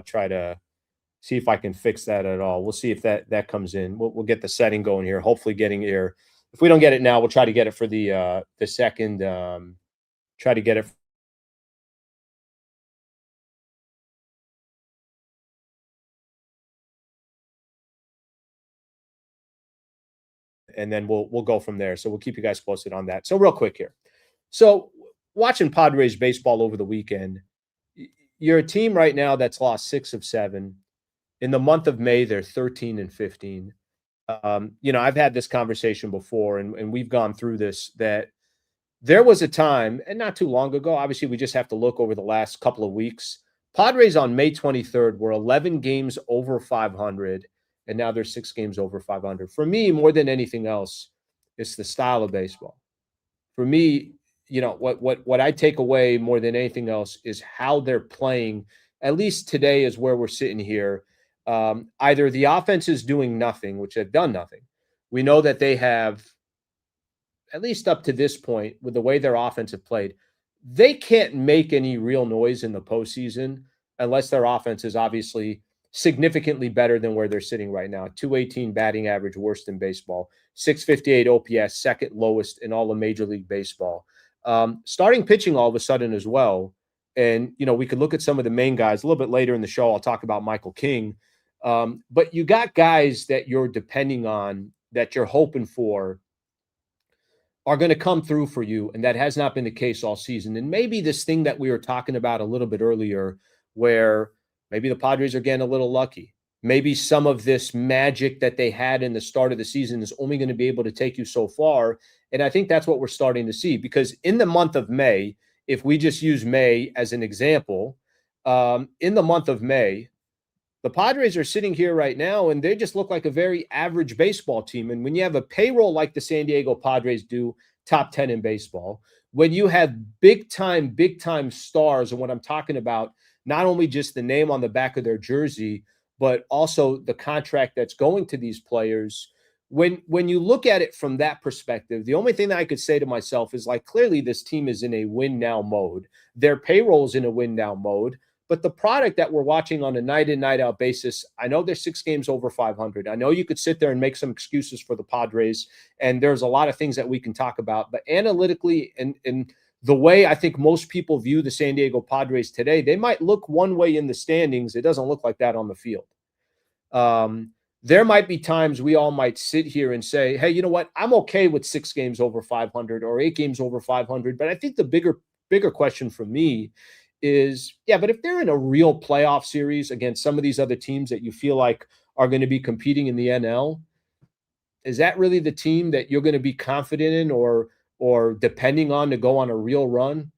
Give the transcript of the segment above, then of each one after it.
try to see if I can fix that at all. We'll see if that comes in. We'll get the setting going here. Hopefully, getting here. If we don't get it now, we'll try to get it for the second. Try to get it, and then we'll go from there. So we'll keep you guys posted on that. So real quick here. So watching Padres baseball over the weekend, you're a team right now that's lost 6 of 7. In the month of May, they're 13-15. I've had this conversation before, and we've gone through this, that there was a time, and not too long ago, obviously, we just have to look over the last couple of weeks. Padres on May 23rd were 11 games over 500, and now they're 6 games over 500. For me, more than anything else, it's the style of baseball. For me, what I take away more than anything else is how they're playing. At least today is where we're sitting here. Either the offense is doing nothing, which they've done nothing. We know that they have, at least up to this point, with the way their offense have played, they can't make any real noise in the postseason unless their offense is obviously significantly better than where they're sitting right now. 218 batting average, worst in baseball. 658 OPS, second lowest in all of Major League Baseball. Starting pitching all of a sudden as well. And, we could look at some of the main guys a little bit later in the show. I'll talk about Michael King. But you got guys that you're depending on, that you're hoping for, are going to come through for you. And that has not been the case all season. And maybe this thing that we were talking about a little bit earlier, where maybe the Padres are getting a little lucky. Maybe some of this magic that they had in the start of the season is only going to be able to take you so far. And I think that's what we're starting to see, because in the month of May, if we just use May as an example, in the month of May, the Padres are sitting here right now, and they just look like a very average baseball team. And when you have a payroll like the San Diego Padres do, top 10 in baseball, when you have big time stars, and what I'm talking about, not only just the name on the back of their jersey, but also the contract that's going to these players. When you look at it from that perspective, the only thing that I could say to myself is, like, clearly this team is in a win now mode. Their payroll's in a win now mode. But the product that we're watching on a night in, night out basis, I know they're 6 games over 500. I know you could sit there and make some excuses for the Padres, and there's a lot of things that we can talk about. But analytically, and the way I think most people view the San Diego Padres today, they might look one way in the standings. It doesn't look like that on the field. There might be times we all might sit here and say, hey, you know what? I'm okay with 6 games over 500 or 8 games over 500. But I think the bigger question for me is, yeah, but if they're in a real playoff series against some of these other teams that you feel like are going to be competing in the NL, is that really the team that you're going to be confident in, or depending on to go on a real run,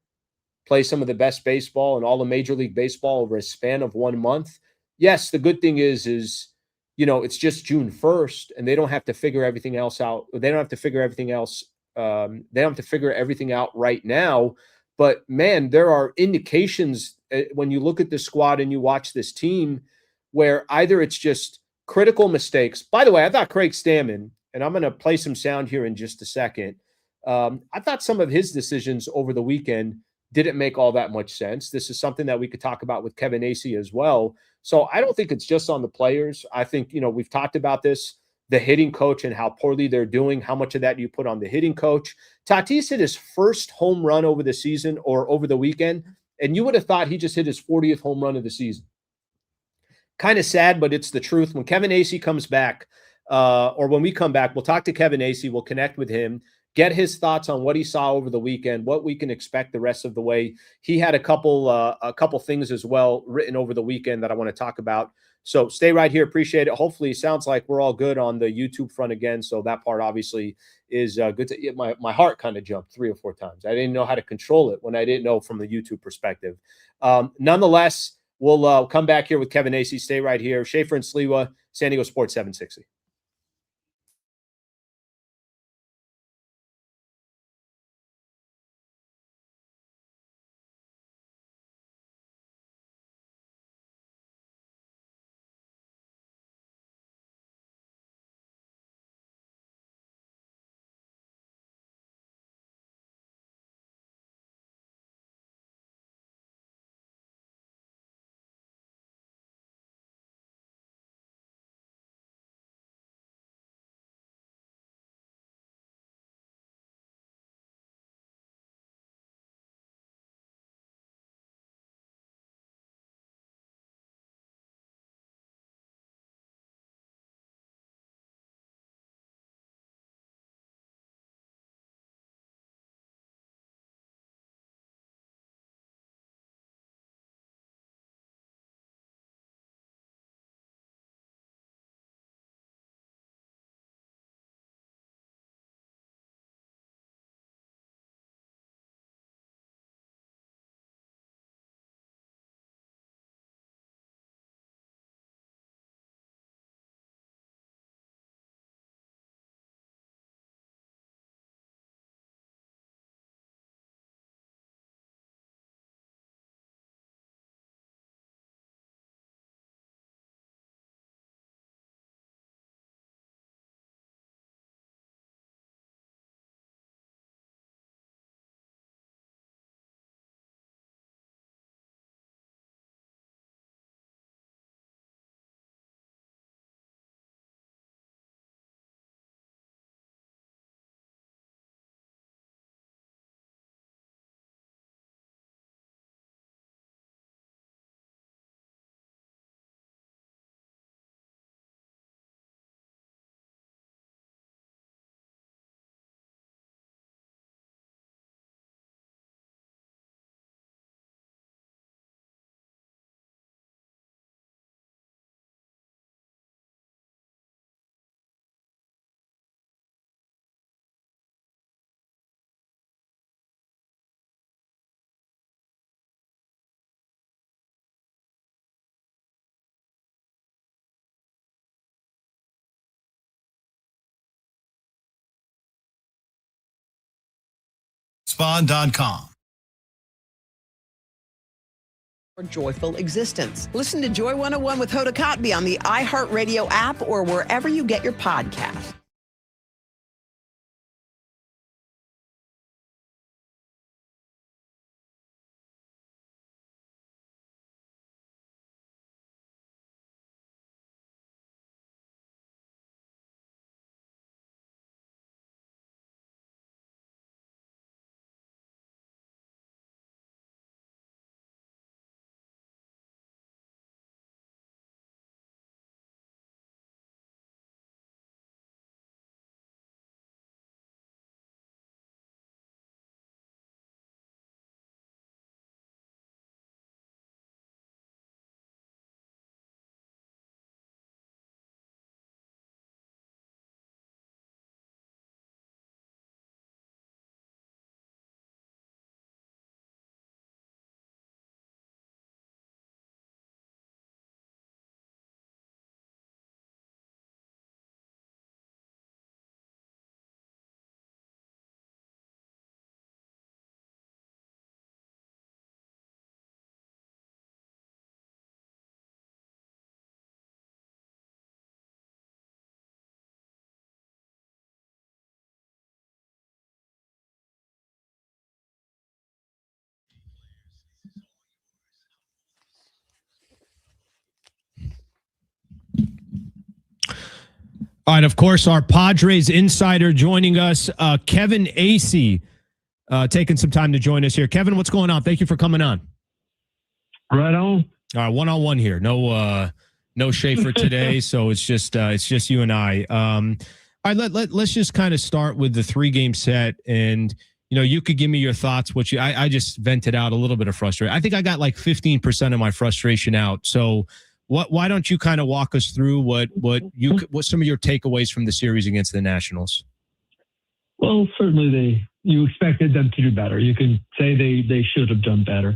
play some of the best baseball in all of Major League Baseball over a span of 1 month? Yes, the good thing is it's just June 1st, and they don't have to figure everything else out. They don't have to figure everything else. They don't have to figure everything out right now. But, man, there are indications when you look at the squad and you watch this team where either it's just critical mistakes. By the way, I thought Craig Stammen, and I'm going to play some sound here in just a second, I thought some of his decisions over the weekend didn't make all that much sense. This is something that we could talk about with Kevin Acee as well. So I don't think it's just on the players. I think, we've talked about this, the hitting coach and how poorly they're doing. How much of that do you put on the hitting coach? Tatis hit his first home run over the season, or over the weekend, and you would have thought he just hit his 40th home run of the season. Kind of sad, but it's the truth. When Kevin Acee comes back, or when we come back, we'll talk to Kevin Acee. We'll connect with him, get his thoughts on what he saw over the weekend, what we can expect the rest of the way. He had a couple things as well written over the weekend that I want to talk about. So stay right here. Appreciate it. Hopefully, it sounds like we're all good on the YouTube front again. So that part obviously is good. My heart kind of jumped 3 or 4 times. I didn't know how to control it when I didn't know from the YouTube perspective. Nonetheless, we'll come back here with Kevin Acee. Stay right here. Schaefer and Sliwa, San Diego Sports 760. Spawn.com. Joyful existence. Listen to Joy 101 with Hoda Kotb on the iHeartRadio app or wherever you get your podcast. All right, of course, our Padres insider joining us, Kevin Acee, taking some time to join us here. Kevin, what's going on? Thank you for coming on. Right on. All right, one-on-one here. No Schaefer today, so it's just you and I. All right, let's just kind of start with the 3-game set, and you could give me your thoughts. I just vented out a little bit of frustration. I think I got like 15% of my frustration out. So why don't you kind of walk us through what some of your takeaways from the series against the Nationals? Well, certainly you expected them to do better. You can say they should have done better.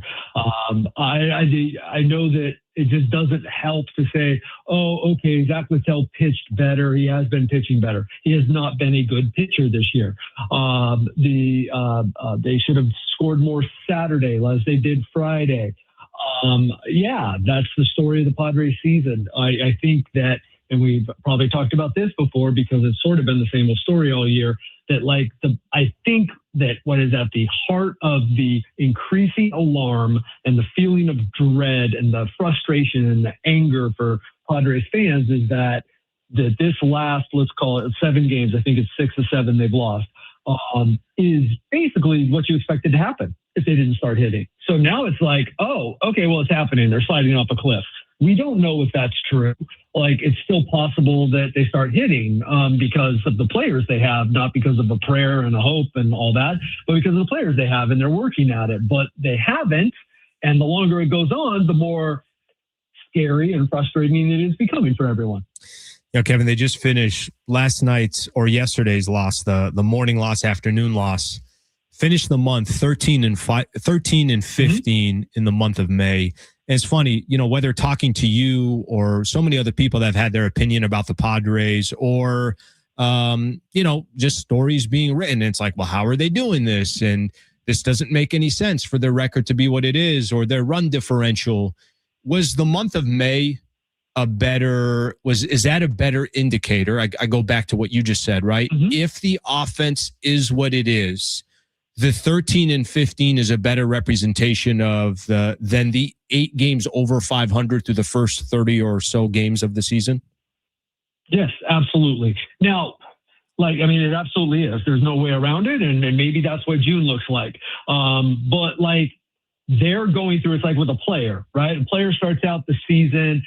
I know that it just doesn't help to say, oh, okay, Zach Littell pitched better. He has been pitching better. He has not been a good pitcher this year. They should have scored more Saturday as they did Friday. Yeah, that's the story of the Padres season. I think that, and we've probably talked about this before because it's sort of been the same old story all year, that I think that what is at the heart of the increasing alarm and the feeling of dread and the frustration and the anger for Padres fans is that this last, let's call it 7 games, I think it's 6 or 7 they've lost, is basically what you expected to happen if they didn't start hitting. So now it's like, oh, okay, well, it's happening. They're sliding off a cliff. We don't know if that's true. It's still possible that they start hitting because of the players they have, not because of a prayer and a hope and all that, but because of the players they have, and they're working at it. But they haven't, and the longer it goes on, the more scary and frustrating it is becoming for everyone. Kevin, they just finished last night's or yesterday's loss, the morning loss, afternoon loss. Finished the month 13 and 15 in the month of May. And it's funny, whether talking to you or so many other people that have had their opinion about the Padres or, just stories being written. It's like, well, how are they doing this? And this doesn't make any sense for their record to be what it is, or their run differential. Was the month of May is that a better indicator? I go back to what you just said, right? Mm-hmm. If the offense is what it is, the 13 and 15 is a better representation of than the 8 games over 500 through the first 30 or so games of the season? Yes, absolutely. Now, it absolutely is. There's no way around it, and maybe that's what June looks like. But they're going through, it's like with a player, right? A player starts out the season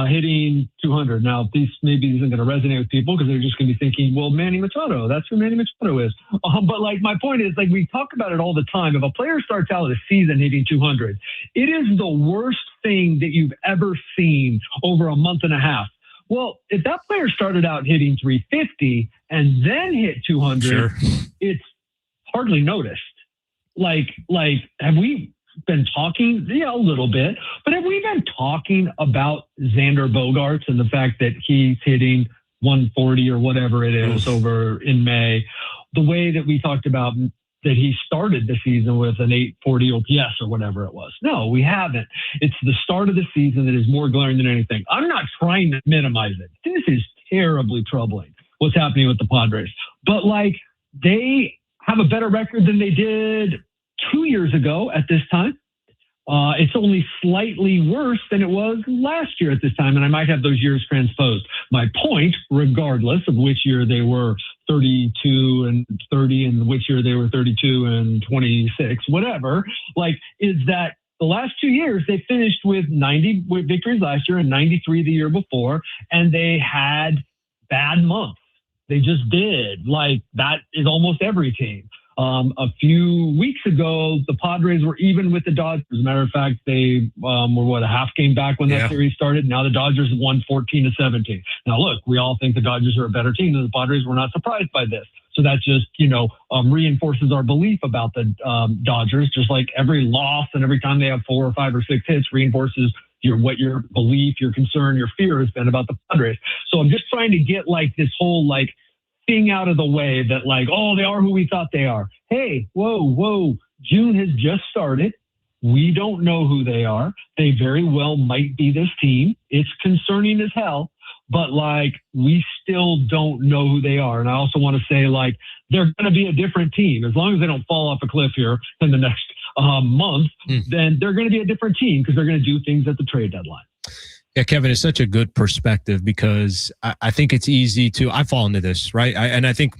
hitting 200. Now, this maybe isn't going to resonate with people because they're just going to be thinking, well, Manny Machado, that's who Manny Machado is. But my point is, we talk about it all the time. If a player starts out the season hitting 200, it is the worst thing that you've ever seen over a month and a half. Well, if that player started out hitting 350 and then hit 200, sure, it's hardly noticed. Have we been talking? Yeah, a little bit. But have we been talking about Xander Bogaerts and the fact that he's hitting 140 or whatever it is over in May? The way that we talked about that he started the season with an 840 OPS or whatever it was. No, we haven't. It's the start of the season that is more glaring than anything. I'm not trying to minimize it. This is terribly troubling, what's happening with the Padres. But, like, they have a better record than they did 2 years ago at this time. It's only slightly worse than it was last year at this time, and I might have those years transposed. My point, regardless of which year they were 32 and 30 and which year they were 32 and 26, whatever, like, is that the last 2 years they finished with 90 victories last year and 93 the year before, and they had bad months. They just did. Like, that is almost every team. A few weeks ago, the Padres were even with the Dodgers. As a matter of fact, they were, a half game back when that series started. Now the Dodgers won 14-17. Now, look, we all think the Dodgers are a better team than the Padres. We're not surprised by this. So that just, reinforces our belief about the Dodgers, just like every loss and every time they have 4 or 5 or 6 hits reinforces what your belief, your concern, your fear has been about the Padres. So I'm just trying to get, like, this whole, like, thing out of the way that, like, oh, they are who we thought they are. Hey, whoa. June has just started. We don't know who they are. They very well might be this team. It's concerning as hell, but, like, we still don't know who they are. And I also want to say, like, they're going to be a different team. As long as they don't fall off a cliff here in the next month, then they're going to be a different team because they're going to do things at the trade deadline. Yeah, Kevin, it's such a good perspective because I think it's easy to, I fall into this, right? And I think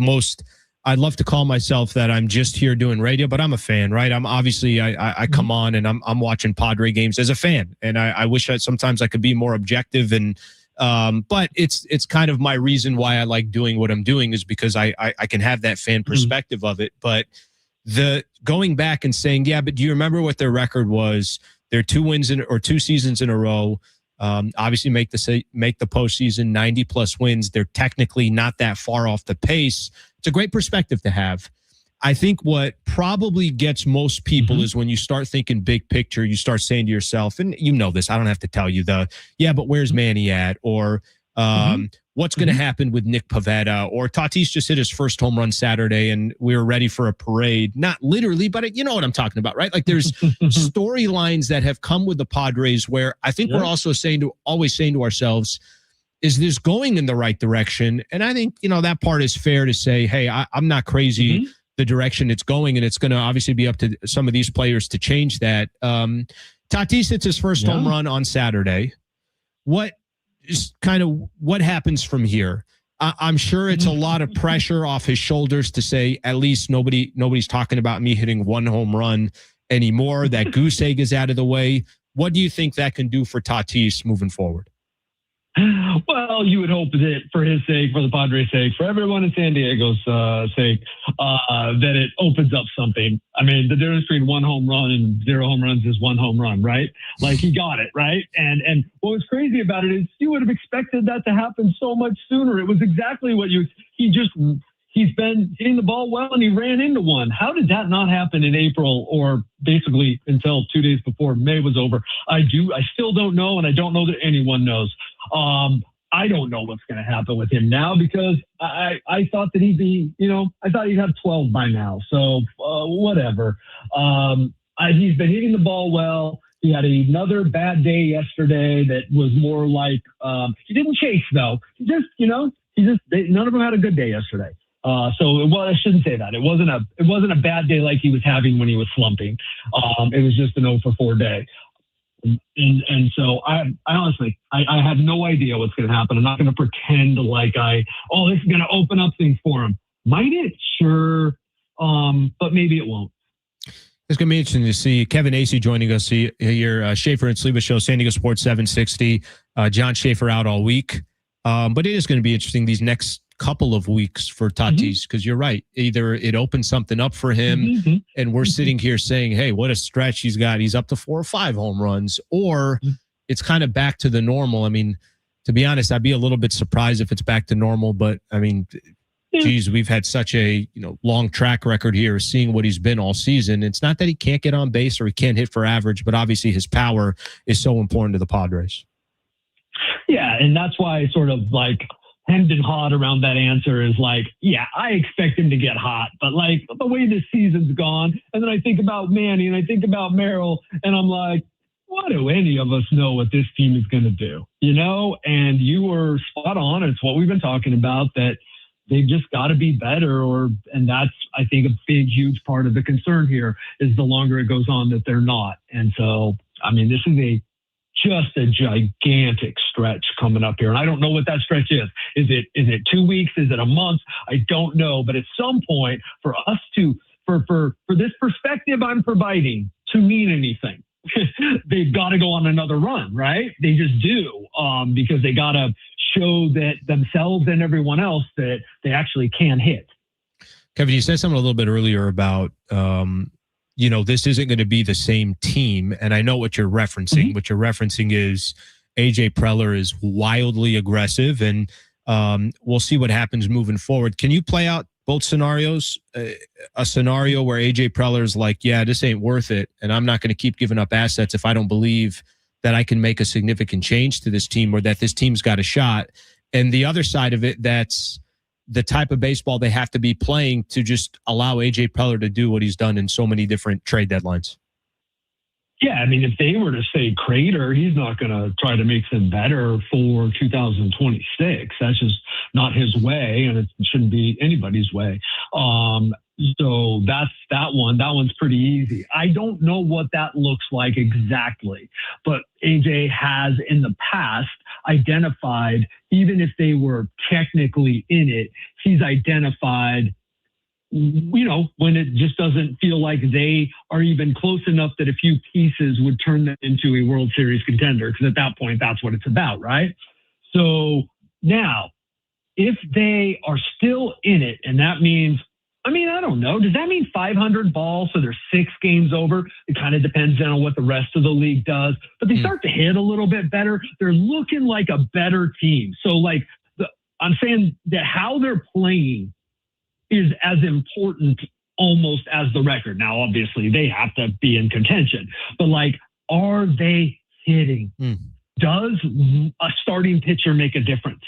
I'd love to call myself that I'm just here doing radio, but I'm a fan, right? I'm obviously, I come on and I'm watching Padre games as a fan. And I wish sometimes I could be more objective but it's kind of my reason why I like doing what I'm doing is because I can have that fan perspective of it. But the going back and saying, yeah, but do you remember what their record was? Their 2 seasons in a row. Obviously make the postseason 90 plus wins. They're technically not that far off the pace. It's a great perspective to have. I think what probably gets most people is when you start thinking big picture, you start saying to yourself, and you know this, I don't have to tell you but where's Manny at? Or what's going to happen with Nick Pivetta? Or Tatis just hit his first home run Saturday and we were ready for a parade. Not literally, but you know what I'm talking about, right? Like there's storylines that have come with the Padres where I think we're also always saying to ourselves, is this going in the right direction? And I think, that part is fair to say, hey, I'm not crazy the direction it's going, and it's going to obviously be up to some of these players to change that. Tatis hits his first home run on Saturday. What happens from here? I'm sure it's a lot of pressure off his shoulders to say, at least nobody's talking about me hitting one home run anymore. That goose egg is out of the way. What do you think that can do for Tatis moving forward? Well, you would hope that for his sake, for the Padres' sake, for everyone in San Diego's sake, that it opens up something. I mean, the difference between one home run and 0 home runs is 1 home run, right? Like, he got it, right? And what was crazy about it is you would have expected that to happen so much sooner. It was exactly what he's been hitting the ball well, and he ran into one. How did that not happen in April, or basically until 2 days before May was over? I still don't know, and I don't know that anyone knows. I don't know what's going to happen with him now because I thought that he'd be, I thought he'd have 12 by now. So whatever. He's been hitting the ball well. He had another bad day yesterday that was more like he didn't chase though. None of them had a good day yesterday. I shouldn't say that. It wasn't a bad day like he was having when he was slumping. It was just an 0 for 4 day. And so I honestly, I have no idea what's going to happen. I'm not going to pretend like this is going to open up things for him. Might it? Sure. But maybe it won't. It's going to be interesting to see Kevin Acee joining us here. Schaefer and Sleva Show, San Diego Sports 760. John Schaefer out all week. But it is going to be interesting these next couple of weeks for Tatis, because you're right. Either it opens something up for him and we're sitting here saying, hey, what a stretch he's got. He's up to 4 or 5 home runs, or it's kind of back to the normal. I mean, to be honest, I'd be a little bit surprised if it's back to normal, but I mean, geez, we've had such a long track record here of seeing what he's been all season. It's not that he can't get on base or he can't hit for average, but obviously his power is so important to the Padres. Yeah, and that's why sort of like hemmed and hawed around that answer is like, yeah, I expect him to get hot, but like the way this season's gone, and then I think about Manny and I think about Merrill, and I'm like, what do any of us know what this team is going to do? You know, and you were spot on. It's what we've been talking about, that they've just got to be better, and that's, I think, a big, huge part of the concern here is the longer it goes on that they're not. And so, I mean, this is just a gigantic stretch coming up here. And I don't know what that stretch is. Is it 2 weeks? Is it a month? I don't know. But at some point, for us to, for this perspective I'm providing to mean anything, they've got to go on another run, right? They just do, because they got to show that themselves and everyone else that they actually can hit. Kevin, you said something a little bit earlier about, this isn't going to be the same team. And I know what you're referencing. Mm-hmm. What you're referencing is AJ Preller is wildly aggressive, and we'll see what happens moving forward. Can you play out both scenarios? A scenario where AJ Preller's like, yeah, this ain't worth it, and I'm not going to keep giving up assets if I don't believe that I can make a significant change to this team, or that this team's got a shot. And the other side of it, that's the type of baseball they have to be playing to just allow AJ Preller to do what he's done in so many different trade deadlines. Yeah, I mean, if they were to say Crater, he's not going to try to make them better for 2026. That's just not his way, and it shouldn't be anybody's way. So that's that one. That one's pretty easy. I don't know what that looks like exactly, but AJ has in the past identified, even if they were technically in it, he's identified, when it just doesn't feel like they are even close enough that a few pieces would turn them into a World Series contender. Because at that point, that's what it's about, right? So now, if they are still in it, and that means, I don't know, does that mean 500 balls? So they're 6 games over? It kind of depends on what the rest of the league does. But they start to hit a little bit better. They're looking like a better team. So I'm saying that how they're playing is as important almost as the record. Now, obviously, they have to be in contention. But, are they hitting? Does a starting pitcher make a difference?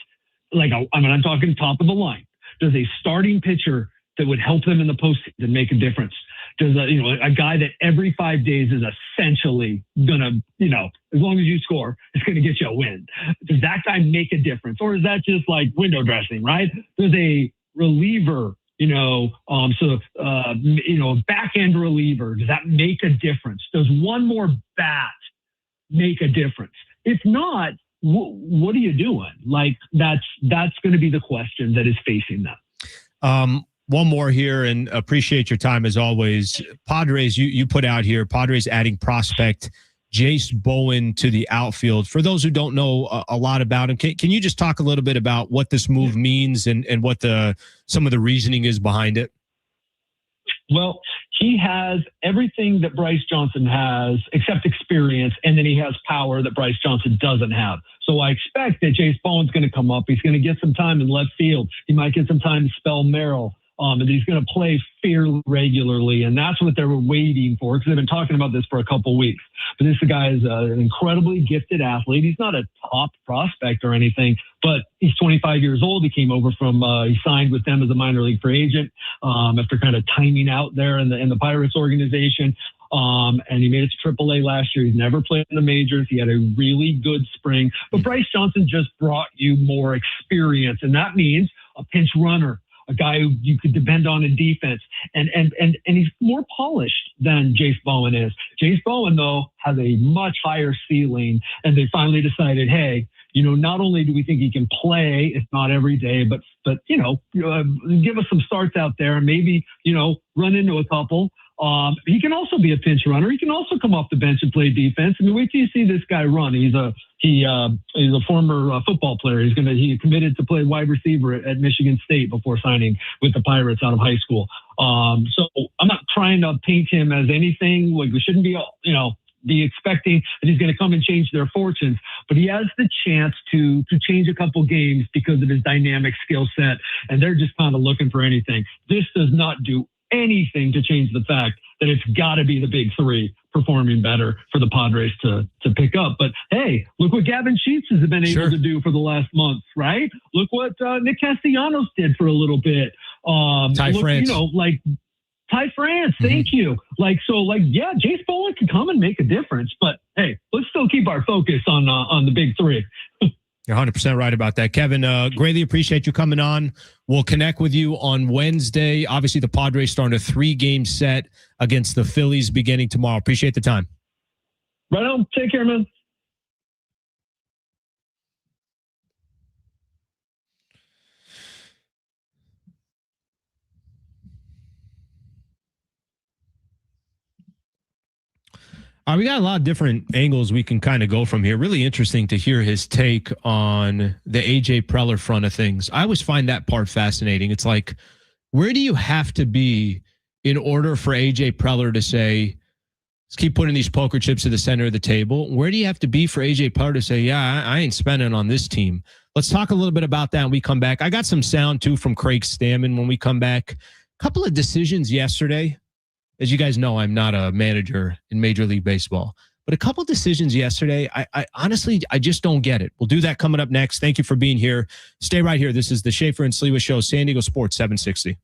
I'm talking top of the line. Does a starting pitcher that would help them in the postseason make a difference? Does a guy that every 5 days is essentially gonna, as long as you score, it's gonna get you a win? Does that guy make a difference, or is that just like window dressing? Right? Does a reliever, a back end reliever, does that make a difference? Does one more bat make a difference? If not, what are you doing? That's going to be the question that is facing them. One more here, and appreciate your time as always. Padres, you put out here, Padres adding prospect Jace Bowen to the outfield. For those who don't know a lot about him, can you just talk a little bit about what this move means and what some of the reasoning is behind it? Well, he has everything that Bryce Johnson has except experience, and then he has power that Bryce Johnson doesn't have. So I expect that Jace Bowen's going to come up. He's going to get some time in left field. He might get some time to spell Merrill. And he's going to play fairly regularly, and that's what they were waiting for, because they've been talking about this for a couple weeks. But this guy is an incredibly gifted athlete. He's not a top prospect or anything, but he's 25 years old. He came over from he signed with them as a minor league free agent after kind of timing out there in the Pirates organization. And he made it to AAA last year. He's never played in the majors. He had a really good spring. But Bryce Johnson just brought you more experience, and that means a pinch runner, a guy who you could depend on in defense. And he's more polished than Jace Bowen is. Jace Bowen, though, has a much higher ceiling, and they finally decided, hey, not only do we think he can play, if not every day, but give us some starts out there and maybe, run into a couple. He can also be a pinch runner. He can also come off the bench and play defense. Wait till you see this guy run. He's a former football player. He committed to play wide receiver at Michigan State before signing with the Pirates out of high school. So I'm not trying to paint him as anything. We shouldn't be expecting that he's going to come and change their fortunes, but he has the chance to change a couple games because of his dynamic skill set, and they're just kind of looking for anything. This does not do anything to change the fact that it's got to be the big three performing better for the Padres to pick up. But hey, look what Gavin Sheets has been able to do for the last month, right? Look what Nick Castellanos did for a little bit. France. Like Ty France, thank you. Yeah, Jace Bowen can come and make a difference, but hey, let's still keep our focus on the big three. You're 100% right about that. Kevin, greatly appreciate you coming on. We'll connect with you on Wednesday. Obviously, the Padres starting a 3-game set against the Phillies beginning tomorrow. Appreciate the time. Right on. Take care, man. We got a lot of different angles we can kind of go from here. Really interesting to hear his take on the AJ Preller front of things. I always find that part fascinating. It's like, where do you have to be in order for AJ Preller to say, let's keep putting these poker chips to the center of the table? Where do you have to be for AJ Preller to say, yeah, I ain't spending on this team? Let's talk a little bit about that when we come back. I got some sound, too, from Craig Stammen when we come back. A couple of decisions yesterday. As you guys know, I'm not a manager in Major League Baseball. But a couple decisions yesterday, I honestly, I just don't get it. We'll do that coming up next. Thank you for being here. Stay right here. This is the Schaefer and Sliwa Show, San Diego Sports 760.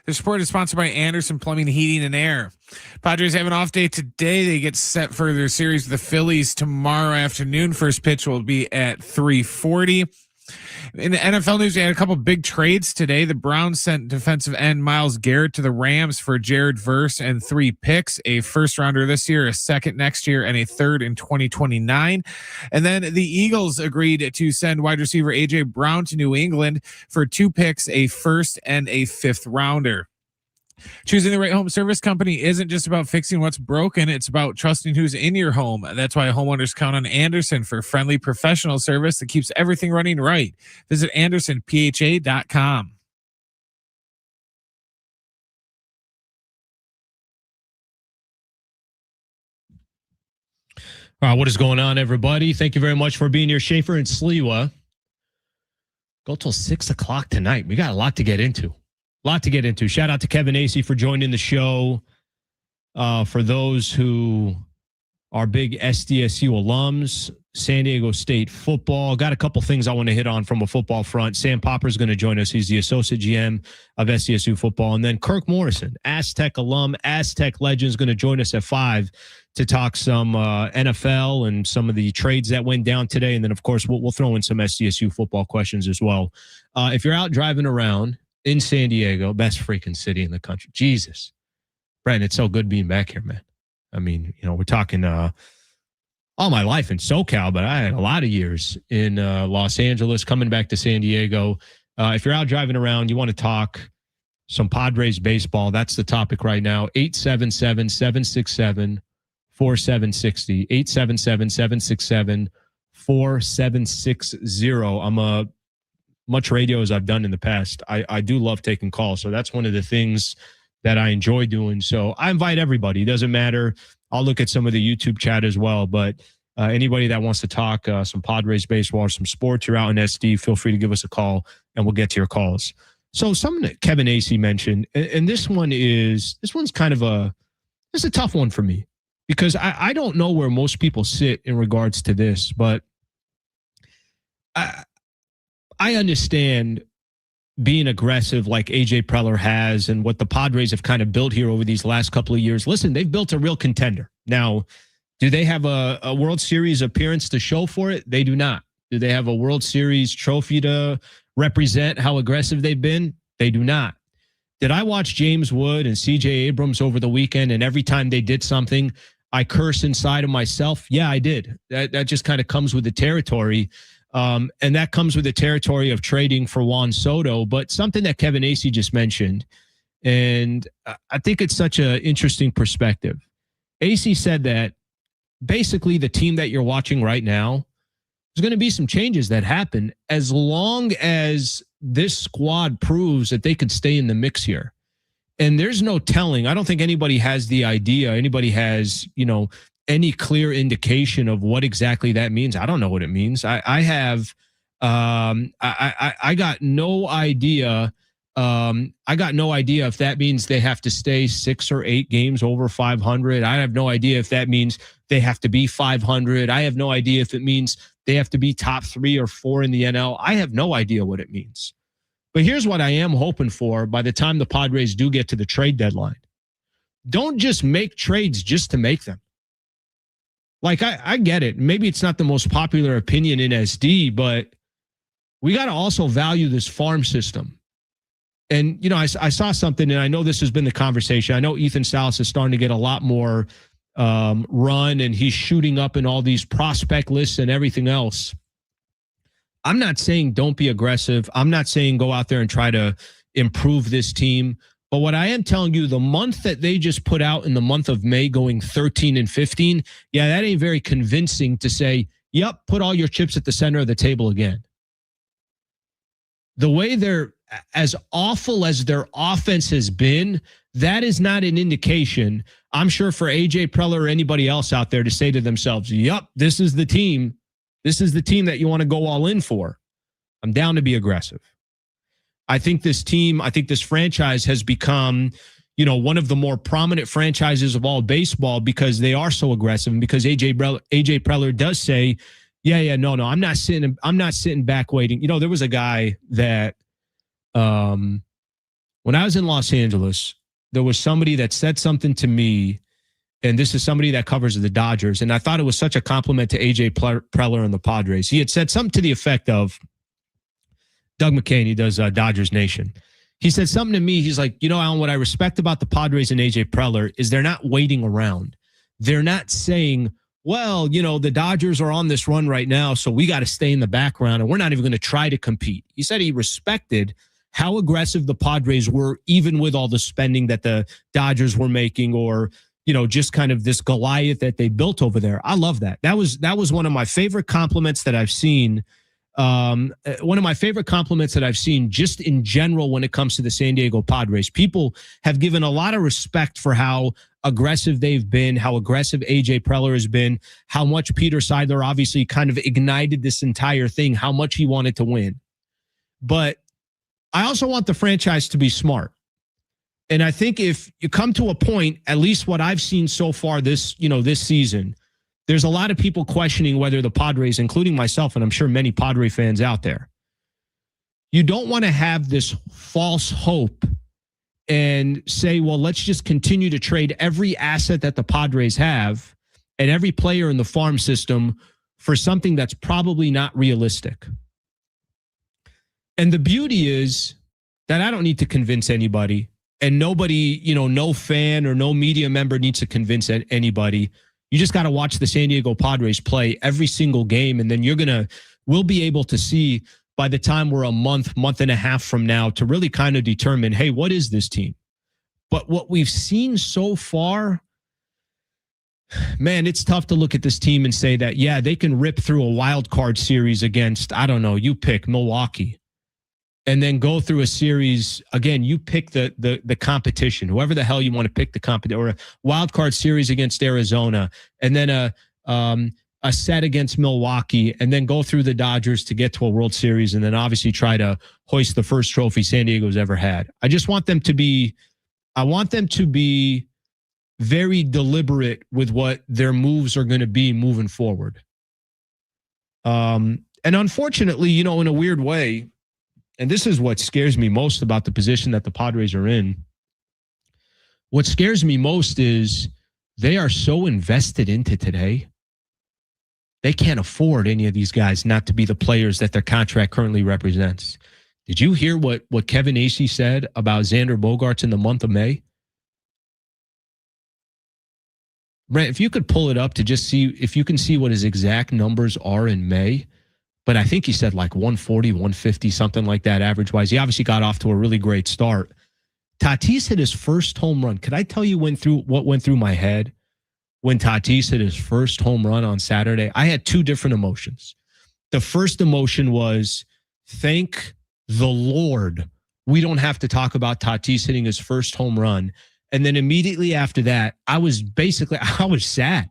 The report is sponsored by Anderson Plumbing, Heating, and Air. Padres have an off day today. They get set for their series with the Phillies tomorrow afternoon. First pitch will be at 3:40. In the NFL news, we had a couple big trades today. The Browns sent defensive end Myles Garrett to the Rams for Jared Verse and 3 picks, a first rounder this year, a second next year, and a third in 2029. And then the Eagles agreed to send wide receiver A.J. Brown to New England for 2 picks, a first and a 5th rounder. Choosing the right home service company isn't just about fixing what's broken. It's about trusting who's in your home. That's why homeowners count on Anderson for friendly professional service that keeps everything running right. Visit AndersonPHA.com. All right, what is going on, everybody? Thank you very much for being here. Schaefer and Sliwa. Go till 6 o'clock tonight. We got a lot to get into. Shout out to Kevin Acee for joining the show. For those who are big SDSU alums, San Diego State football. Got a couple things I want to hit on from a football front. Sam Popper is going to join us. He's the associate GM of SDSU football. And then Kirk Morrison, Aztec alum, Aztec legend, is going to join us at 5 to talk some NFL and some of the trades that went down today. And then, of course, we'll throw in some SDSU football questions as well. If you're out driving around in San Diego, best freaking city in the country. Jesus. Brandon, it's so good being back here, man. I mean, we're talking all my life in SoCal, but I had a lot of years in Los Angeles, coming back to San Diego. If you're out driving around, you want to talk some Padres baseball, that's the topic right now. 877-767-4760. 877-767-4760. I'm much radio as I've done in the past. I do love taking calls. So that's one of the things that I enjoy doing. So I invite everybody. It doesn't matter. I'll look at some of the YouTube chat as well. But anybody that wants to talk some Padres baseball or some sports, you're out in SD, feel free to give us a call and we'll get to your calls. So something that Kevin Acee mentioned, and this one's kind of it's a tough one for me because I don't know where most people sit in regards to this, but I understand being aggressive like A.J. Preller has and what the Padres have kind of built here over these last couple of years. Listen, they've built a real contender. Now, do they have a World Series appearance to show for it? They do not. Do they have a World Series trophy to represent how aggressive they've been? They do not. Did I watch James Wood and C.J. Abrams over the weekend, and every time they did something, I curse inside of myself? Yeah, I did. That just kind of comes with the territory. And that comes with the territory of trading for Juan Soto. But something that Kevin Acee just mentioned, and I think it's such an interesting perspective. Acee said that basically the team that you're watching right now, there's going to be some changes that happen as long as this squad proves that they could stay in the mix here. And there's no telling. I don't think anybody has the idea. Anybody has, any clear indication of what exactly that means. I don't know what it means. I got no idea. I got no idea if that means they have to stay 6 or 8 games over 500. I have no idea if that means they have to be 500. I have no idea if it means they have to be top 3 or 4 in the NL. I have no idea what it means. But here's what I am hoping for by the time the Padres do get to the trade deadline. Don't just make trades just to make them. Like, I get it. Maybe it's not the most popular opinion in SD, but we got to also value this farm system. And, I saw something, and I know this has been the conversation. I know Ethan Salas is starting to get a lot more run, and he's shooting up in all these prospect lists and everything else. I'm not saying don't be aggressive. I'm not saying go out there and try to improve this team. But what I am telling you, the month that they just put out in the month of May going 13-15, yeah, that ain't very convincing to say, yep, put all your chips at the center of the table again. The way they're as awful as their offense has been, that is not an indication, I'm sure, for A.J. Preller or anybody else out there to say to themselves, yep, this is the team. This is the team that you want to go all in for. I'm down to be aggressive. I think this franchise has become, one of the more prominent franchises of all baseball because they are so aggressive and because AJ Preller does say, no, I'm not sitting back waiting. There was a guy that When I was in Los Angeles, there was somebody that said something to me, and this is somebody that covers the Dodgers, and I thought it was such a compliment to AJ Preller and the Padres. He had said something to the effect of, Doug McCain, he does Dodgers Nation. He said something to me. He's like, Alan, what I respect about the Padres and AJ Preller is they're not waiting around. They're not saying, well, the Dodgers are on this run right now, so we got to stay in the background, and we're not even going to try to compete. He said he respected how aggressive the Padres were, even with all the spending that the Dodgers were making, or, just kind of this Goliath that they built over there. I love that. That was one of my favorite compliments that I've seen. One of my favorite compliments that I've seen just in general when it comes to the San Diego Padres. People have given a lot of respect for how aggressive they've been, how aggressive AJ Preller has been, how much Peter Seidler obviously kind of ignited this entire thing, how much he wanted to win. But I also want the franchise to be smart. And I think if you come to a point, at least what I've seen so far this season, there's a lot of people questioning whether the Padres, including myself, and I'm sure many Padre fans out there, you don't want to have this false hope and say, well, let's just continue to trade every asset that the Padres have and every player in the farm system for something that's probably not realistic. And the beauty is that I don't need to convince anybody, and nobody, no fan or no media member needs to convince anybody. You just got to watch the San Diego Padres play every single game, and then we'll be able to see by the time we're a month and a half from now to really kind of determine, hey, what is this team? But what we've seen so far, man, it's tough to look at this team and say that, yeah, they can rip through a wild card series against, I don't know, you pick Milwaukee, and then go through a series again. You pick the competition, whoever the hell you want to pick the competition, or a wild card series against Arizona, and then a set against Milwaukee, and then go through the Dodgers to get to a World Series, and then obviously try to hoist the first trophy San Diego's ever had. I want them to be very deliberate with what their moves are going to be moving forward. And unfortunately, in a weird way, and this is what scares me most about the position that the Padres are in. What scares me most is they are so invested into today. They can't afford any of these guys not to be the players that their contract currently represents. Did you hear what Kevin Acee said about Xander Bogaerts in the month of May? Brent, if you could pull it up to just see if you can see what his exact numbers are in May. But I think he said like 140, 150, something like that, average-wise. He obviously got off to a really great start. Tatis hit his first home run. Could I tell you what went through my head when Tatis hit his first home run on Saturday? I had two different emotions. The first emotion was, thank the Lord we don't have to talk about Tatis hitting his first home run. And then immediately after that, I was sad.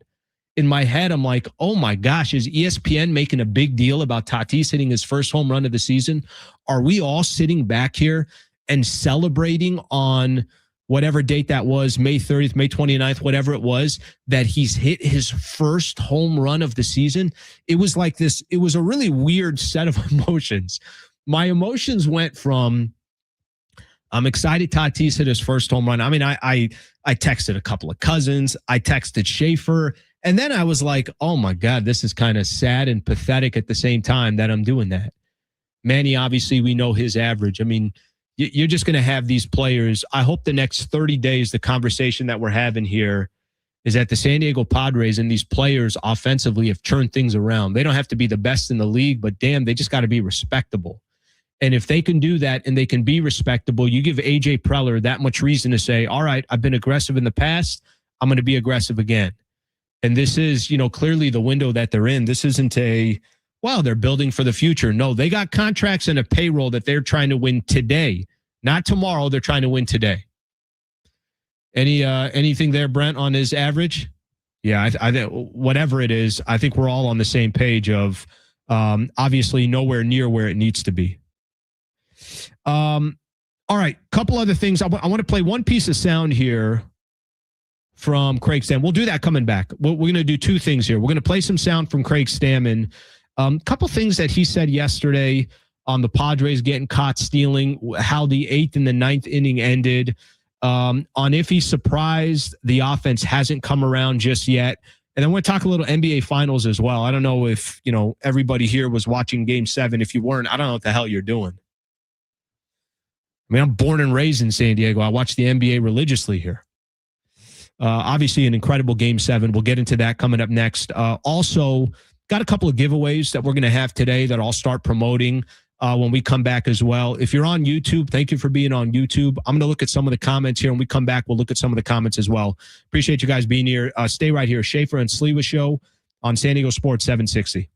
In my head, I'm like, oh my gosh, is ESPN making a big deal about Tatis hitting his first home run of the season? Are we all sitting back here and celebrating on whatever date that was, May 30th, May 29th, whatever it was, that he's hit his first home run of the season? It was like this. It was a really weird set of emotions. My emotions went from, I'm excited Tatis hit his first home run. I mean, I texted a couple of cousins. I texted Schaefer. And then I was like, oh my God, this is kind of sad and pathetic at the same time that I'm doing that. Manny, obviously, we know his average. I mean, you're just going to have these players. I hope the next 30 days, the conversation that we're having here is that the San Diego Padres and these players offensively have turned things around. They don't have to be the best in the league, but damn, they just got to be respectable. And if they can do that and they can be respectable, you give AJ Preller that much reason to say, all right, I've been aggressive in the past. I'm going to be aggressive again. And this is, clearly the window that they're in. This isn't they're building for the future. No, they got contracts and a payroll that they're trying to win today, not tomorrow. They're trying to win today. Anything there, Brent, on his average? Yeah, I whatever it is, I think we're all on the same page of obviously nowhere near where it needs to be. All right, couple other things. I want to play one piece of sound here from Craig Stammen. We'll do that coming back. We're going to do two things here. We're going to play some sound from Craig Stammen. Couple things that he said yesterday on the Padres getting caught stealing, how the 8th and the 9th inning ended, on if he's surprised the offense hasn't come around just yet. And then we're going to talk a little NBA Finals as well. I don't know if, everybody here was watching Game 7. If you weren't, I don't know what the hell you're doing. I mean, I'm born and raised in San Diego. I watch the NBA religiously here. Obviously, an incredible Game 7. We'll get into that coming up next. Also, got a couple of giveaways that we're going to have today that I'll start promoting when we come back as well. If you're on YouTube, thank you for being on YouTube. I'm going to look at some of the comments here. When we come back, we'll look at some of the comments as well. Appreciate you guys being here. Stay right here. Schaefer and Sliwa Show on San Diego Sports 760.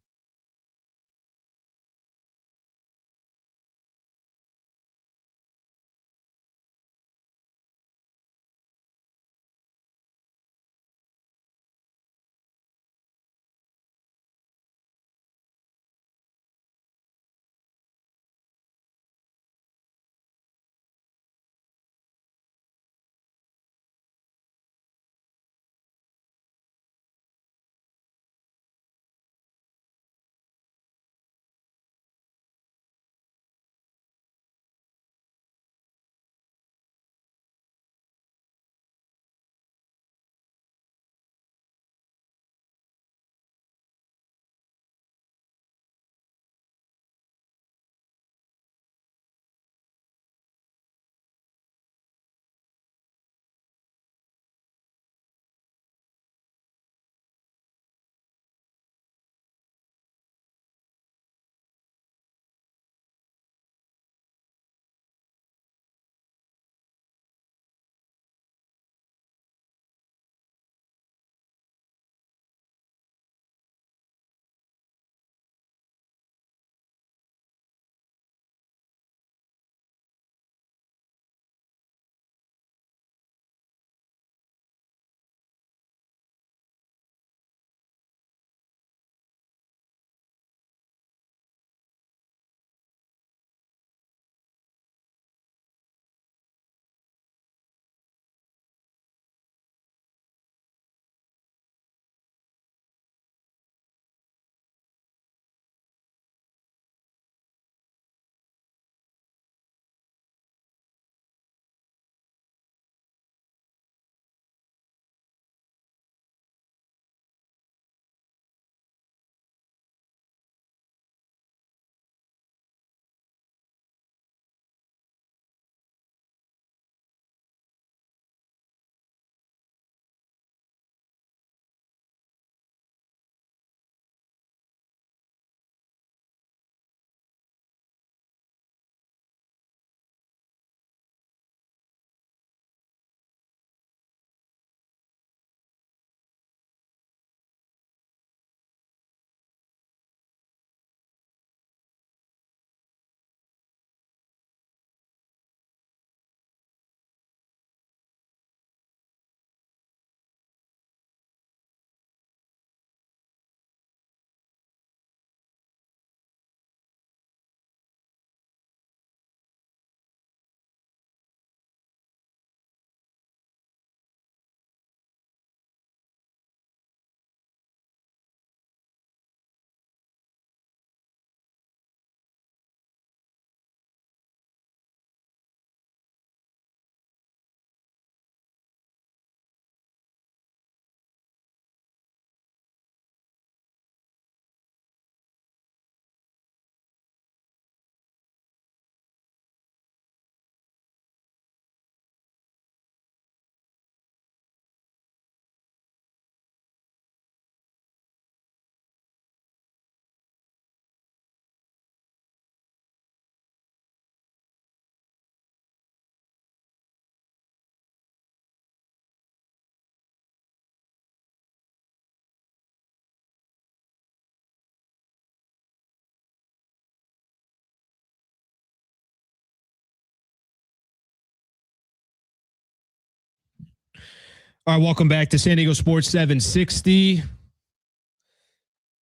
All right, welcome back to San Diego Sports 760.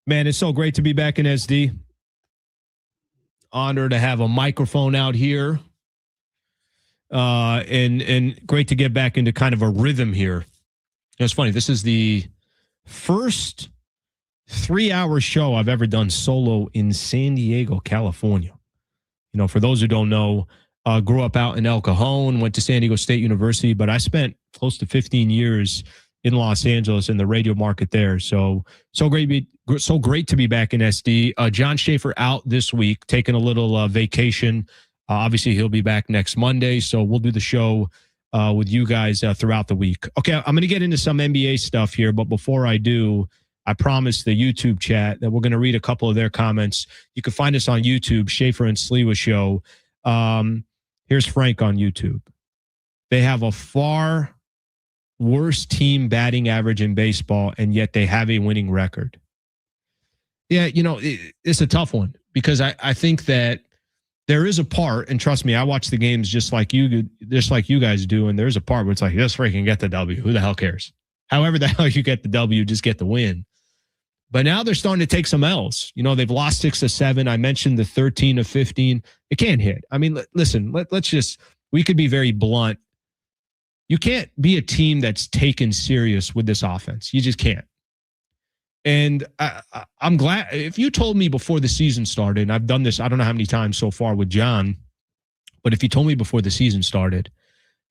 Man, it's so great to be back in SD. Honored to have a microphone out here. And great to get back into kind of a rhythm here. It's funny, this is the first 3-hour show I've ever done solo in San Diego, California. For those who don't know, grew up out in El Cajon, went to San Diego State University, but I spent close to 15 years in Los Angeles in the radio market there. So great to be back in SD. John Schaefer out this week, taking a little vacation. Obviously, he'll be back next Monday, so we'll do the show with you guys throughout the week. Okay, I'm going to get into some NBA stuff here, but before I do, I promised the YouTube chat that we're going to read a couple of their comments. You can find us on YouTube, Schaefer and Sliwa Show. Here's Frank on YouTube. They have a far worse team batting average in baseball, and yet they have a winning record. Yeah, it's a tough one because I think that there is a part, and trust me, I watch the games just like you guys do, and there's a part where it's like, just freaking get the W. Who the hell cares? However the hell you get the W, just get the win. But now they're starting to take some L's. They've lost 6 of 7. I mentioned the 13 of 15. It can't hit. I mean, listen, we could be very blunt. You can't be a team that's taken serious with this offense. You just can't. And I'm glad if you told me before the season started, and I've done this, I don't know how many times so far with John, but if you told me before the season started,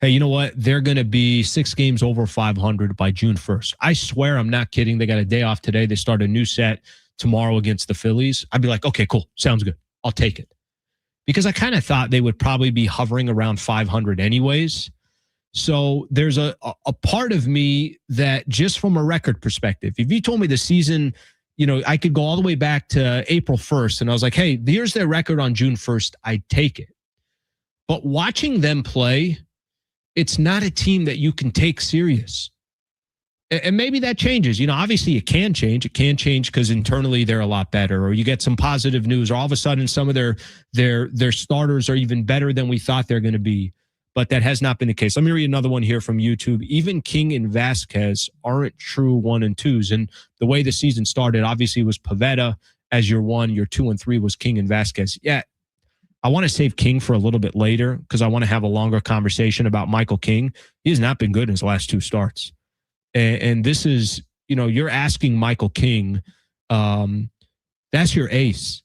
hey, you know what? They're going to be 6 games over 500 by June 1st. I swear I'm not kidding. They got a day off today. They start a new set tomorrow against the Phillies. I'd be like, okay, cool. Sounds good. I'll take it. Because I kind of thought they would probably be hovering around 500 anyways. So there's a part of me that just from a record perspective, if you told me the season, I could go all the way back to April 1st and I was like, hey, here's their record on June 1st. I'd take it. But watching them play, it's not a team that you can take serious. And maybe that changes. Obviously it can change. It can change because internally they're a lot better, or you get some positive news, or all of a sudden some of their starters are even better than we thought they're going to be. But that has not been the case. Let me read another one here from YouTube. Even King and Vasquez aren't true 1 and 2s. And the way the season started, obviously, was Pivetta as your 1, your 2 and 3 was King and Vasquez. Yeah, I want to save King for a little bit later because I want to have a longer conversation about Michael King. He has not been good in his last 2 starts. And this is, you're asking Michael King, that's your ace.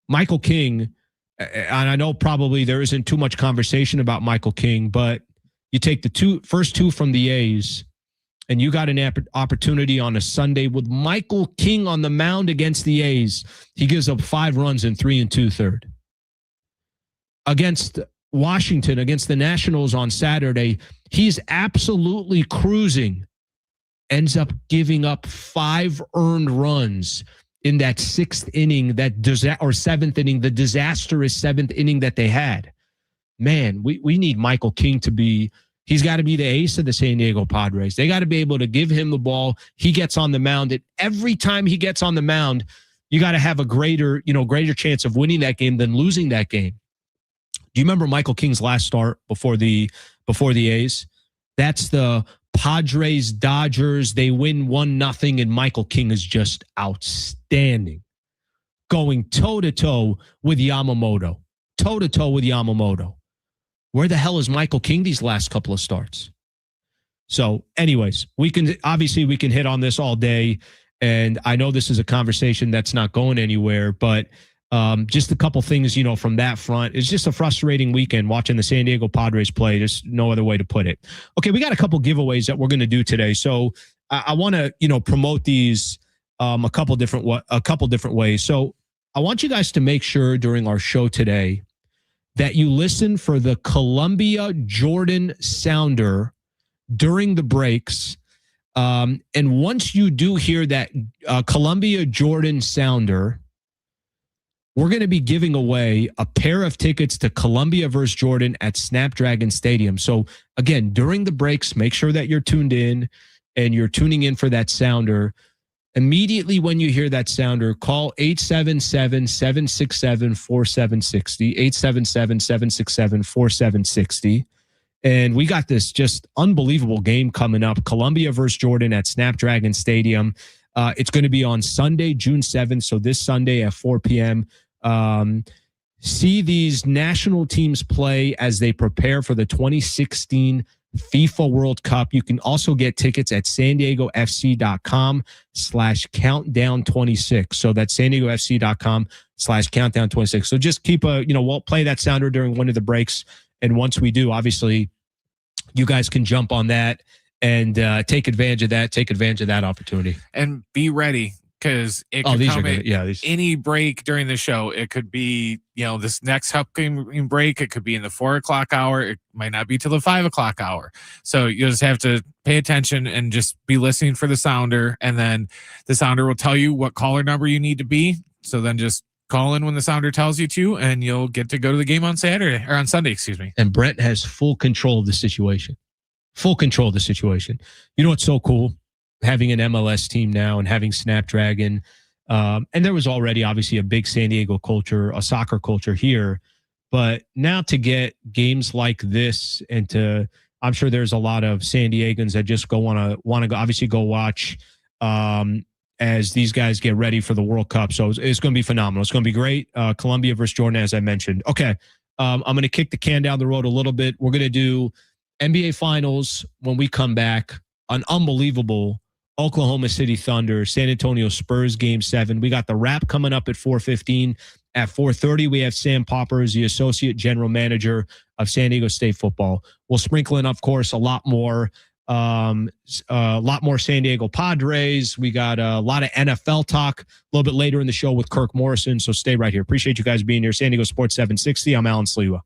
Michael King, and I know probably there isn't too much conversation about Michael King, but you take the first 2 from the A's, and you got an opportunity on a Sunday with Michael King on the mound against the A's. He gives up 5 runs in 3 2/3. Against Washington, against the Nationals on Saturday, he's absolutely cruising. Ends up giving up 5 earned runs in that 6th inning, or 7th inning, the disastrous 7th inning that they had. Man, we need Michael King he's got to be the ace of the San Diego Padres. They got to be able to give him the ball. He gets on the mound, and every time he gets on the mound, you got to have a greater chance of winning that game than losing that game. Do you remember Michael King's last start before the A's? That's the Padres, Dodgers. They win 1-0, and Michael King is just outstanding. Going toe-to-toe with Yamamoto. Toe-to-toe with Yamamoto. Where the hell is Michael King these last couple of starts? So, anyways, we can hit on this all day, and I know this is a conversation that's not going anywhere, but just a couple things, from that front. It's just a frustrating weekend watching the San Diego Padres play. There's no other way to put it. Okay, we got a couple giveaways that we're going to do today. So I want to, promote these a couple different ways. So I want you guys to make sure during our show today that you listen for the Columbia Jordan sounder during the breaks. And once you do hear that Columbia Jordan sounder, we're going to be giving away a pair of tickets to Columbia versus Jordan at Snapdragon Stadium. So again, during the breaks, make sure that you're tuned in and you're tuning in for that sounder. Immediately when you hear that sounder, call 877-767-4760, 877-767-4760. And we got this just unbelievable game coming up, Columbia versus Jordan at Snapdragon Stadium. It's going to be on Sunday, June 7th, so this Sunday at 4 p.m. See these national teams play as they prepare for the 2016 FIFA World Cup. You can also get tickets at sandiegofc.com/countdown26. So that's sandiegofc.com /countdown26. So just keep we'll play that sounder during one of the breaks. And once we do, obviously, you guys can jump on that and take advantage of that opportunity. And be ready, because it could come at any break during the show. It could be, this next upcoming break. It could be in the 4 o'clock hour. It might not be till the 5 o'clock hour. So you just have to pay attention and just be listening for the sounder. And then the sounder will tell you what caller number you need to be. So then just call in when the sounder tells you to, and you'll get to go to the game on Sunday, excuse me. And Brent has full control of the situation. You know what's so cool? Having an MLS team now and having Snapdragon. And there was already obviously a big San Diego culture, a soccer culture here. But now to get games like this I'm sure there's a lot of San Diegans that just want to obviously go watch as these guys get ready for the World Cup. So it's going to be phenomenal. It's going to be great. Colombia versus Jordan, as I mentioned. Okay, I'm going to kick the can down the road a little bit. We're going to do NBA Finals when we come back. An unbelievable Oklahoma City Thunder, San Antonio Spurs Game 7. We got the wrap coming up at 4:15. At 4:30, we have Sam Poppers, the Associate General Manager of San Diego State Football. We'll sprinkle in, of course, a lot more San Diego Padres. We got a lot of NFL talk a little bit later in the show with Kirk Morrison. So stay right here. Appreciate you guys being here. San Diego Sports 760. I'm Alan Sliwa.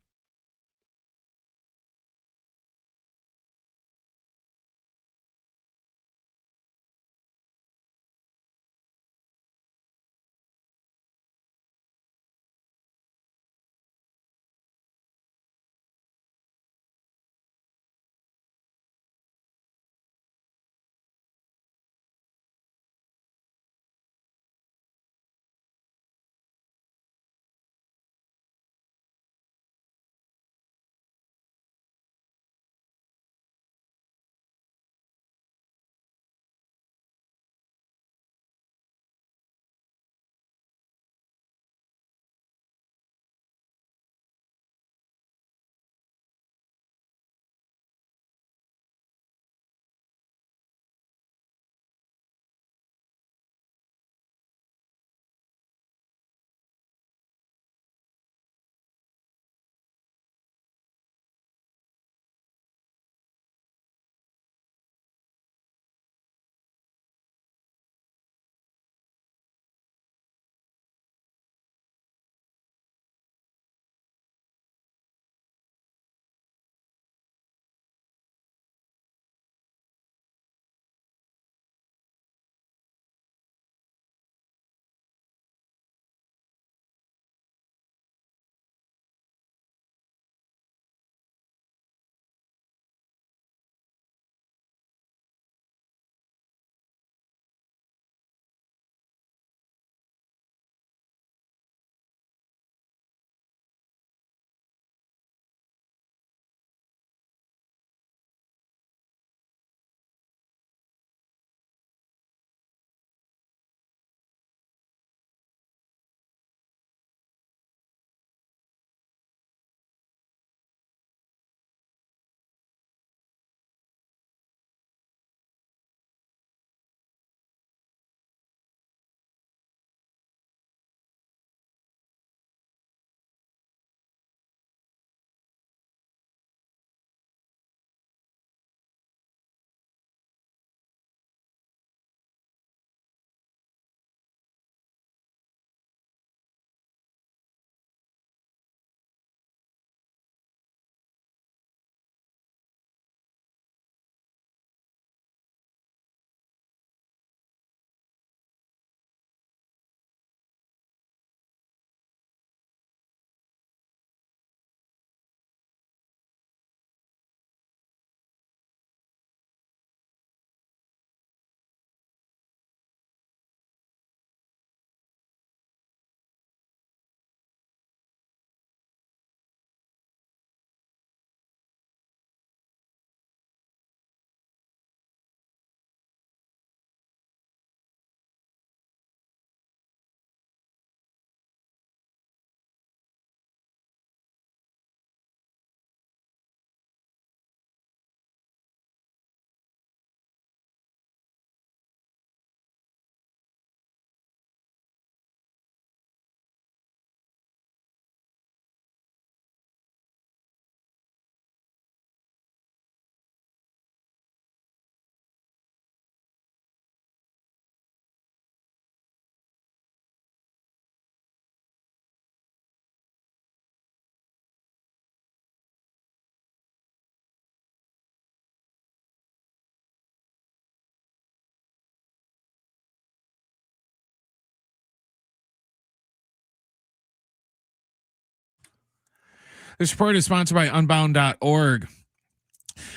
This report is sponsored by Unbound.org.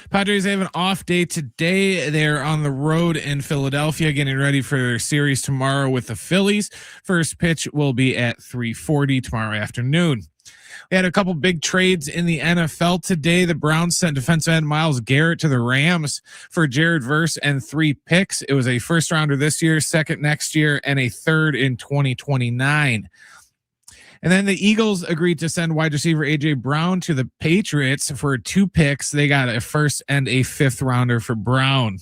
Padres have an off day today. They're on the road in Philadelphia, getting ready for their series tomorrow with the Phillies. First pitch will be at 3:40 tomorrow afternoon. We had a couple big trades in the NFL today. The Browns sent defensive end Myles Garrett to the Rams for Jared Verse and 3 picks. It was a first rounder this year, second next year, and a third in 2029. And then the Eagles agreed to send wide receiver A.J. Brown to the Patriots for 2 picks. They got a first and a 5th rounder for Brown.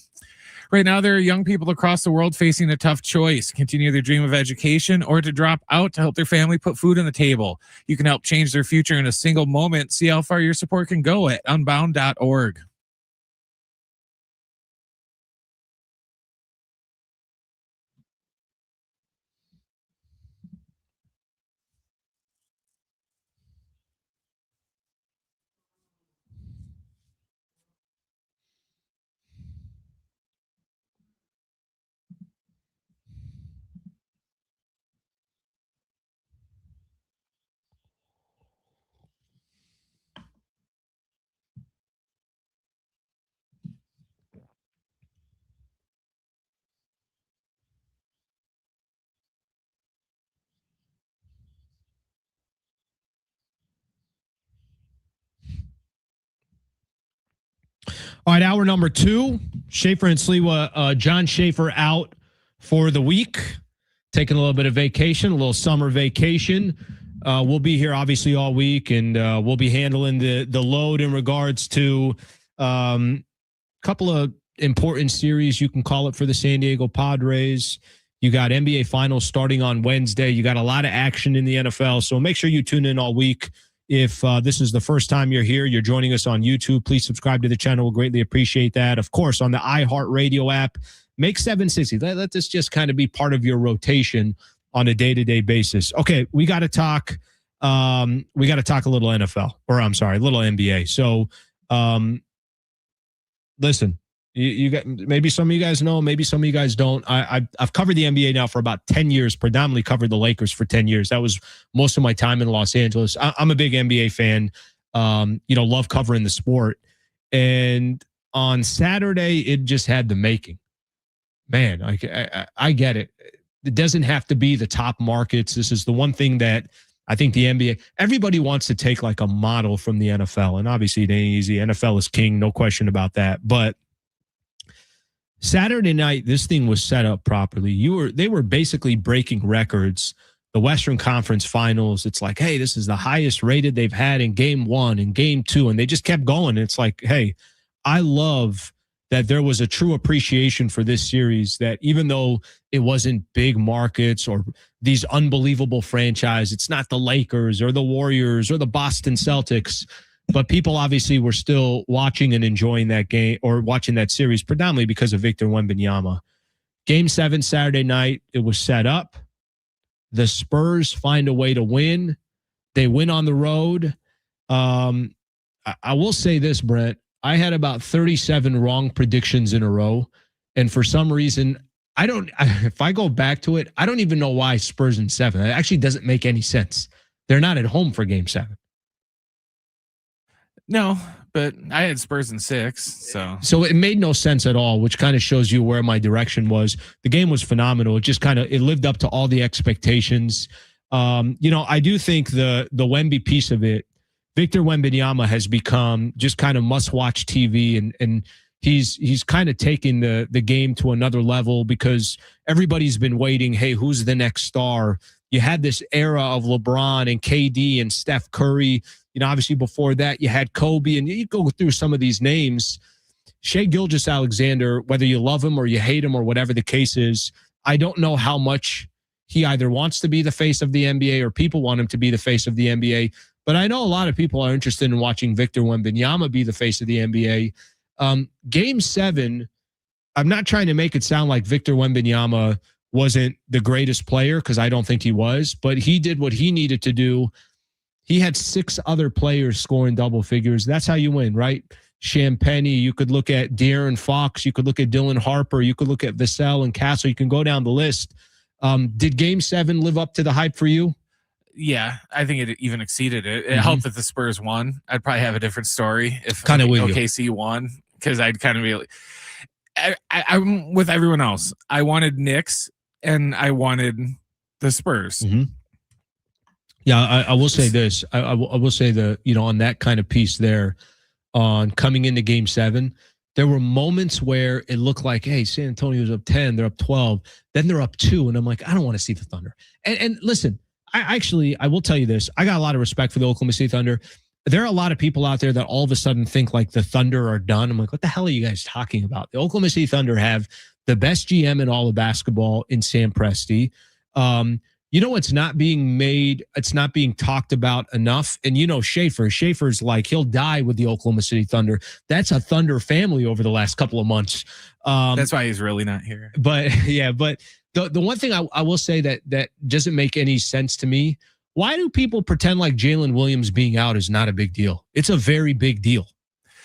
Right now, there are young people across the world facing a tough choice: continue their dream of education or to drop out to help their family put food on the table. You can help change their future in a single moment. See how far your support can go at unbound.org. All right, hour number 2, Schaefer and Sliwa. John Schaefer out for the week, taking a little bit of vacation, a little summer vacation. We'll be here obviously all week, and we'll be handling the load in regards to a couple of important series, you can call it, for the San Diego Padres. You got NBA Finals starting on Wednesday. You got a lot of action in the NFL, so make sure you tune in all week. If this is the first time you're here, you're joining us on YouTube, please subscribe to the channel. We'll greatly appreciate that. Of course, on the iHeartRadio app, make 760. Let this just kind of be part of your rotation on a day-to-day basis. Okay, we got to talk. We got to talk a little NFL, or I'm sorry, a little NBA. So, listen, you got, maybe some of you guys know, maybe some of you guys don't. I've covered the NBA now for about 10 years, predominantly covered the Lakers for 10 years. That was most of my time in Los Angeles. I'm a big NBA fan, love covering the sport. And on Saturday, it just had the making. Man, I get it. It doesn't have to be the top markets. This is the one thing that I think the NBA, everybody wants to take like a model from the NFL. And obviously it ain't easy. NFL is king, no question about that. But Saturday night, this thing was set up properly. They were basically breaking records. The Western Conference Finals, it's like, hey, this is the highest rated they've had in game 1 and game 2. And they just kept going. It's like, hey, I love that there was a true appreciation for this series, that even though it wasn't big markets or these unbelievable franchises, it's not the Lakers or the Warriors or the Boston Celtics, but people obviously were still watching and enjoying that game, or watching that series, predominantly because of Victor Wembanyama. Game 7 Saturday night, it was set up. The Spurs find a way to win. They win on the road. I will say this, Brent. I had about 37 wrong predictions in a row. And for some reason, if I go back to it, I don't even know why Spurs in 7. It actually doesn't make any sense. They're not at home for game 7. No, but I had Spurs in 6. So it made no sense at all, which kind of shows you where my direction was. The game was phenomenal. It just it lived up to all the expectations. I do think the Wemby piece of it, Victor Wembanyama has become just kind of must-watch TV, and he's kind of taking the game to another level, because everybody's been waiting, hey, who's the next star? You had this era of LeBron and KD and Steph Curry. Obviously before that, you had Kobe, and you go through some of these names. Shai Gilgeous-Alexander, whether you love him or you hate him or whatever the case is, I don't know how much he either wants to be the face of the NBA or people want him to be the face of the NBA. But I know a lot of people are interested in watching Victor Wembanyama be the face of the NBA. Game 7, I'm not trying to make it sound like Victor Wembanyama wasn't the greatest player, because I don't think he was, but he did what he needed to do. He had 6 other players scoring double figures. That's how you win, right? Champagny, you could look at De'Aaron Fox, you could look at Dylan Harper, you could look at Vassell and Castle, you can go down the list. Did game 7 live up to the hype for you? Yeah, I think it even exceeded it. It Mhm. helped that the Spurs won. I'd probably have a different story if Kinda with you. OKC won, because I'd kind of be like, I'm with everyone else. I wanted Knicks and I wanted the Spurs. Mhm. Yeah, I will say this. I will say on that kind of piece there, on coming into Game 7, there were moments where it looked like, hey, San Antonio's up 10, they're up 12, then they're up 2, and I'm like, I don't want to see the Thunder. And listen, I will tell you this. I got a lot of respect for the Oklahoma City Thunder. There are a lot of people out there that all of a sudden think like the Thunder are done. I'm like, what the hell are you guys talking about? The Oklahoma City Thunder have the best GM in all of basketball in Sam Presti. It's not being made. It's not being talked about enough. And Schaefer's like, he'll die with the Oklahoma City Thunder. That's a Thunder family over the last couple of months. That's why he's really not here. But the one thing I will say that doesn't make any sense to me. Why do people pretend like Jalen Williams being out is not a big deal? It's a very big deal.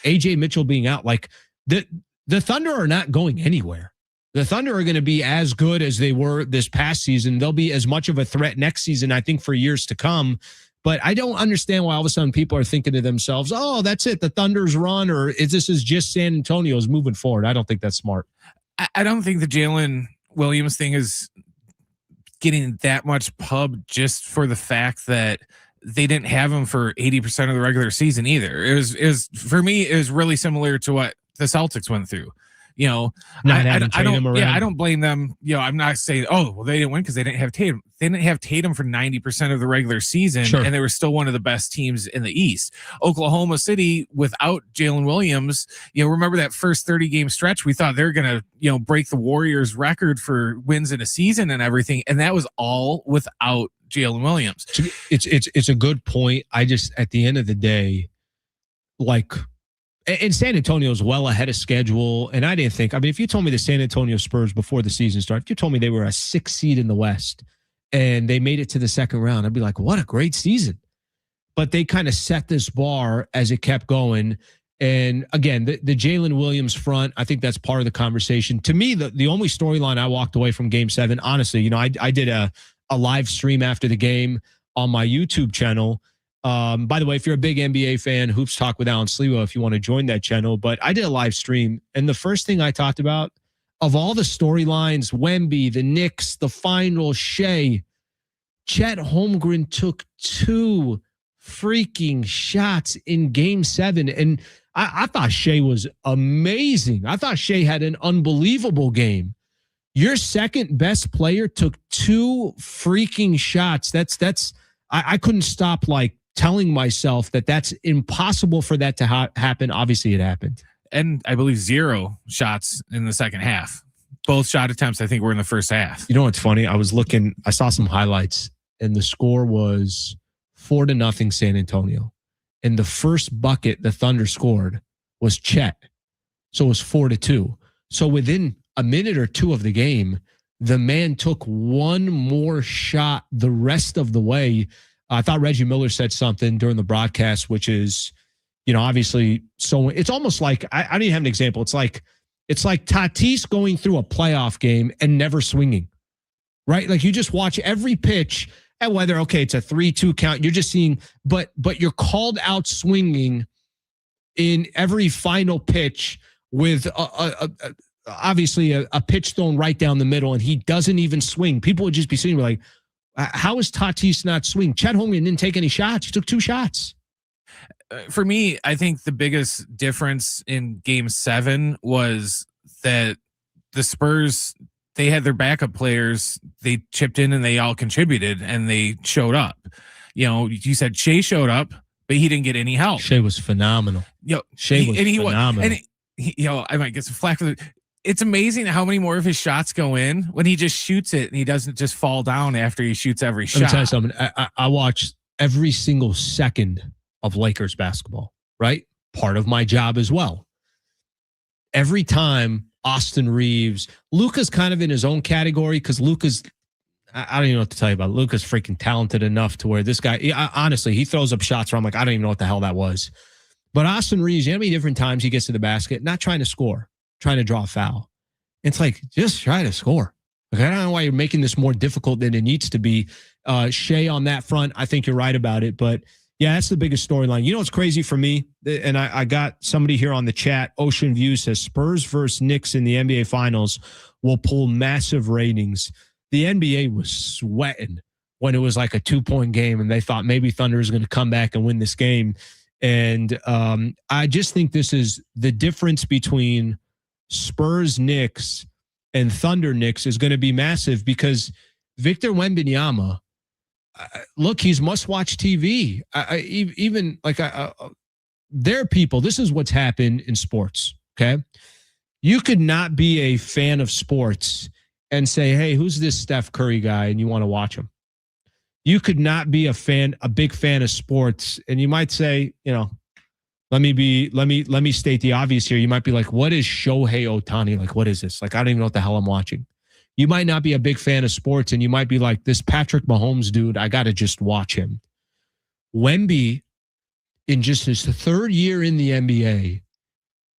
AJ Mitchell being out, like the Thunder are not going anywhere. The Thunder are going to be as good as they were this past season. They'll be as much of a threat next season, I think, for years to come. But I don't understand why all of a sudden people are thinking to themselves, oh, that's it. The Thunder's run, or this is just San Antonio's moving forward. I don't think that's smart. I don't think the Jalen Williams thing is getting that much pub just for the fact that they didn't have him for 80% of the regular season either. It was for me, it was really similar to what the Celtics went through. I don't blame them. I'm not saying, they didn't win because they didn't have Tatum. They didn't have Tatum for 90% of the regular season, sure, and they were still one of the best teams in the East. Oklahoma City, without Jalen Williams, remember that first 30-game stretch? We thought they were going to, break the Warriors' record for wins in a season and everything, and that was all without Jalen Williams. It's a good point. I just, at the end of the day, like, and San Antonio's well ahead of schedule. And I didn't think, if you told me the San Antonio Spurs before the season started, if you told me they were a 6th seed in the West and they made it to the second round, I'd be like, what a great season. But they kind of set this bar as it kept going. And again, the Jalen Williams front, I think that's part of the conversation. To me, the only storyline I walked away from Game 7, honestly, I did a live stream after the game on my YouTube channel. By the way, if you're a big NBA fan, Hoops Talk with Alan Sliwa, if you want to join that channel. But I did a live stream, and the first thing I talked about, of all the storylines, Wemby, the Knicks, the final, Shea, Chet Holmgren took 2 freaking shots in Game 7. And I thought Shea was amazing. I thought Shea had an unbelievable game. Your second best player took 2 freaking shots. I couldn't stop telling myself that that's impossible for that to happen. Obviously it happened. And I believe 0 shots in the second half. Both shot attempts, I think, were in the first half. You know what's funny? I saw some highlights, and the score was 4-0 San Antonio. And the first bucket the Thunder scored was Chet. So it was 4-2. So within a minute or two of the game, the man took one more shot the rest of the way. I thought Reggie Miller said something during the broadcast, which is, obviously, so it's almost like, I don't even have an example. It's like Tatis going through a playoff game and never swinging, right? Like you just watch every pitch, and whether, it's a 3-2 count, you're just seeing, but you're called out swinging in every final pitch with obviously a pitch thrown right down the middle, and he doesn't even swing. People would just be sitting there like, how is Tatis not swing? Chet Holmgren didn't take any shots. He took 2 shots. For me, I think the biggest difference in Game 7 was that the Spurs, they had their backup players. They chipped in and they all contributed and they showed up. You said Shea showed up, but he didn't get any help. Shea was phenomenal. Shea was phenomenal. I might get some flack for it. It's amazing how many more of his shots go in when he just shoots it and he doesn't just fall down after he shoots every shot. Let me tell you something. I watched every single second of Lakers basketball, right? Part of my job as well. Every time Austin Reeves, Luka's kind of in his own category because Luka's, I don't even know what to tell you about. Luka's freaking talented enough to where this guy, honestly, he throws up shots where I'm like, I don't even know what the hell that was. But Austin Reeves, how many different times he gets to the basket, not trying to score, trying to draw a foul. It's like, just try to score. Like, I don't know why you're making this more difficult than it needs to be. Shea on that front, I think you're right about it. But yeah, that's the biggest storyline. You know what's crazy for me? And I got somebody here on the chat, Ocean View says Spurs versus Knicks in the NBA Finals will pull massive ratings. The NBA was sweating when it was like a 2-point game and they thought maybe Thunder is going to come back and win this game. And I just think this is the difference between Spurs Knicks and Thunder Knicks is going to be massive because Victor Wembanyama, look, he's must-watch TV. There are people, this is what's happened in sports, okay? You could not be a fan of sports and say, hey, who's this Steph Curry guy? And you want to watch him. You could not be a big fan of sports. And you might say, let me state the obvious here. You might be like, what is Shohei Ohtani? Like, what is this? Like, I don't even know what the hell I'm watching. You might not be a big fan of sports and you might be like, this Patrick Mahomes dude, I got to just watch him. Wemby, in just his third year in the NBA,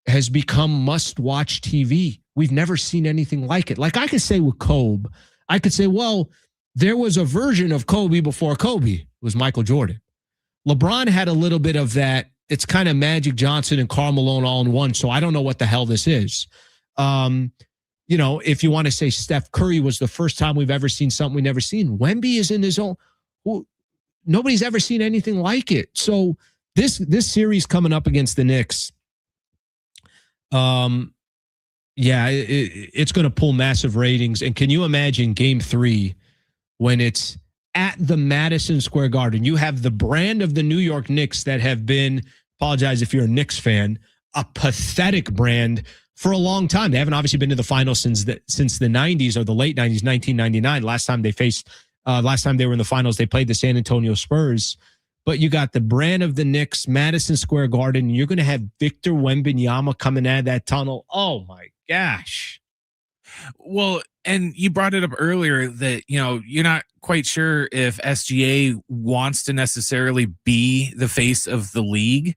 has become must-watch TV. We've never seen anything like it. Like I could say with Kobe, I could say, well, there was a version of Kobe before Kobe. It was Michael Jordan. LeBron had a little bit of that. It's kind of Magic Johnson and Karl Malone all in one, so I don't know what the hell this is. If you want to say Steph Curry was the first time we've ever seen something we've never seen, Wemby is in his own. Well, nobody's ever seen anything like it. So this series coming up against the Knicks, it's going to pull massive ratings. And can you imagine Game 3 when it's at the Madison Square Garden? You have the brand of the New York Knicks that have been, apologize if you're a Knicks fan, a pathetic brand for a long time. They haven't obviously been to the finals since the 90s or the late 90s, 1999. Last time they were in the finals, they played the San Antonio Spurs. But you got the brand of the Knicks, Madison Square Garden, and you're going to have Victor Wembanyama coming out of that tunnel. Oh, my gosh. Well, and you brought it up earlier that, you're not quite sure if SGA wants to necessarily be the face of the league,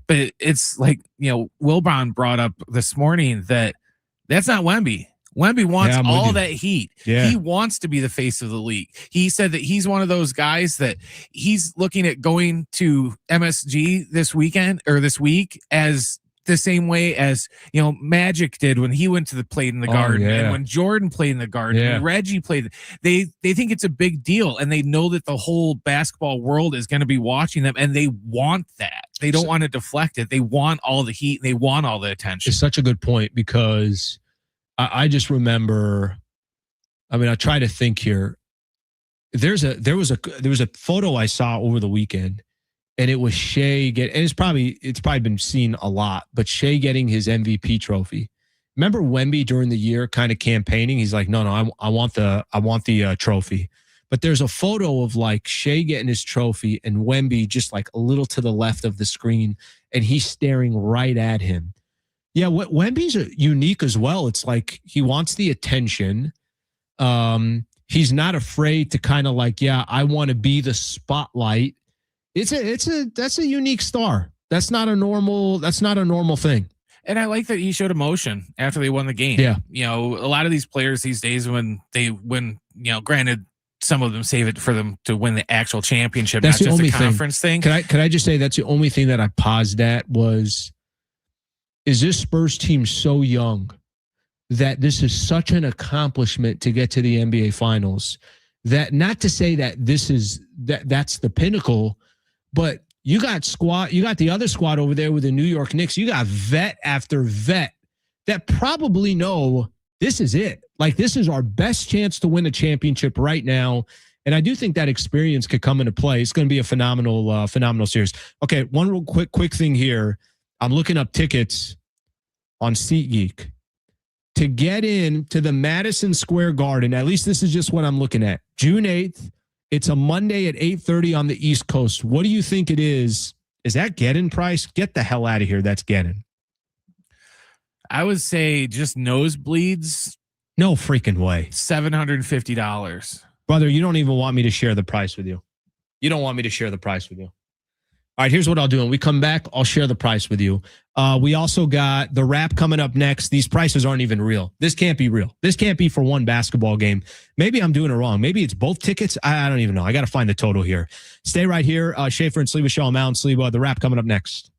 but it's like, Wilbon brought up this morning that's not Wemby. Wemby wants all that heat. Yeah. He wants to be the face of the league. He said that he's one of those guys that he's looking at going to MSG this week as the same way as Magic did when he went to the played in the Garden, and when Jordan played in the Garden, and Reggie played. They think it's a big deal, and they know that the whole basketball world is going to be watching them, and they want that. They don't want to deflect it. They want all the heat. And they want all the attention. It's such a good point because I just remember. I mean, I try to think here. There was a photo I saw over the weekend. And it was Shea and it's probably been seen a lot, but Shea getting his MVP trophy. Remember Wemby during the year kind of campaigning? He's like, no, I want the trophy. But there's a photo of like Shea getting his trophy and Wemby just like a little to the left of the screen, and he's staring right at him. Yeah, Wemby's unique as well. It's like he wants the attention. He's not afraid to kind of like, I want to be the spotlight. That's a unique star. That's not a normal thing. And I like that he showed emotion after they won the game. Yeah. A lot of these players these days when they win, granted some of them save it for them to win the actual championship, that's not the just only a conference thing. Can I just say that's the only thing that I paused at is this Spurs team so young that this is such an accomplishment to get to the NBA Finals, that not to say that that's the pinnacle. But you got the other squad over there with the New York Knicks. You got vet after vet that probably know this is it. Like, this is our best chance to win a championship right now. And I do think that experience could come into play. It's going to be a phenomenal series. Okay, one real quick thing here. I'm looking up tickets on SeatGeek to get in to the Madison Square Garden. At least this is just what I'm looking at. June 8th. It's a Monday at 8:30 on the East Coast. What do you think it is? Is that get-in price? Get the hell out of here. That's get-in. I would say just nosebleeds. No freaking way. $750. Brother, you don't even want me to share the price with you. You don't want me to share the price with you. All right, here's what I'll do. When we come back, I'll share the price with you. We also got the wrap coming up next. These prices aren't even real. This can't be real. This can't be for one basketball game. Maybe I'm doing it wrong. Maybe it's both tickets. I don't even know. I got to find the total here. Stay right here. Schaefer and Sliwa Show. I'm Alan Sliwa. The wrap coming up next.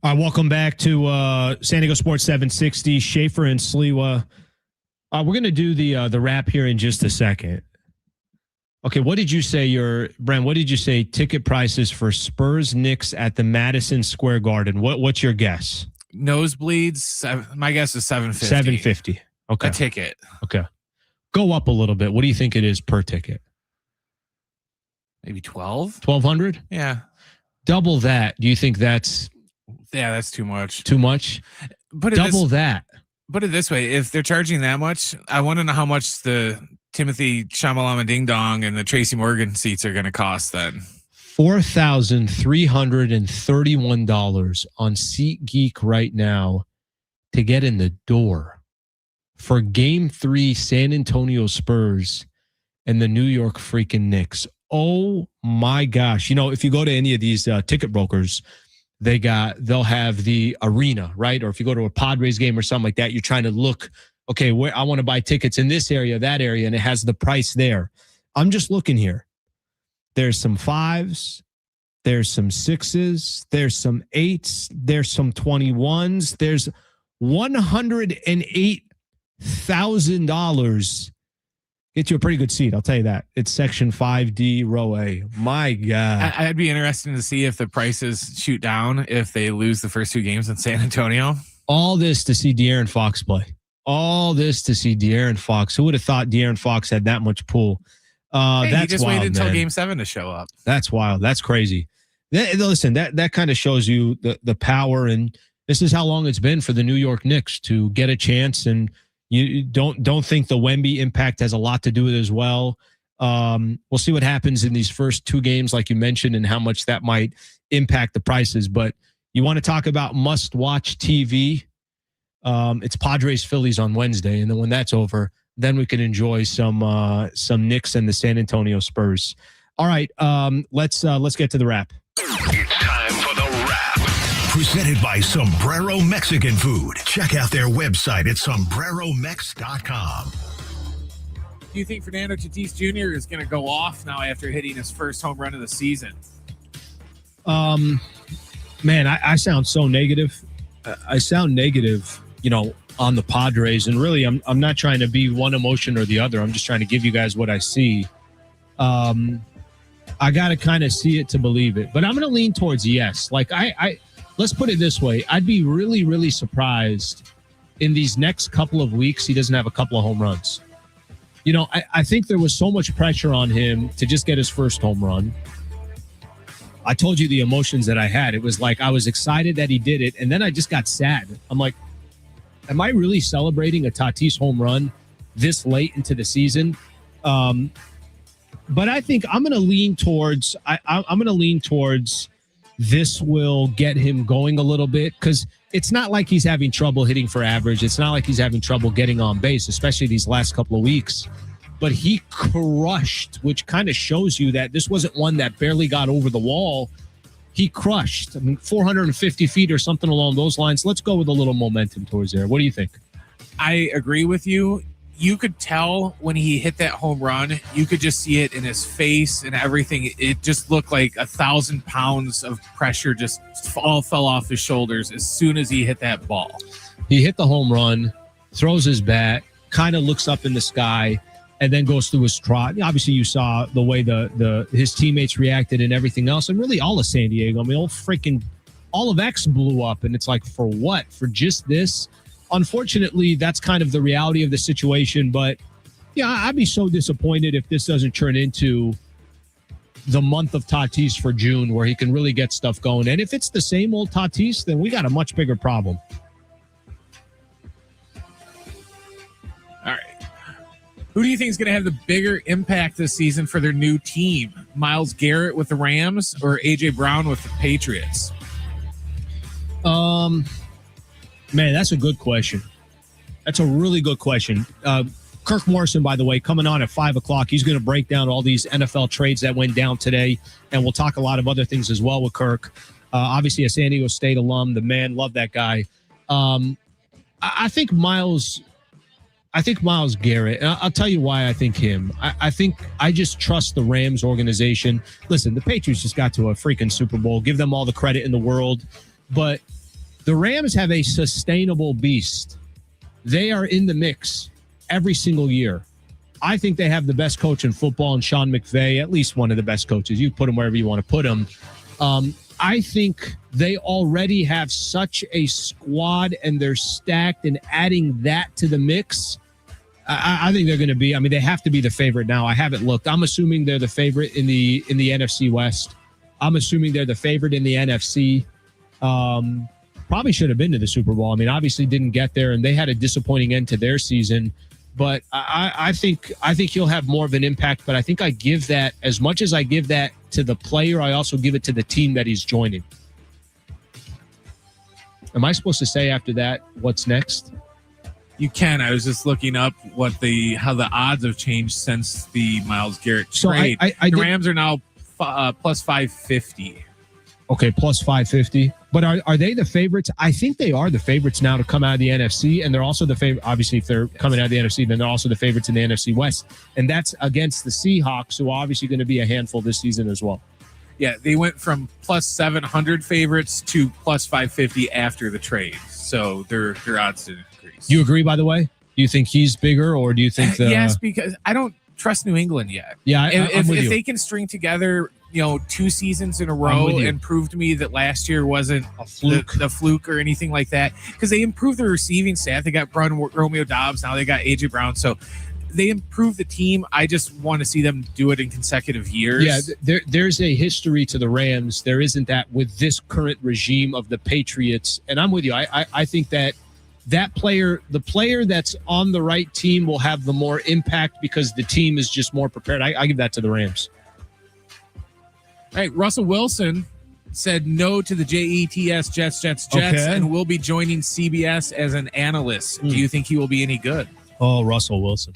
All right, welcome back to San Diego Sports 760. Schaefer and Sliwa. We're going to do the wrap here in just a second. Okay, what did you say? Brent, what did you say? Ticket prices for Spurs Knicks at the Madison Square Garden. What's your guess? Nosebleeds. My guess is $750. $750. Okay, a ticket. Okay, go up a little bit. What do you think it is per ticket? Maybe 12. 1,200. Yeah. Double that. Do you think that's? Yeah, that's too much. Too much? Double that. Put it this way. If they're charging that much, I want to know how much the Timothy Shamalama Ding Dong and the Tracy Morgan seats are going to cost then. $4,331 on SeatGeek right now to get in the door for Game 3 San Antonio Spurs and the New York freaking Knicks. Oh my gosh. You know, if you go to any of these ticket brokers, they'll have the arena, right? Or if you go to a Padres game or something like that, you're trying to look, okay, where I want to buy tickets in this area, that area, and it has the price there. I'm just looking here. There's some 5s, There's some 6s. There's some 8s. There's some 21s. There's $108,000. Get you a pretty good seat. I'll tell you that. It's section 5D, row A. My God. I'd be interested to see if the prices shoot down if they lose the first 2 games in San Antonio. All this to see De'Aaron Fox play. All this to see De'Aaron Fox. Who would have thought De'Aaron Fox had that much pull? Hey, That's he just wild, waited until man. Game 7 to show up. That's wild. That's crazy. Listen, that kind of shows you the power, and this is how long it's been for the New York Knicks to get a chance. And you don't think the Wemby impact has a lot to do with it as well. We'll see what happens in these first 2 games, like you mentioned, and how much that might impact the prices. But you want to talk about must-watch TV? It's Padres Phillies on Wednesday, and then when that's over, then we can enjoy some Knicks and the San Antonio Spurs. All right, let's get to the wrap. It's time for the wrap. Presented by Sombrero Mexican Food. Check out their website at sombreromex.com. Do you think Fernando Tatis Jr. is going to go off now after hitting his first home run of the season? Man, I sound so negative. I sound negative, on the Padres, and really, I'm not trying to be one emotion or the other. I'm just trying to give you guys what I see. I got to kind of see it to believe it, but I'm going to lean towards yes. Like let's put it this way. I'd be really, really surprised in these next couple of weeks he doesn't have a couple of home runs. I think there was so much pressure on him to just get his first home run. I told you the emotions that I had. It was like I was excited that he did it, and then I just got sad. I'm like, am I really celebrating a Tatis home run this late into the season? But I think I'm going to lean towards this will get him going a little bit, because it's not like he's having trouble hitting for average. It's not like he's having trouble getting on base, especially these last couple of weeks. But he crushed, which kind of shows you that this wasn't one that barely got over the wall. He crushed. 450 feet or something along those lines. Let's go with a little momentum towards there. What do you think? I agree with you. You could tell when he hit that home run, you could just see it in his face and everything. It just looked like 1,000 pounds of pressure just all fell off his shoulders as soon as he hit that ball. He hit the home run, throws his bat, kind of looks up in the sky, and then goes through his trot. Obviously, you saw the way his teammates reacted and everything else, and really all of San Diego. I mean, all of X blew up, and it's like, for what? For just this? Unfortunately, that's kind of the reality of the situation. But yeah, I'd be so disappointed if this doesn't turn into the month of Tatis for June, where he can really get stuff going. And if it's the same old Tatis, then we got a much bigger problem. All right. Who do you think is going to have the bigger impact this season for their new team? Myles Garrett with the Rams or A.J. Brown with the Patriots? Man, that's a good question. That's a really good question. Kirk Morrison, by the way, coming on at 5 o'clock. He's going to break down all these NFL trades that went down today, and we'll talk a lot of other things as well with Kirk. Obviously, a San Diego State alum, the man, love that guy. I think Myles Garrett, and I'll tell you why I think him. I think I just trust the Rams organization. Listen, the Patriots just got to a freaking Super Bowl. Give them all the credit in the world. But the Rams have a sustainable beast. They are in the mix every single year. I think they have the best coach in football, and Sean McVay, at least one of the best coaches. You put him wherever you want to put him. I think they already have such a squad, and they're stacked, and adding that to the mix, I think they're going to be, they have to be the favorite now. I haven't looked. I'm assuming they're the favorite in the NFC West. I'm assuming they're the favorite in the NFC. Probably should have been to the Super Bowl. Obviously didn't get there, and they had a disappointing end to their season. But I think he'll have more of an impact. But I think I give that, as much as I give that to the player, I also give it to the team that he's joining. Am I supposed to say after that what's next? You can. I was just looking up how the odds have changed since the Myles Garrett trade. The Rams are now plus 550. Okay, plus 550. But are they the favorites? I think they are the favorites now to come out of the NFC, and they're also the favorite. Obviously, if they're coming out of the NFC, then they're also the favorites in the NFC West, and that's against the Seahawks, who are obviously going to be a handful this season as well. Yeah, they went from plus 700 favorites to plus 550 after the trade. So their odds did increase. You agree, by the way? Do you think he's bigger, or do you think yes, because I don't trust New England yet. Yeah, if with you. they can string together, 2 seasons in a row and prove to me that last year wasn't a fluke, the fluke or anything like that, because they improved their receiving staff. They got Romeo Dobbs. Now they got AJ Brown. So they improved the team. I just want to see them do it in consecutive years. Yeah, there's a history to the Rams. There isn't that with this current regime of the Patriots. And I'm with you. I think that the player that's on the right team will have the more impact because the team is just more prepared. I give that to the Rams. All right, Russell Wilson said no to the Jets, Okay. and will be joining CBS as an analyst. Do you think he will be any good? Oh, Russell Wilson.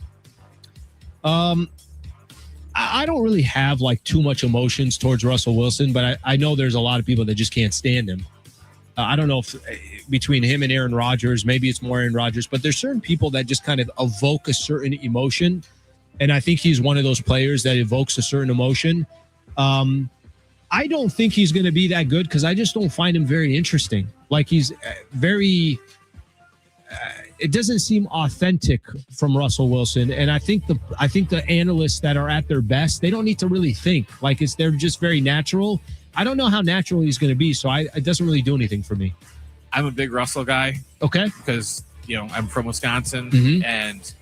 I don't really have like too much emotions towards Russell Wilson, but I know there's a lot of people that just can't stand him. I don't know if between him and Aaron Rodgers, maybe it's more Aaron Rodgers, but there's certain people that just kind of evoke a certain emotion. And I think he's one of those players that evokes a certain emotion. I don't think he's going to be that good because I just don't find him very interesting. Like he's very, it doesn't seem authentic from Russell Wilson. And I think the analysts that are at their best, they don't need to really think. Like they're just very natural. I don't know how natural he's going to be, so it doesn't really do anything for me. I'm a big Russell guy. Okay. Because, I'm from Wisconsin, and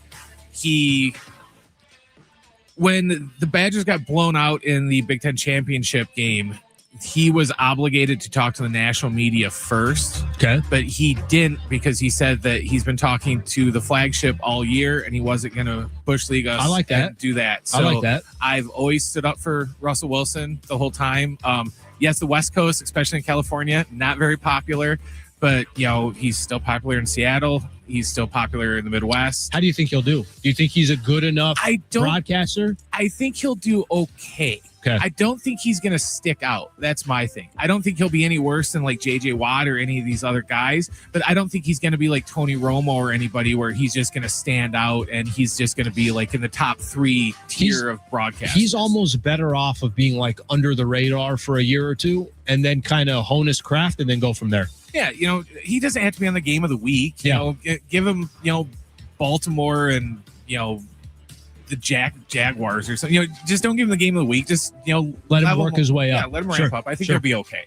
when the Badgers got blown out in the Big Ten championship game, he was obligated to talk to the national media first. Okay. But he didn't because he said that he's been talking to the flagship all year and he wasn't going to bush league us. I like that. And do that. So I like that. I've always stood up for Russell Wilson the whole time. Yes, the West Coast, especially in California, not very popular, but he's still popular in Seattle. He's still popular in the Midwest. How do you think he'll do? Do you think he's a good enough broadcaster? I think he'll do okay. Okay. I don't think he's going to stick out. That's my thing. I don't think he'll be any worse than like J.J. Watt or any of these other guys, but I don't think he's going to be like Tony Romo or anybody where he's just going to stand out and he's just going to be like in the top 3 tier of broadcasters. He's almost better off of being like under the radar for a year or two and then kind of hone his craft and then go from there. Yeah, he doesn't have to be on the game of the week. Give him, Baltimore and, the Jaguars or something. Just don't give him the game of the week. Just, let him work his way up. Yeah, let him ramp up. I think he'll be okay.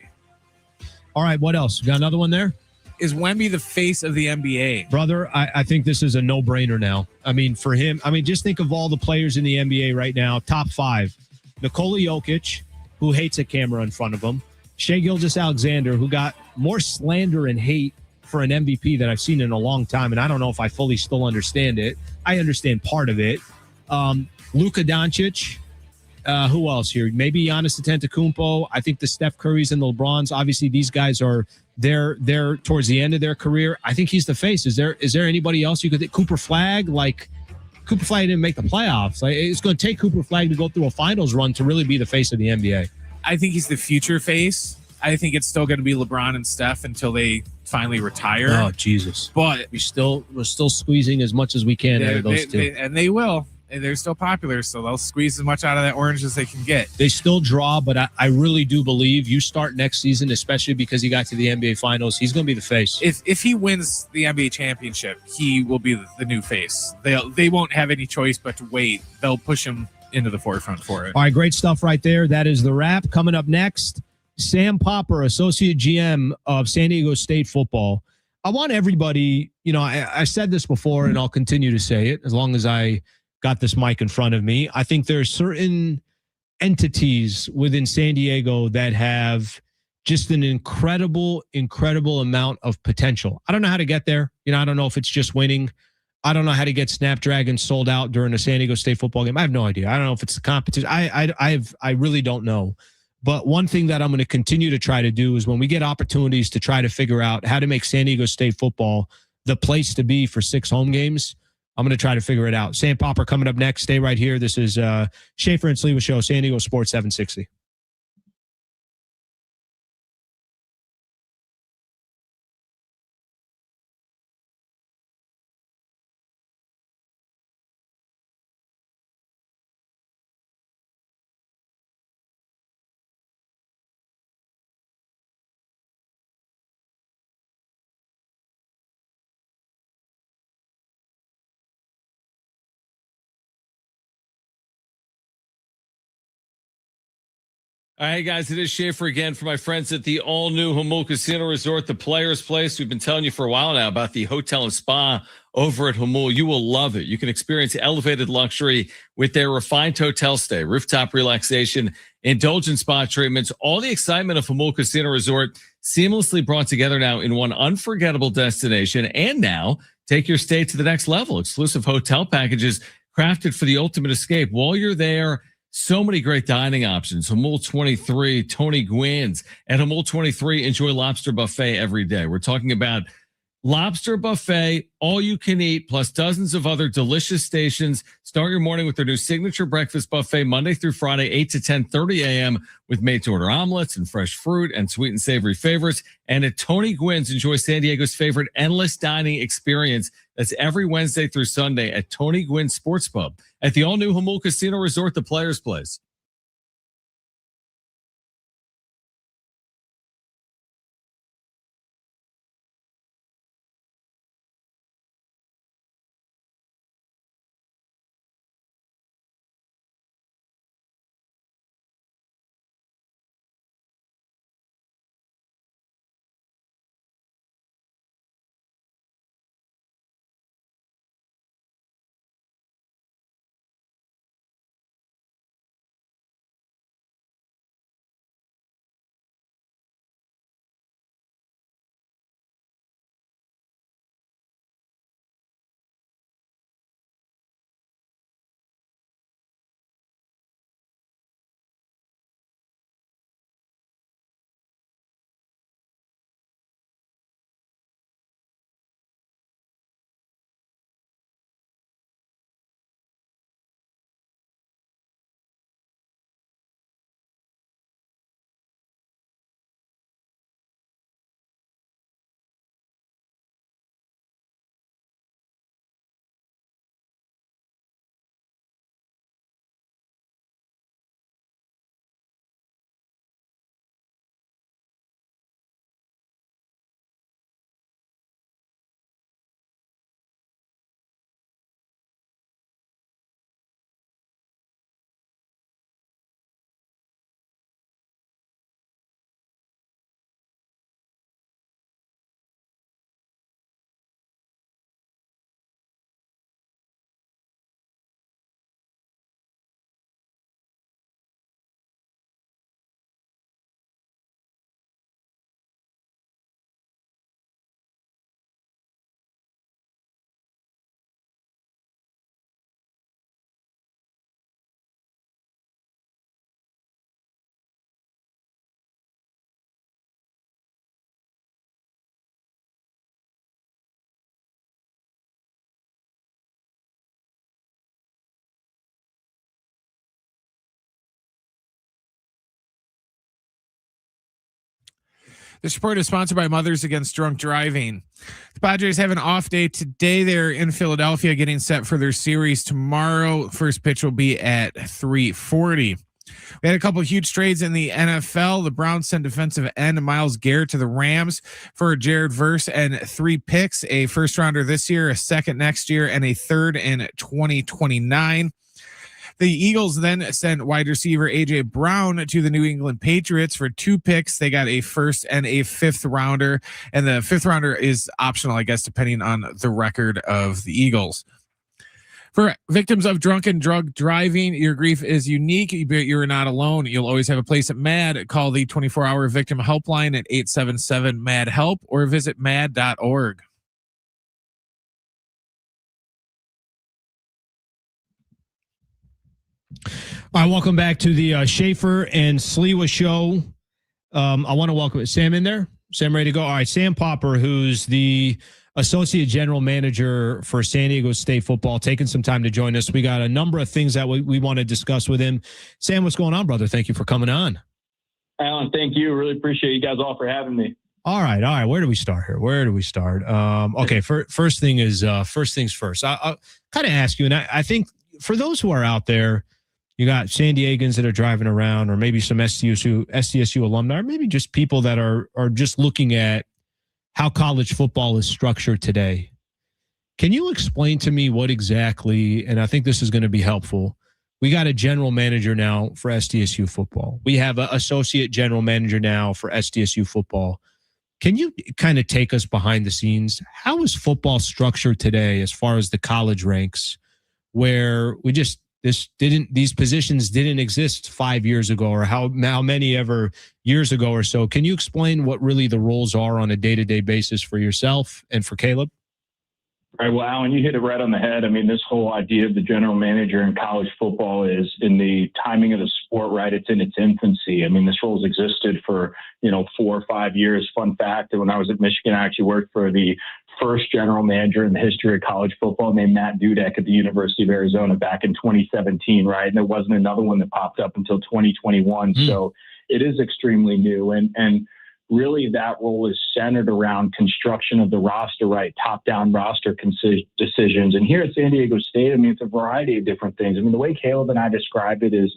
All right, what else? You got another one there? Is Wemby the face of the NBA? Brother, I think this is a no-brainer now. I mean, for him, just think of all the players in the NBA right now, top 5. Nikola Jokic, who hates a camera in front of him. Shai Gilgeous-Alexander, who got more slander and hate for an MVP that I've seen in a long time, and I don't know if I fully still understand it. I understand part of it. Luka Doncic. Who else here? Maybe Giannis Antetokounmpo. I think the Steph Currys and the LeBrons. Obviously, these guys are they're towards the end of their career. I think he's the face. Is there anybody else you could think? Cooper Flagg? Like Cooper Flagg didn't make the playoffs. Like, it's going to take Cooper Flagg to go through a finals run to really be the face of the NBA. I think he's the future face. I think it's still going to be LeBron and Steph until they finally retire. Oh, Jesus. But we're still squeezing as much as we can out of those two. And they will. And they're still popular, so they'll squeeze as much out of that orange as they can get. They still draw, but I really do believe you start next season, especially because he got to the NBA Finals, he's going to be the face. If he wins the NBA championship, he will be the new face. They won't have any choice but to wait. They'll push him into the forefront for it. All right, great stuff right there. That is the wrap. Coming up next, Sam Popper, Associate GM of San Diego State Football. I want everybody, I said this before and I'll continue to say it as long as I got this mic in front of me. I think there are certain entities within San Diego that have just an incredible amount of potential. I don't know how to get there. I don't know if it's just winning. I don't know how to get Snapdragon sold out during a San Diego State football game. I have no idea. I don't know if it's the competition. I really don't know. But one thing that I'm going to continue to try to do is when we get opportunities to try to figure out how to make San Diego State football the place to be for 6 home games, I'm going to try to figure it out. Sam Popper coming up next. Stay right here. This is Schaefer and Sliwa Show, San Diego Sports 760. All right, guys, it is Schaefer again for my friends at the all-new Jamul Casino Resort, the Players Place. We've been telling you for a while now about the hotel and spa over at Jamul. You will love it. You can experience elevated luxury with their refined hotel stay, rooftop relaxation, indulgent spa treatments, all the excitement of Jamul Casino Resort seamlessly brought together now in one unforgettable destination. And now take your stay to the next level. Exclusive hotel packages crafted for the ultimate escape. While you're there, so many great dining options. Jamul 23, Tony Gwynn's. At Jamul 23, enjoy lobster buffet every day. We're talking about lobster buffet, all you can eat, plus dozens of other delicious stations. Start your morning with their new signature breakfast buffet Monday through Friday, 8 to 10:30 a.m. with made-to-order omelets and fresh fruit and sweet and savory favorites. And at Tony Gwynn's, enjoy San Diego's favorite endless dining experience. That's every Wednesday through Sunday at Tony Gwynn's Sports Pub at the all-new Jamul Casino Resort, the Players Place. This report is sponsored by Mothers Against Drunk Driving. The Padres have an off day today. They're in Philadelphia getting set for their series tomorrow. First pitch will be at 3:40. We had a couple of huge trades in the NFL. The Browns sent defensive end Myles Garrett to the Rams for Jared Verse and 3 picks, a first rounder this year, a second next year, and a third in 2029. The Eagles then sent wide receiver A.J. Brown to the New England Patriots for 2 picks. They got a first and a 5th rounder, and the 5th rounder is optional, I guess, depending on the record of the Eagles. For victims of drunken drug driving, your grief is unique, but you're not alone. You'll always have a place at MAD. Call the 24-hour victim helpline at 877-MAD-HELP or visit mad.org. All right, welcome back to the Schaefer and Sliwa show. I want to welcome Sam in there. Sam, ready to go? All right, Sam Popper, who's the Associate General Manager for San Diego State football, taking some time to join us. We got a number of things that we want to discuss with him. Sam, what's going on, brother? Thank you for coming on. Alan, thank you. Really appreciate you guys all for having me. All right. Where do we start here? Okay, first things first. I'll kind of ask you, and I think for those who are out there, you got San Diegans that are driving around, or maybe some SDSU alumni, or maybe just people that are just looking at how college football is structured today. Can you explain to me what exactly, and I think this is going to be helpful, We got a general manager now for SDSU football. We have an associate general manager now for SDSU football. Can you kind of take us behind the scenes? How is football structured today as far as the college ranks, where these positions didn't exist 5 years ago, or how many ever years ago or so? Can you explain what really the roles are on a day-to-day basis for yourself and for Caleb? Right. Well, Alan, you hit it right on the head. I mean, this whole idea of the general manager in college football is in the timing of the sport, right? It's in its infancy. I mean, this role's existed for, 4 or 5 years. Fun fact, when I was at Michigan, I actually worked for the first general manager in the history of college football named Matt Dudek at the University of Arizona back in 2017, right? And there wasn't another one that popped up until 2021. So it is extremely new. And really that role is centered around construction of the roster, right? Top-down roster decisions. And here at San Diego State, I mean, it's a variety of different things. I mean, the way Caleb and I describe it is,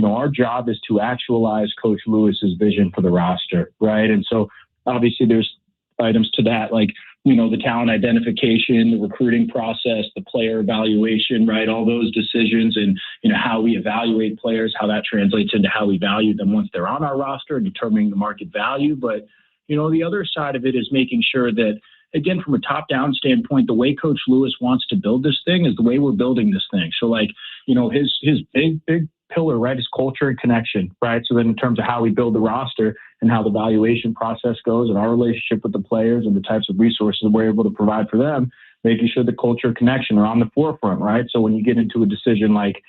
our job is to actualize Coach Lewis's vision for the roster, right? And so obviously there's items to that, like, the talent identification, the recruiting process, the player evaluation, right? All those decisions and, how we evaluate players, how that translates into how we value them once they're on our roster, determining the market value. But, the other side of it is making sure that, again, from a top-down standpoint, the way Coach Lewis wants to build this thing is the way we're building this thing. So, like, his big pillar, right, is culture and connection, right? So then in terms of how we build the roster and how the valuation process goes and our relationship with the players and the types of resources we're able to provide for them, making sure the culture and connection are on the forefront, right? So when you get into a decision like,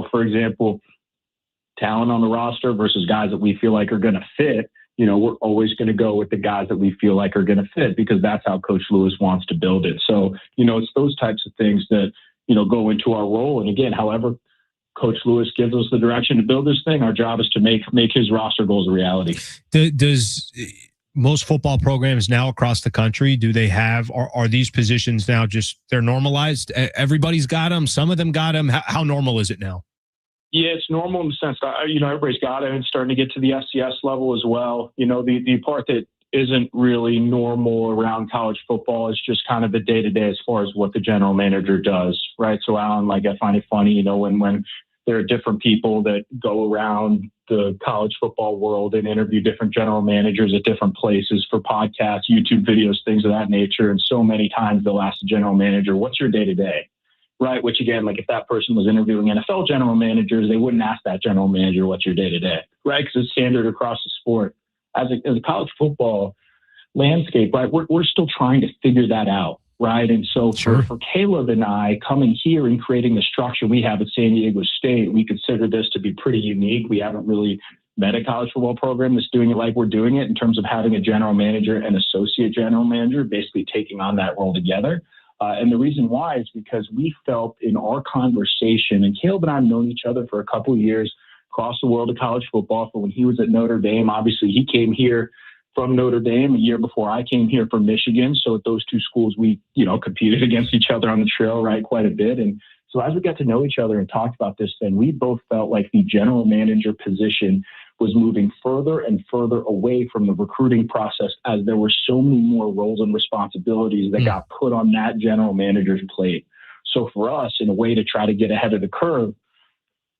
for example, talent on the roster versus guys that we feel like are going to fit, we're always going to go with the guys that we feel like are going to fit because that's how Coach Lewis wants to build it. So, it's those types of things that, go into our role. And again, however Coach Lewis gives us the direction to build this thing, our job is to make his roster goals a reality. Does most football programs now across the country, do they have, are these positions now just, they're normalized? Everybody's got them. Some of them got them. How normal is it now? Yeah, it's normal in the sense that, everybody's got it and it's starting to get to the FCS level as well. The part that isn't really normal around college football is just kind of the day-to-day as far as what the general manager does, right? So, Alan, like, I find it funny, when there are different people that go around the college football world and interview different general managers at different places for podcasts, YouTube videos, things of that nature. And so many times they'll ask the general manager, what's your day-to-day? Right. Which again, like if that person was interviewing NFL general managers, they wouldn't ask that general manager, what's your day-to-day? Right. Because it's standard across the sport. As a college football landscape, right, we're still trying to figure that out. Right. And so for Caleb and I coming here and creating the structure we have at San Diego State, we consider this to be pretty unique. We haven't really met a college football program that's doing it like we're doing it in terms of having a general manager and associate general manager basically taking on that role together. And the reason why is because we felt in our conversation, and Caleb and I have known each other for a couple of years across the world of college football. For when he was at Notre Dame, obviously he came here from Notre Dame a year before I came here from Michigan. So at those two schools, we, competed against each other on the trail, right, quite a bit. And so as we got to know each other and talked about this, then we both felt like the general manager position was moving further and further away from the recruiting process as there were so many more roles and responsibilities that got put on that general manager's plate. So for us, in a way to try to get ahead of the curve,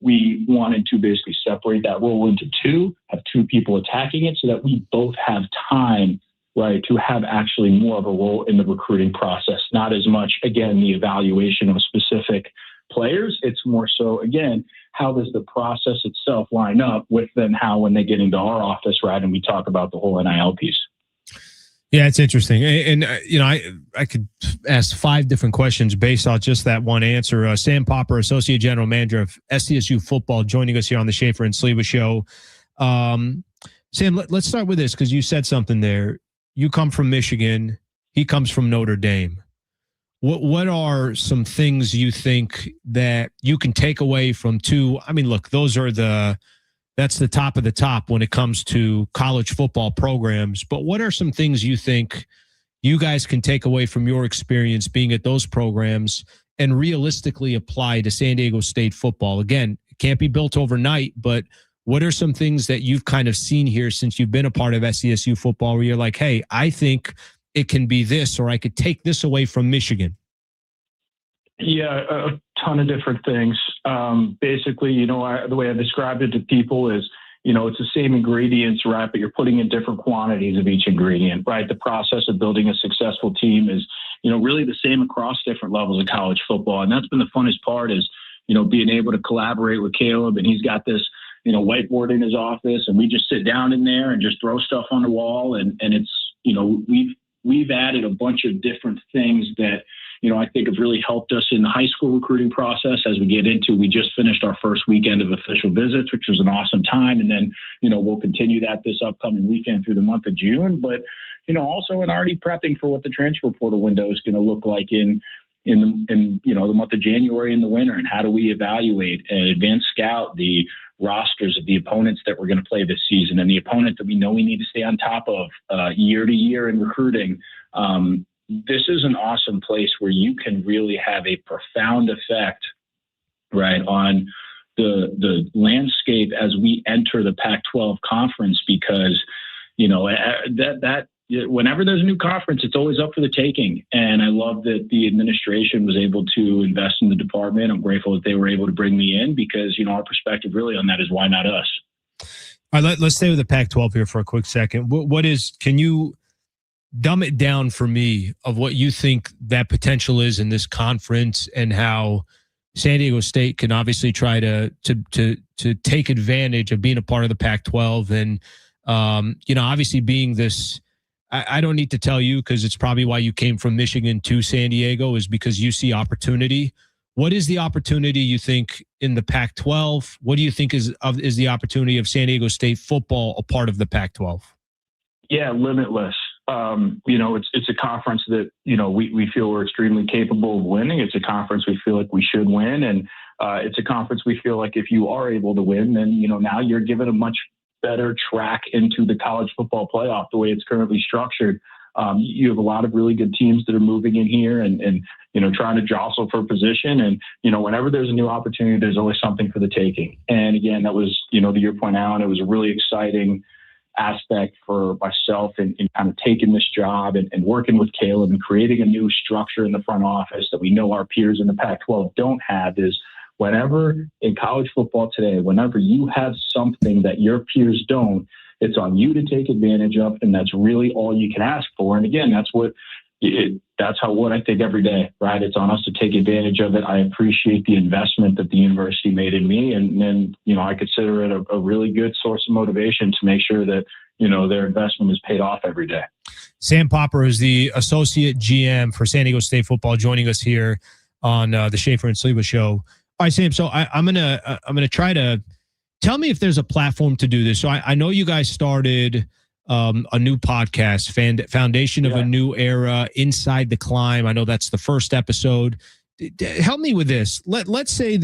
we wanted to basically separate that role into two, have two people attacking it so that we both have time, right, to have actually more of a role in the recruiting process. Not as much, again, the evaluation of specific players. It's more so, again, how does the process itself line up with then how when they get into our office, right, and we talk about the whole NIL piece. Yeah, it's interesting. And I could ask 5 different questions based on just that one answer. Sam Popper, Associate General Manager of SDSU Football, joining us here on the Schaefer and Sleva Show. Sam, let's start with this because you said something there. You come from Michigan. He comes from Notre Dame. What are some things you think that you can take away from two? I mean, look, that's the top of the top when it comes to college football programs. But what are some things you think you guys can take away from your experience being at those programs and realistically apply to San Diego State football? Again, it can't be built overnight, but what are some things that you've kind of seen here since you've been a part of SDSU football where you're like, hey, I think it can be this, or I could take this away from Michigan? Yeah, a ton of different things. Basically, the way I described it to people is, it's the same ingredients, right? But you're putting in different quantities of each ingredient, right? The process of building a successful team is, really the same across different levels of college football. And that's been the funnest part is, being able to collaborate with Caleb. And he's got this, whiteboard in his office, and we just sit down in there and just throw stuff on the wall. And it's, we've added a bunch of different things that, I think have really helped us in the high school recruiting process as we get into. We just finished our first weekend of official visits, which was an awesome time. And then, we'll continue that this upcoming weekend through the month of June. But, also in already prepping for what the transfer portal window is going to look like in the month of January in the winter. And how do we evaluate and advanced scout the rosters of the opponents that we're going to play this season and the opponent that we know we need to stay on top of year to year in recruiting. This is an awesome place where you can really have a profound effect, right, on the landscape as we enter the Pac-12 conference, because, whenever there's a new conference, it's always up for the taking. And I love that the administration was able to invest in the department. I'm grateful that they were able to bring me in because, our perspective really on that is why not us? All right, let's stay with the Pac-12 here for a quick second. Can you dumb it down for me of what you think that potential is in this conference and how San Diego State can obviously try to take advantage of being a part of the Pac-12 and, obviously being this, I don't need to tell you because it's probably why you came from Michigan to San Diego is because you see opportunity. What is the opportunity you think in the Pac-12? What do you think is the opportunity of San Diego State football a part of the Pac-12? Yeah, limitless. It's a conference that, we feel we're extremely capable of winning. It's a conference we feel like we should win. And it's a conference we feel like if you are able to win, then, now you're given a much better track into the college football playoff the way it's currently structured. You have a lot of really good teams that are moving in here and trying to jostle for position. And, whenever there's a new opportunity, there's always something for the taking. And again, that was, to your point, Alan, it was a really exciting aspect for myself in kind of taking this job and working with Caleb and creating a new structure in the front office that we know our peers in the Pac-12 don't have. Is whenever in college football today, whenever you have something that your peers don't, it's on you to take advantage of, and that's really all you can ask for. And again, that's what I think every day, right? It's on us to take advantage of it. I appreciate the investment that the university made in me, and then I consider it a really good source of motivation to make sure that their investment is paid off every day. Sam Popper is the associate GM for San Diego State football, joining us here on the Schaefer and Sleva show. All right, Sam. So I'm gonna try to tell me if there's a platform to do this. So I know you guys started a new podcast, Foundation of a New Era, Inside the Climb. I know that's the first episode. Help me with this. Let's say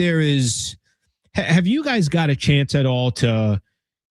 have you guys got a chance at all to,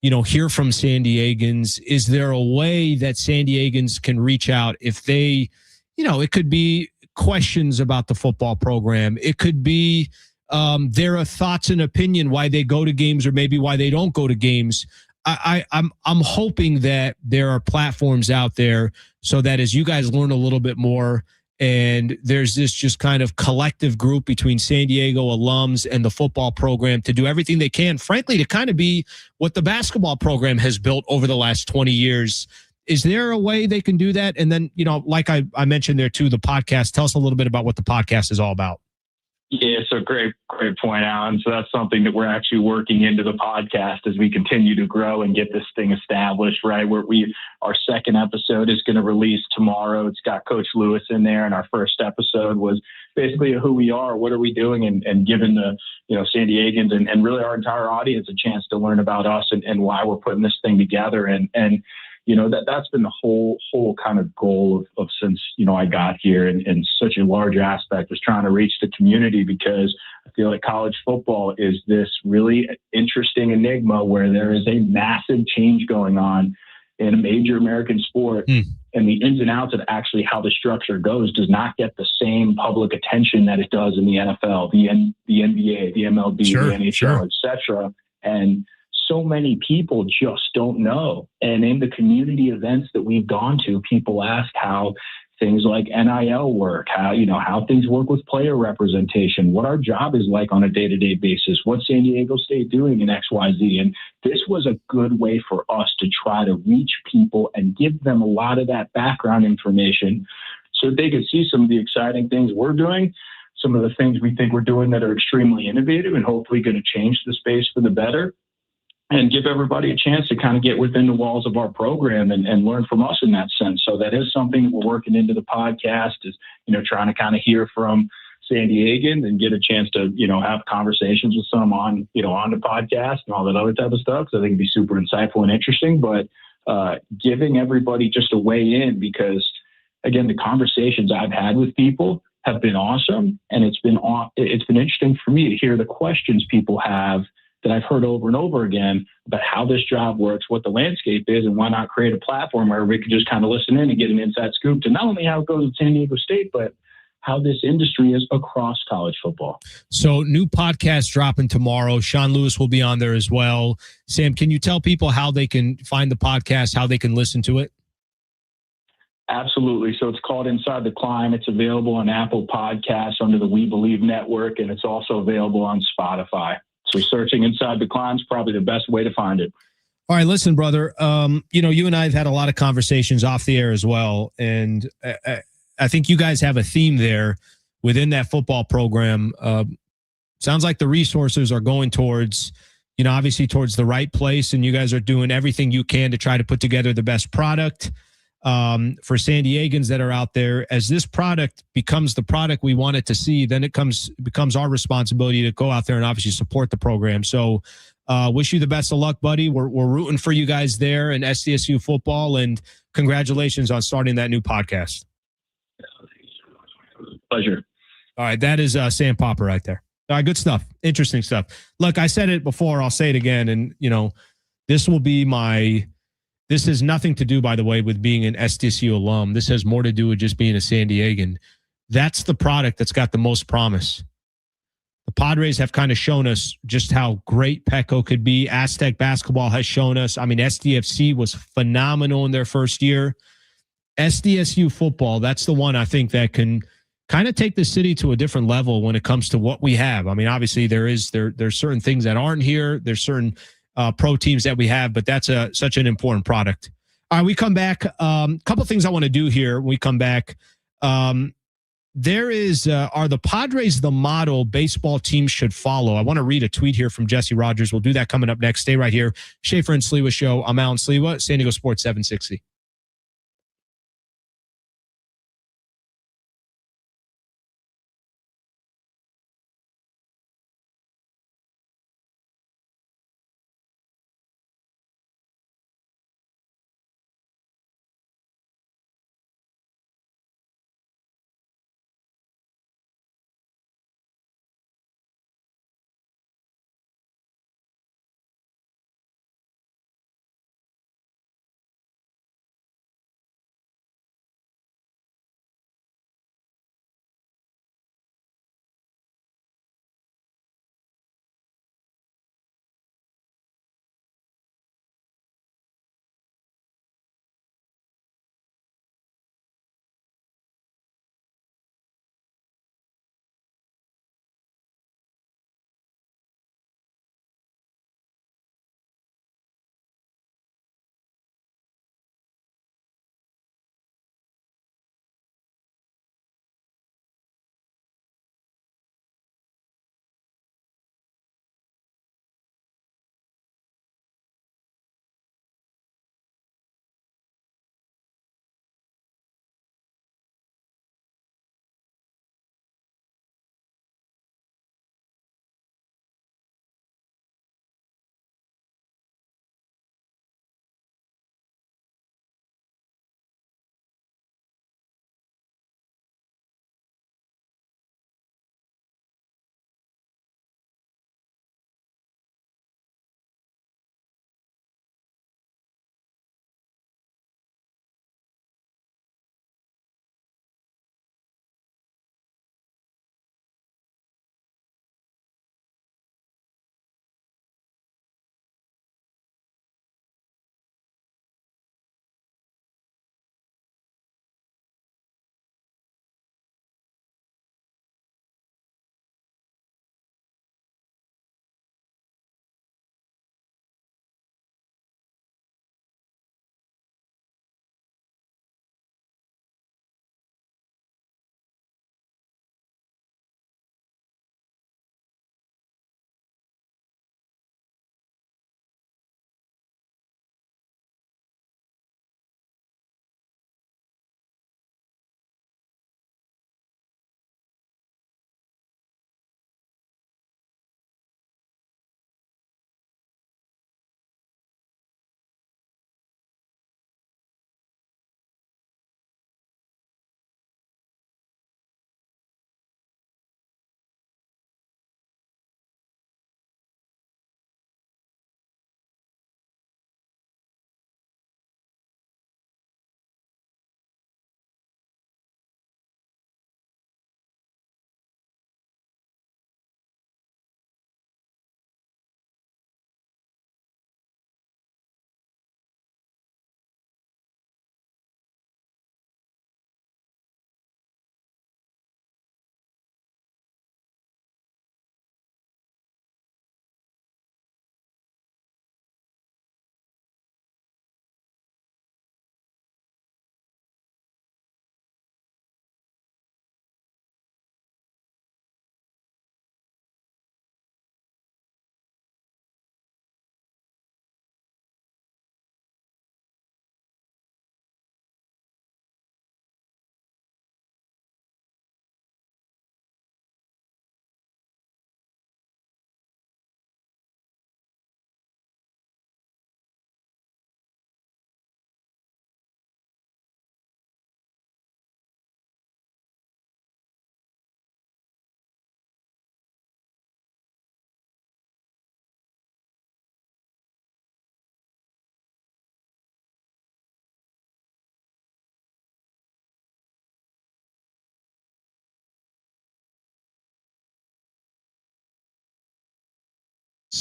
hear from San Diegans? Is there a way that San Diegans can reach out if they, it could be questions about the football program. It could be their thoughts and opinion, why they go to games or maybe why they don't go to games. I'm hoping that there are platforms out there so that as you guys learn a little bit more and there's this just kind of collective group between San Diego alums and the football program to do everything they can, frankly, to kind of be what the basketball program has built over the last 20 years. Is there a way they can do that? And then, like I mentioned there too, the podcast, tell us a little bit about what the podcast is all about. Yeah, so great point, Alan. So that's something that we're actually working into the podcast as we continue to grow and get this thing established, right? Our second episode is going to release tomorrow. It's got Coach Lewis in there, and our first episode was basically who we are, what are we doing, and giving the San Diegans and really our entire audience a chance to learn about us and why we're putting this thing together. And that's been the whole kind of goal of since, I got here and such a large aspect was trying to reach the community, because I feel like college football is this really interesting enigma where there is a massive change going on in a major American sport. And the ins and outs of actually how the structure goes does not get the same public attention that it does in the NFL, the NBA, the MLB, the NHL, et cetera. And so many people just don't know. And in the community events that we've gone to, people ask how things like NIL work, how things work with player representation, what our job is like on a day-to-day basis, what San Diego State doing in XYZ. And this was a good way for us to try to reach people and give them a lot of that background information so they could see some of the exciting things we're doing, some of the things we think we're doing that are extremely innovative and hopefully going to change the space for the better, and give everybody a chance to kind of get within the walls of our program and learn from us in that sense. So that is something that we're working into the podcast, is, trying to kind of hear from San Diegans and get a chance to, have conversations with some on the podcast and all that other type of stuff. So I think it'd be super insightful and interesting, but giving everybody just a way in, because again, the conversations I've had with people have been awesome. And it's been interesting for me to hear the questions people have that I've heard over and over again about how this job works, what the landscape is, and why not create a platform where we could just kind of listen in and get an inside scoop to not only how it goes at San Diego State, but how this industry is across college football. So new podcast dropping tomorrow. Sean Lewis will be on there as well. Sam, can you tell people how they can find the podcast, how they can listen to it? Absolutely. So it's called Inside the Climb. It's available on Apple Podcasts under the We Believe Network, and it's also available on Spotify. So searching Inside the Climb is probably the best way to find it. All right, listen, brother, you and I have had a lot of conversations off the air as well. And I think you guys have a theme there within that football program. Sounds like the resources are going towards, obviously towards the right place. And you guys are doing everything you can to try to put together the best product for San Diegans that are out there. As this product becomes the product we want it to see, then it becomes our responsibility to go out there and obviously support the program. So wish you the best of luck, buddy. We're rooting for you guys there in SDSU football, and congratulations on starting that new podcast. Pleasure. All right. That is Sam Popper right there. All right. Good stuff. Interesting stuff. Look, I said it before. I'll say it again. And, this will be this has nothing to do, by the way, with being an SDSU alum. This has more to do with just being a San Diegan. That's the product that's got the most promise. The Padres have kind of shown us just how great Petco could be. Aztec basketball has shown us. I mean, SDFC was phenomenal in their first year. SDSU football, that's the one I think that can kind of take the city to a different level when it comes to what we have. I mean, obviously there's certain things that aren't here. There's certain pro teams that we have, but that's such an important product. All right, we come back. Couple things I want to do here when we come back. There is, are the Padres the model baseball teams should follow? I want to read a tweet here from Jesse Rogers. We'll do that coming up next. Stay right here. Schaefer and Sliwa Show. I'm Alan Sliwa, San Diego Sports 760.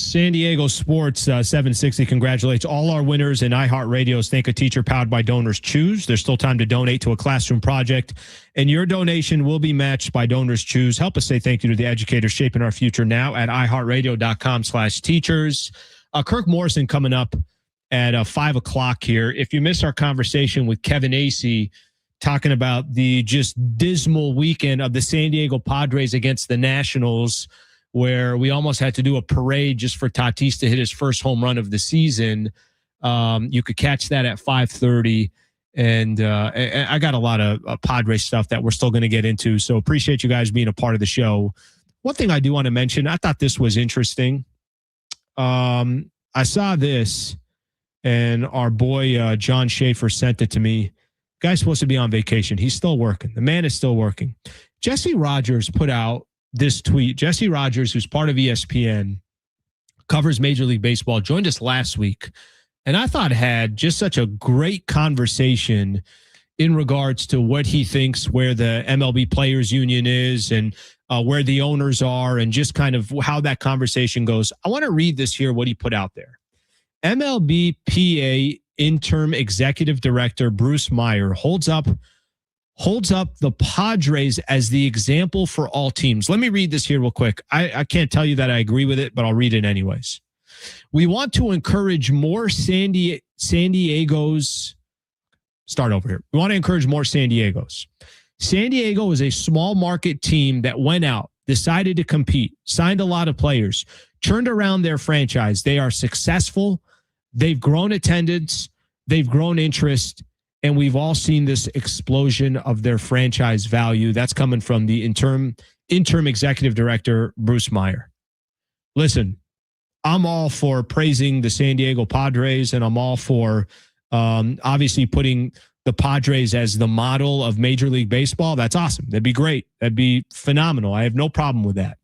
San Diego Sports 760 congratulates all our winners in iHeartRadio's Thank a Teacher powered by Donors Choose. There's still time to donate to a classroom project, and your donation will be matched by Donors Choose. Help us say thank you to the educators shaping our future now at iHeartRadio.com/teachers. Kirk Morrison coming up at 5 o'clock here. If you missed our conversation with Kevin Acee talking about the just dismal weekend of the San Diego Padres against the Nationals, where we almost had to do a parade just for Tatis to hit his first home run of the season. You could catch that at 5:30. And I got a lot of Padres stuff that we're still going to get into. So appreciate you guys being a part of the show. One thing I do want to mention, I thought this was interesting. I saw this, and our boy John Schaefer sent it to me. Guy's supposed to be on vacation. He's still working. The man is still working. Jesse Rogers put out this tweet. Jesse Rogers, who's part of ESPN, covers Major League Baseball, joined us last week, and I thought had just such a great conversation in regards to what he thinks where the MLB Players Union is and where the owners are and just kind of how that conversation goes. I want to read this here, what he put out there. MLBPA interim executive director Bruce Meyer holds up the Padres as the example for all teams. Let me read this here real quick. I can't tell you that I agree with it, but I'll read it anyways. We want to encourage more San Diego's. Start over here. We want to encourage more San Diegos. San Diego is a small market team that went out, decided to compete, signed a lot of players, turned around their franchise. They are successful. They've grown attendance. They've grown interest. And we've all seen this explosion of their franchise value. That's coming from the interim executive director, Bruce Meyer. Listen, I'm all for praising the San Diego Padres, and I'm all for obviously putting the Padres as the model of Major League Baseball. That's awesome. That'd be great. That'd be phenomenal. I have no problem with that.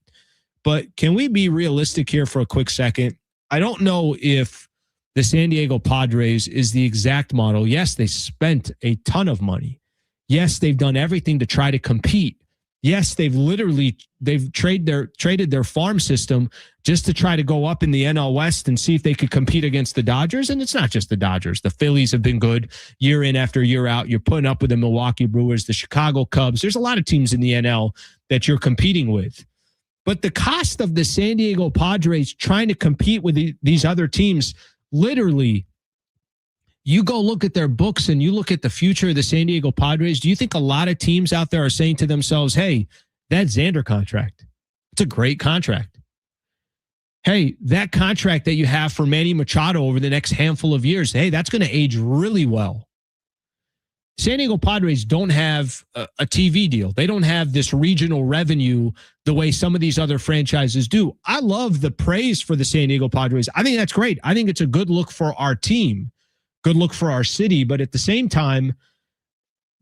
But can we be realistic here for a quick second? I don't know if the San Diego Padres is the exact model. Yes, they spent a ton of money. Yes, they've done everything to try to compete. Yes, they've traded their farm system just to try to go up in the NL West and see if they could compete against the Dodgers. And it's not just the Dodgers. The Phillies have been good year in after year out. You're putting up with the Milwaukee Brewers, the Chicago Cubs. There's a lot of teams in the NL that you're competing with. But the cost of the San Diego Padres trying to compete with these other teams, literally, you go look at their books and you look at the future of the San Diego Padres. Do you think a lot of teams out there are saying to themselves, hey, that Xander contract, it's a great contract. Hey, that contract that you have for Manny Machado over the next handful of years, hey, that's going to age really well. San Diego Padres don't have a TV deal. They don't have this regional revenue the way some of these other franchises do. I love the praise for the San Diego Padres. I think that's great. I think it's a good look for our team, good look for our city. But at the same time,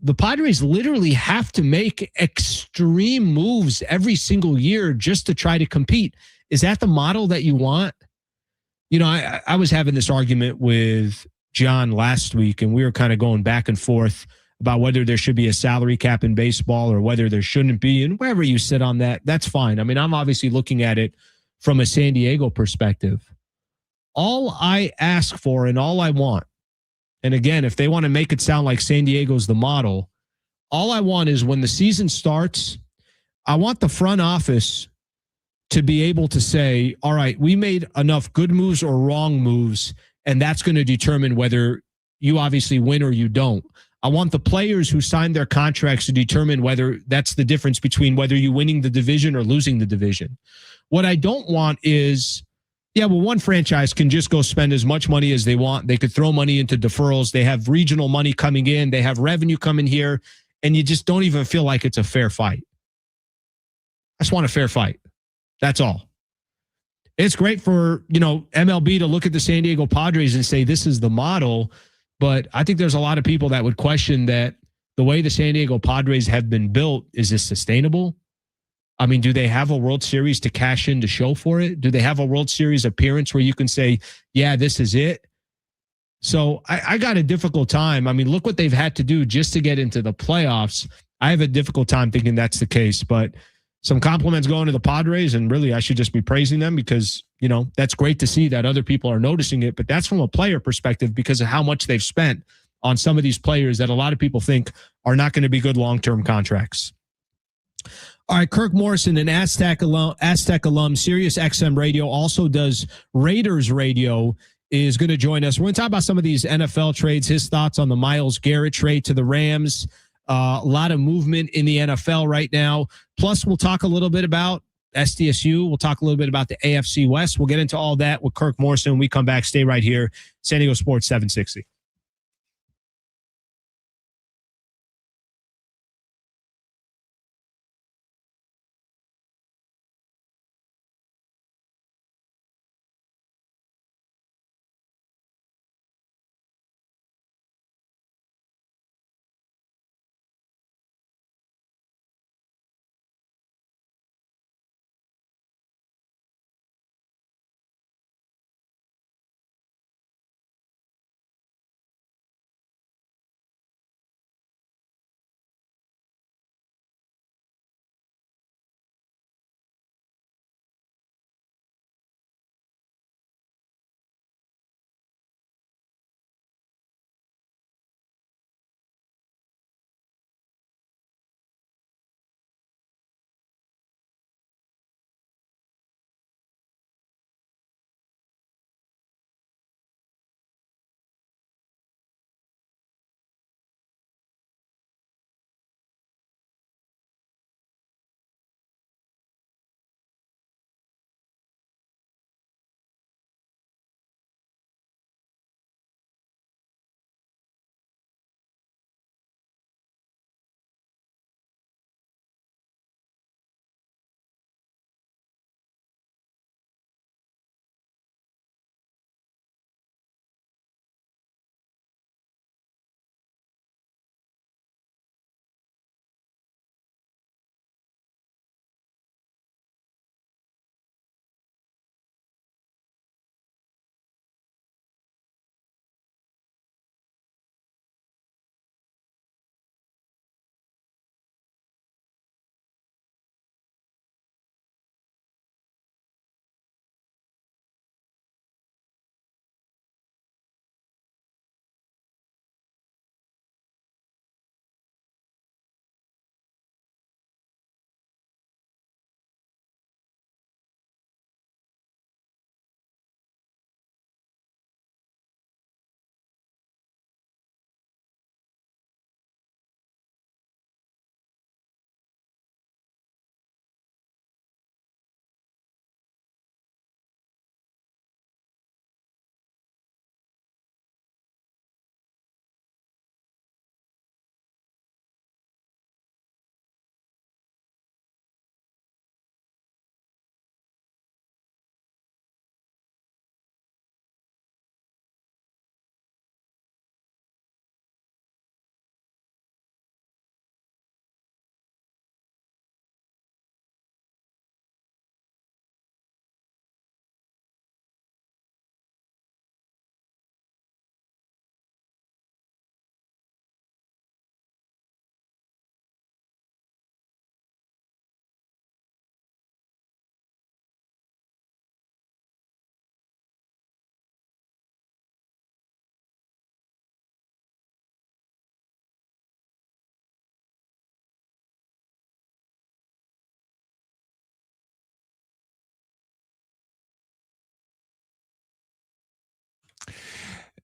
the Padres literally have to make extreme moves every single year just to try to compete. Is that the model that you want? You know, I was having this argument with John last week, and we were kind of going back and forth about whether there should be a salary cap in baseball or whether there shouldn't be. And wherever you sit on that, that's fine. I mean, I'm obviously looking at it from a San Diego perspective. All I ask for and all I want, and again, if they want to make it sound like San Diego's the model, all I want is when the season starts, I want the front office to be able to say, all right, we made enough good moves or wrong moves, and that's going to determine whether you obviously win or you don't. I want the players who signed their contracts to determine whether that's the difference between whether you're winning the division or losing the division. What I don't want is, yeah, well, one franchise can just go spend as much money as they want. They could throw money into deferrals. They have regional money coming in. They have revenue coming here, and you just don't even feel like it's a fair fight. I just want a fair fight. That's all. It's great for, MLB to look at the San Diego Padres and say this is the model, but I think there's a lot of people that would question that the way the San Diego Padres have been built, is this sustainable? I mean, do they have a World Series to cash in to show for it? Do they have a World Series appearance where you can say, yeah, this is it? So I got a difficult time. I mean, look what they've had to do just to get into the playoffs. I have a difficult time thinking that's the case, but some compliments going to the Padres, and really I should just be praising them because, that's great to see that other people are noticing it, but that's from a player perspective because of how much they've spent on some of these players that a lot of people think are not going to be good long-term contracts. All right, Kirk Morrison, an Aztec alum, SiriusXM radio, also does Raiders radio, is going to join us. We're going to talk about some of these NFL trades, his thoughts on the Myles Garrett trade to the Rams. A lot of movement in the NFL right now. Plus, we'll talk a little bit about SDSU. We'll talk a little bit about the AFC West. We'll get into all that with Kirk Morrison when we come back. Stay right here. San Diego Sports 760.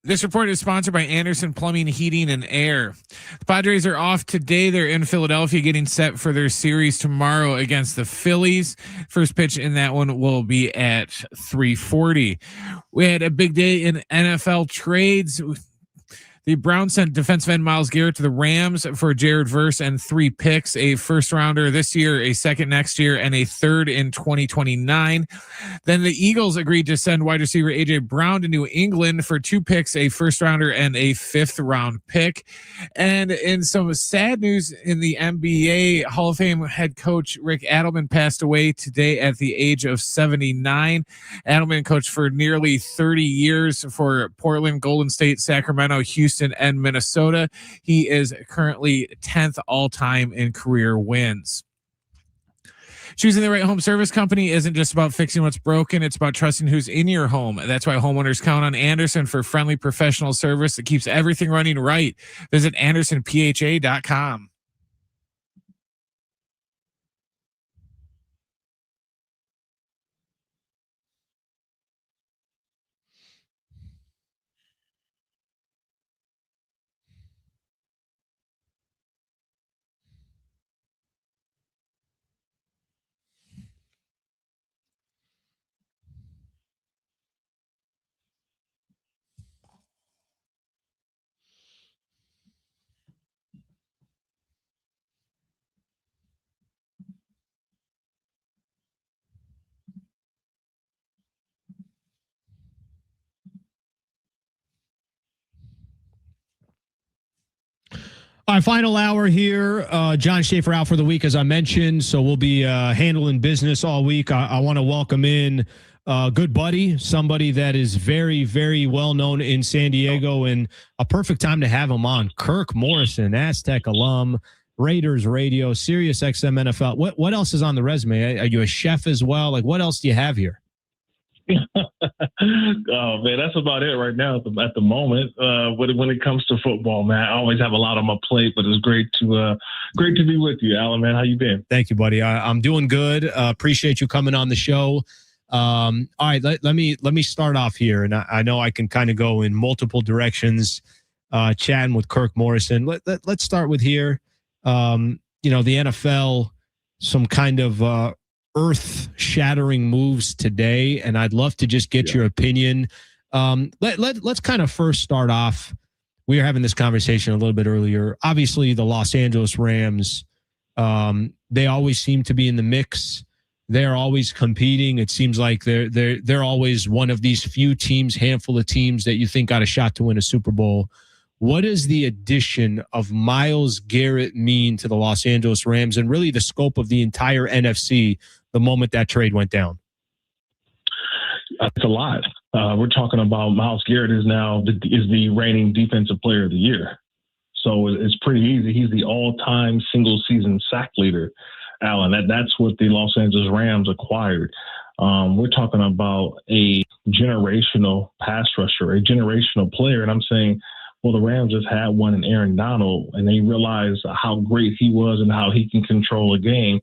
This report is sponsored by Anderson Plumbing, Heating, and Air. The Padres are off today. They're in Philadelphia getting set for their series tomorrow against the Phillies. First pitch in that one will be at 3:40. We had a big day in NFL trades. The Browns sent defensive end Myles Garrett to the Rams for Jared Verse and 3 picks, a first rounder this year, a second next year, and a third in 2029. Then the Eagles agreed to send wide receiver A.J. Brown to New England for 2 picks, a first rounder, and a 5th round pick. And in some sad news in the NBA, Hall of Fame head coach Rick Adelman passed away today at the age of 79. Adelman coached for nearly 30 years for Portland, Golden State, Sacramento, Houston, and Minnesota. He is currently 10th all-time in career wins. Choosing the right home service company isn't just about fixing what's broken. It's about trusting who's in your home. That's why homeowners count on Anderson for friendly professional service that keeps everything running right. Visit AndersonPHA.com. All right, final hour here. John Schaefer out for the week, as I mentioned, so we'll be handling business all week. I want to welcome in a good buddy, somebody that is very, very well known in San Diego, and a perfect time to have him on. Kirk Morrison, Aztec alum, Raiders radio, SiriusXM NFL. What else is on the resume? Are you a chef as well? Like, what else do you have here? Oh man, that's about it right now at the moment. When it comes to football, man, I always have a lot on my plate, but it's great to be with you, Alan. Man, how you been? Thank you, buddy. I'm doing good. Appreciate you coming on the show. All right, let me start off here, and I know I can kind of go in multiple directions. Chatting with Kirk Morrison. Let's start with here. The NFL, some kind of earth-shattering moves today, and I'd love to just get your opinion. Let's kind of first start off. We were having this conversation a little bit earlier. Obviously, the Los Angeles Rams, they always seem to be in the mix. They're always competing. It seems like they're always one of these few teams, handful of teams that you think got a shot to win a Super Bowl. What does the addition of Myles Garrett mean to the Los Angeles Rams and really the scope of the entire NFC the moment that trade went down? It's a lot. We're talking about Myles Garrett is the reigning defensive player of the year. So it's pretty easy. He's the all-time single-season sack leader, Alan. That's what the Los Angeles Rams acquired. We're talking about a generational pass rusher, a generational player. And I'm saying, well, the Rams just had one in Aaron Donald, and they realized how great he was and how he can control a game.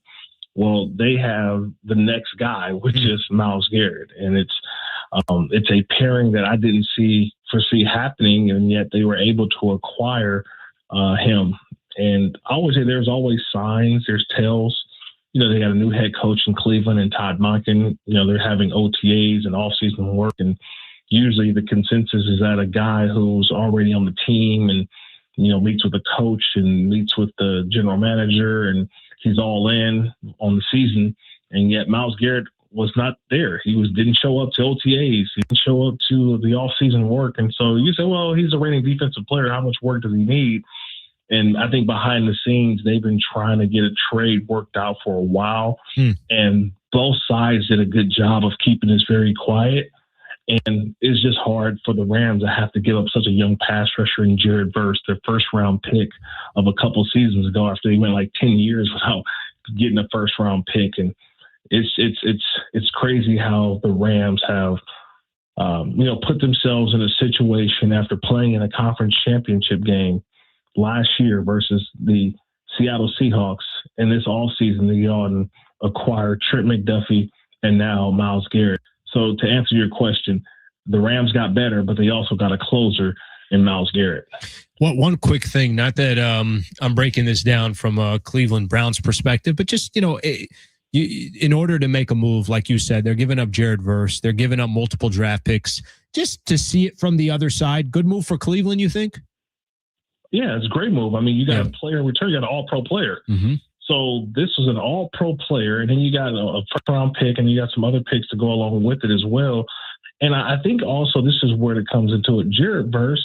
Well, they have the next guy, which is Myles Garrett, and it's a pairing that I didn't foresee happening, and yet they were able to acquire him. And I always say there's always signs, there's tells. They got a new head coach in Cleveland and Todd Monken. They're having OTAs and off-season work, and usually the consensus is that a guy who's already on the team and meets with the coach and meets with the general manager, and he's all in on the season, and yet Myles Garrett was not there. He didn't show up to OTAs. He didn't show up to the off-season work. And so you say, well, he's a reigning defensive player. How much work does he need? And I think behind the scenes, they've been trying to get a trade worked out for a while. And both sides did a good job of keeping this very quiet. And it's just hard for the Rams to have to give up such a young pass rusher in Jared Verse, their first-round pick of a couple seasons ago after they went like 10 years without getting a first-round pick. And it's crazy how the Rams have, put themselves in a situation after playing in a conference championship game last year versus the Seattle Seahawks. And this offseason, they go and acquire Trent McDuffie and now Myles Garrett. So to answer your question, the Rams got better, but they also got a closer in Myles Garrett. Well, one quick thing, not that I'm breaking this down from a Cleveland Browns perspective, but just, in order to make a move, like you said, they're giving up Jared Verse, they're giving up multiple draft picks. Just to see it from the other side, good move for Cleveland, you think? Yeah, it's a great move. I mean, you got a player in return, you got an all-pro player. So this was an all-pro player, and then you got a first-round pick, and you got some other picks to go along with it as well. And I think also this is where it comes into it. Jared Verse,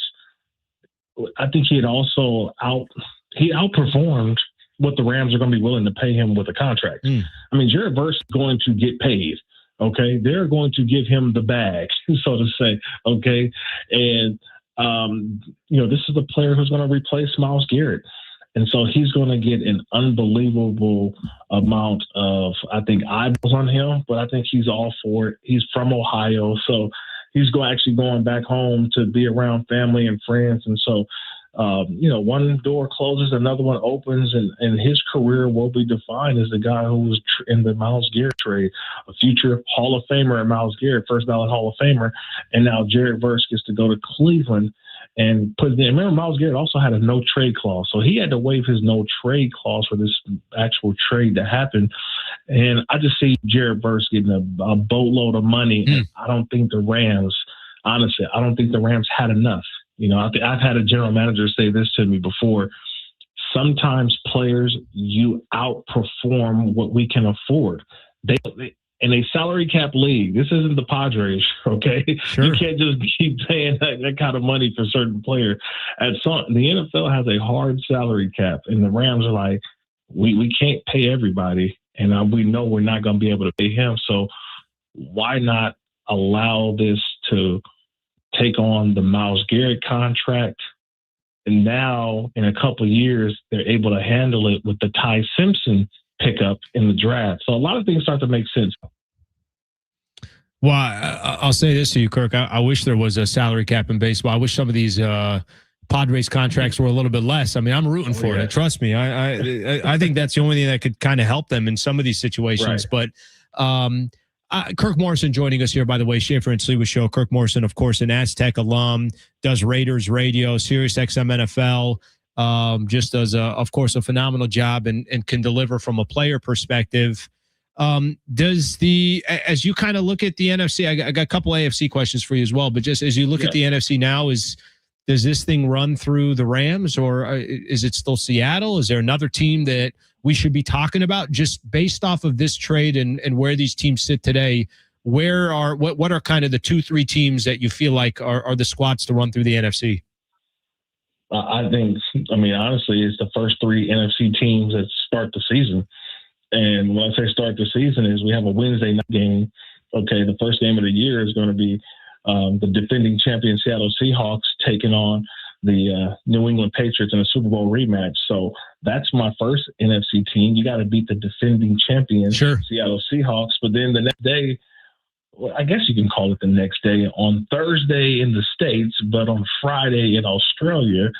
I think he outperformed what the Rams are going to be willing to pay him with a contract. I mean, Jared Verse is going to get paid. Okay, they're going to give him the bag, so to say. Okay, and this is the player who's going to replace Myles Garrett. And so he's going to get an unbelievable amount of, I think, eyeballs on him, but I think he's all for it. He's from Ohio, so he's actually going back home to be around family and friends. And so, one door closes, another one opens, and his career will be defined as the guy who was in the Myles Garrett trade, a future Hall of Famer, Myles Garrett, first ballot Hall of Famer. And now Jared Verse gets to go to Cleveland and remember, Myles Garrett also had a no trade clause. So he had to waive his no trade clause for this actual trade to happen. And I just see Jared Verse getting a boatload of money. And I don't think the Rams had enough. I've had a general manager say this to me before. Sometimes players, you outperform what we can afford. They in a salary cap league, this isn't the Padres, okay? Sure. You can't just keep paying that kind of money for certain players. The NFL has a hard salary cap, and the Rams are like, we can't pay everybody, and we know we're not going to be able to pay him. So why not allow this to take on the Myles Garrett contract? And now, in a couple of years, they're able to handle it with the Ty Simpson pickup in the draft. So a lot of things start to make sense. Well, I'll say this to you, Kirk. I wish there was a salary cap in baseball. I wish some of these Padres contracts were a little bit less. I mean, I'm rooting for it. Trust me. I think that's the only thing that could kind of help them in some of these situations. Right. But Kirk Morrison joining us here, by the way, Schaefer and Sliwa Show. Kirk Morrison, of course, an Aztec alum, does Raiders radio, SiriusXM NFL. Just does, of course, a phenomenal job and can deliver from a player perspective. As you kind of look at the NFC, I got a couple AFC questions for you as well, but just as you look at the NFC now, does this thing run through the Rams, or is it still Seattle? Is there another team that we should be talking about just based off of this trade and where these teams sit today? What are kind of the 2-3 teams that you feel like are the squads to run through the NFC? Honestly, it's the first 3 NFC teams that start the season. And when I say start the season is we have a Wednesday night game. Okay, the first game of the year is going to be the defending champion Seattle Seahawks taking on the New England Patriots in a Super Bowl rematch. So that's my first NFC team. You got to beat the defending champion Seattle Seahawks. But then the next day, well, I guess you can call it the next day, on Thursday in the States, but on Friday in Australia,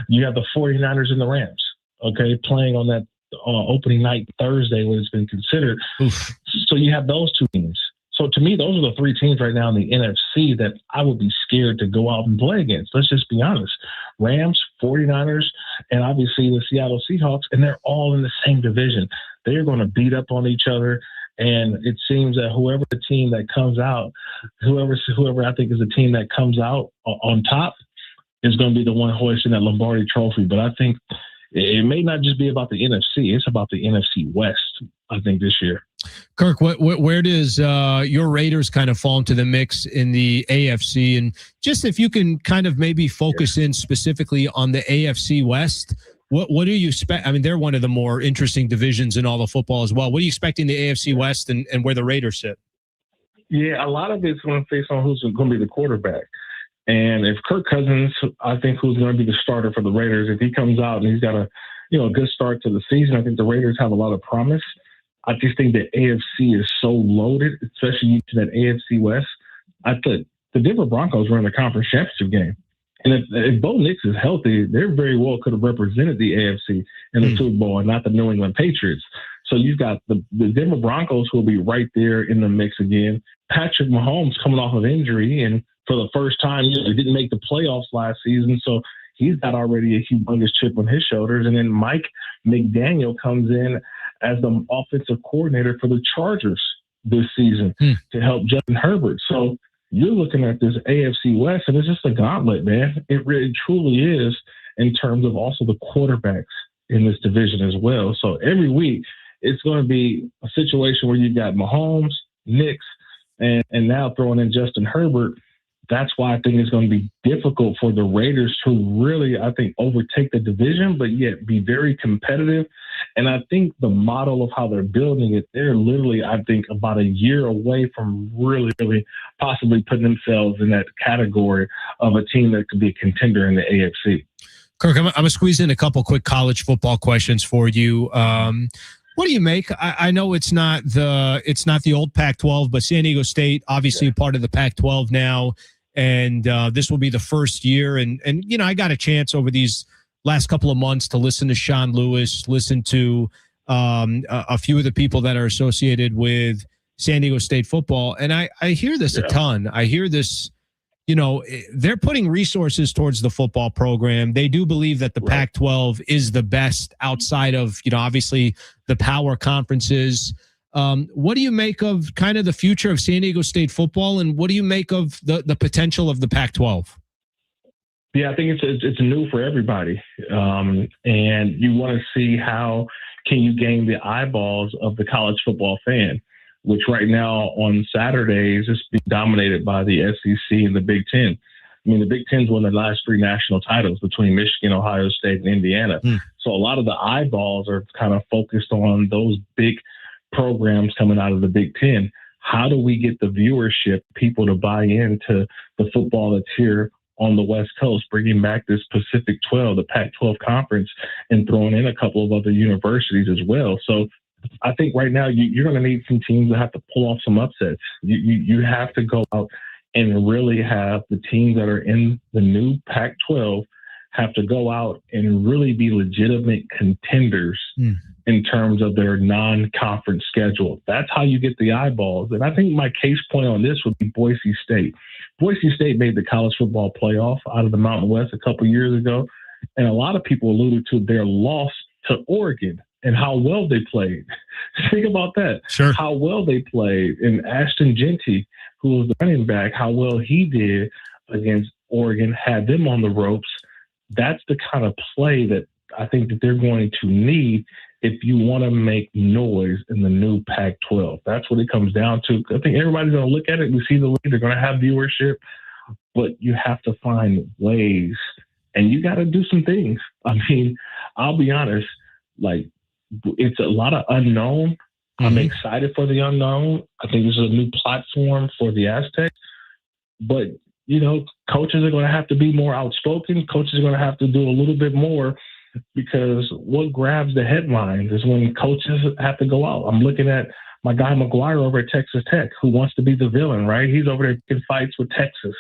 you have the 49ers and the Rams, okay, playing on that opening night Thursday when it's been considered. Oof. So you have those 2 teams. So to me, those are the 3 teams right now in the NFC that I would be scared to go out and play against. Let's just be honest. Rams, 49ers, and obviously the Seattle Seahawks, and they're all in the same division. They're going to beat up on each other. And it seems that whoever the team that comes out, whoever I think is the team that comes out on top is going to be the one hoisting that Lombardi trophy. But I think it may not just be about the NFC. It's about the NFC West, I think, this year. Kirk, where does your Raiders kind of fall into the mix in the AFC? And just if you can kind of maybe focus in specifically on the AFC West, what do you expect? I mean, they're one of the more interesting divisions in all of football as well. What are you expecting the AFC West and where the Raiders sit? Yeah, a lot of it's going to face on who's going to be the quarterback. And if Kirk Cousins, I think, who's going to be the starter for the Raiders, if he comes out and he's got a good start to the season, I think the Raiders have a lot of promise. I just think the AFC is so loaded, especially to that AFC West. I thought the Denver Broncos were in the conference championship game. And if Bo Nix is healthy, they very well could have represented the AFC in the Super Bowl and not the New England Patriots. So you've got the Denver Broncos who will be right there in the mix again. Patrick Mahomes coming off of injury, and for the first time, he didn't make the playoffs last season, so he's got already a humongous chip on his shoulders. And then Mike McDaniel comes in as the offensive coordinator for the Chargers this season to help Justin Herbert. So you're looking at this AFC West, and it's just a gauntlet, man. It really truly is, in terms of also the quarterbacks in this division as well. So every week, it's going to be a situation where you've got Mahomes, Nix, and now throwing in Justin Herbert. That's why I think it's going to be difficult for the Raiders to really, I think, overtake the division, but yet be very competitive. And I think the model of how they're building it, they're literally, I think, about a year away from really, really possibly putting themselves in that category of a team that could be a contender in the AFC. Kirk, I'm going to squeeze in a couple quick college football questions for you. What do you make? I know it's not the old Pac-12, but San Diego State, obviously part of the Pac-12 now, and this will be the first year. And you know, I got a chance over these last couple of months to listen to Sean Lewis, listen to a few of the people that are associated with San Diego State football, and I hear this a ton. I hear this. You know, they're putting resources towards the football program. They do believe that the Pac-12 is the best outside of, you know, obviously the power conferences. What do you make of kind of the future of San Diego State football, and what do you make of the potential of the Pac-12? Yeah, I think it's new for everybody, and you want to see how can you gain the eyeballs of the college football fan, which right now on Saturdays is being dominated by the SEC and the Big Ten. I mean, the Big Ten's won the last 3 national titles between Michigan, Ohio State, and Indiana. So a lot of the eyeballs are kind of focused on those big programs coming out of the Big Ten. How do we get the viewership, people to buy into the football that's here on the West Coast, bringing back this Pacific 12, the Pac-12 conference, and throwing in a couple of other universities as well. So I think right now you're going to need some teams that have to pull off some upsets. You have to go out and really have the teams that are in the new Pac-12 have to go out and really be legitimate contenders in terms of their non-conference schedule. That's how you get the eyeballs. And I think my case point on this would be Boise State. Boise State made the college football playoff out of the Mountain West a couple years ago, and a lot of people alluded to their loss to Oregon and how well they played. Think about that. Sure. How well they played. And Ashton Genty, who was the running back, how well he did against Oregon, had them on the ropes. That's the kind of play that I think that they're going to need if you want to make noise in the new Pac-12. That's what it comes down to. I think everybody's going to look at it. We see the league. They're going to have viewership, but you have to find ways, and you got to do some things. I mean, I'll be honest, like, it's a lot of unknown. I'm excited for the unknown. I think this is a new platform for the Aztecs. But, you know, coaches are going to have to be more outspoken. Coaches are going to have to do a little bit more, because what grabs the headlines is when coaches have to go out. I'm looking at my guy McGuire over at Texas Tech, who wants to be the villain, right? He's over there in fights with Texas.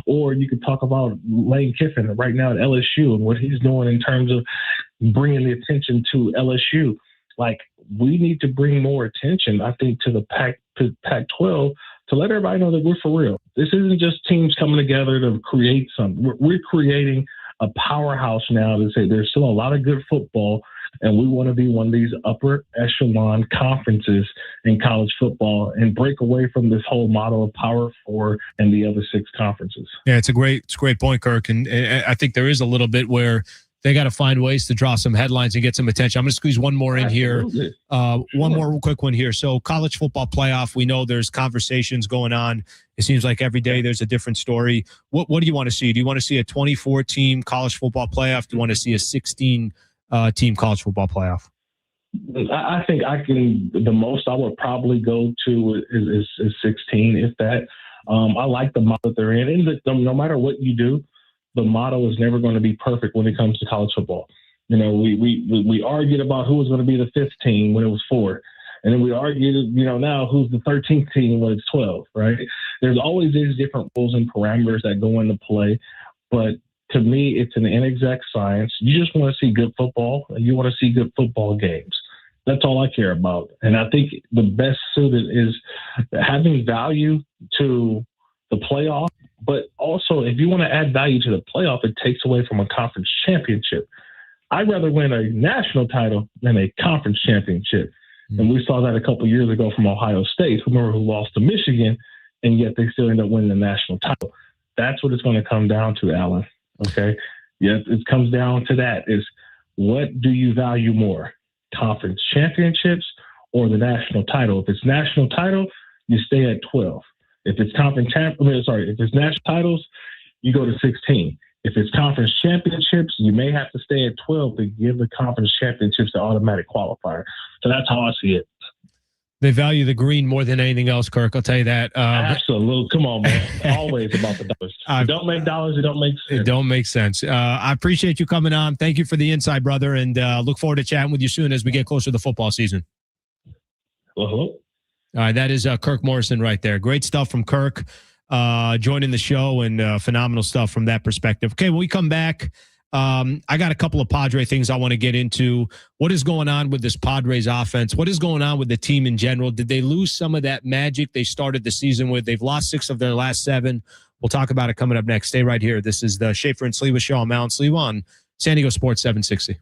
Or you could talk about Lane Kiffin right now at LSU and what he's doing in terms of bringing the attention to LSU. Like, we need to bring more attention, I think, to the Pac-12 to let everybody know that we're for real. This isn't just teams coming together to create something. We're creating a powerhouse now to say there's still a lot of good football, and we want to be one of these upper echelon conferences in college football and break away from this whole model of Power 4 and the other 6 conferences. Yeah, it's a great point, Kirk. And I think there is a little bit where they got to find ways to draw some headlines and get some attention. I'm going to squeeze one more in here. One more real quick one here. So college football playoff, we know there's conversations going on. It seems like every day there's a different story. What do you want to see? Do you want to see a 24-team college football playoff? Do you want to see a 16-team college football playoff? I think the most I would probably go to is 16, if that. I like the model that they're in. And no matter what you do, the model is never going to be perfect when it comes to college football. You know, we argued about who was going to be the 5th team when it was 4. And then we argued, you know, now who's the 13th team when it's 12, right? There's always these different rules and parameters that go into play. But to me, it's an inexact science. You just want to see good football, and you want to see good football games. That's all I care about. And I think the best suited is having value to the playoff. But also, if you want to add value to the playoff, it takes away from a conference championship. I'd rather win a national title than a conference championship. And we saw that a couple of years ago from Ohio State, who lost to Michigan, and yet they still end up winning the national title. That's what it's going to come down to, Alan. Okay? Yeah, it comes down to that is, what do you value more, conference championships or the national title? If it's national title, you stay at 12. If it's if it's national titles, you go to 16. If it's conference championships, you may have to stay at 12 to give the conference championships the automatic qualifier. So that's how I see it. They value the green more than anything else, Kirk. I'll tell you that. Absolutely. Come on, man. Always about the dollars. It don't make dollars. It don't make sense. It don't make sense. I appreciate you coming on. Thank you for the insight, brother, and look forward to chatting with you soon as we get closer to the football season. Hello. All right, that is Kirk Morrison right there. Great stuff from Kirk joining the show, and phenomenal stuff from that perspective. Okay, when we come back, I got a couple of Padre things I want to get into. What is going on with this Padres offense? What is going on with the team in general? Did they lose some of that magic they started the season with? They've lost 6 of their last 7. We'll talk about it coming up next. Stay right here. This is the Schaefer and Sliwa Show. I'm Alan Sliwa on San Diego Sports 760.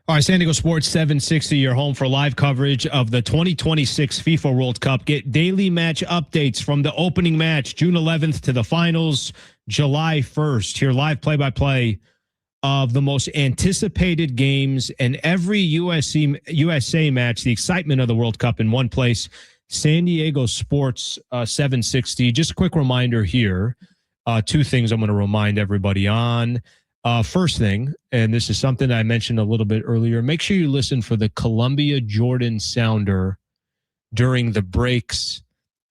All right, San Diego Sports 760, your home for live coverage of the 2026 FIFA World Cup. Get daily match updates from the opening match, June 11th, to the finals, July 1st. Hear live play-by-play of the most anticipated games and every USA match, the excitement of the World Cup in one place. San Diego Sports 760. Just a quick reminder here. Two things I'm going to remind everybody on. First thing, and this is something I mentioned a little bit earlier, make sure you listen for the Columbia Jordan sounder during the breaks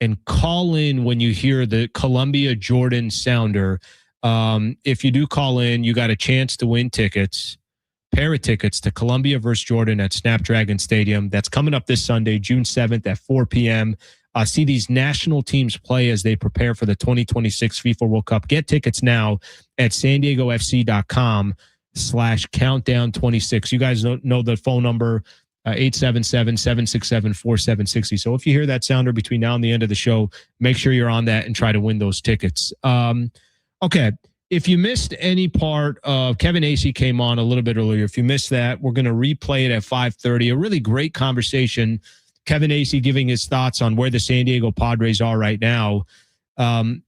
and call in when you hear the Columbia Jordan sounder. If you do call in, you got a chance to win pair of tickets to Columbia versus Jordan at Snapdragon Stadium. That's coming up this Sunday, June 7th at 4 p.m. See these national teams play as they prepare for the 2026 FIFA World Cup. Get tickets now at sandiegofc.com/countdown26. You guys know the phone number, 877-767-4760. So if you hear that sounder between now and the end of the show, make sure you're on that and try to win those tickets. Okay. If you missed any part of Kevin Acee came on a little bit earlier. If you missed that, we're going to replay it at 5:30. A really great conversation. Kevin Acee giving his thoughts on where the San Diego Padres are right now.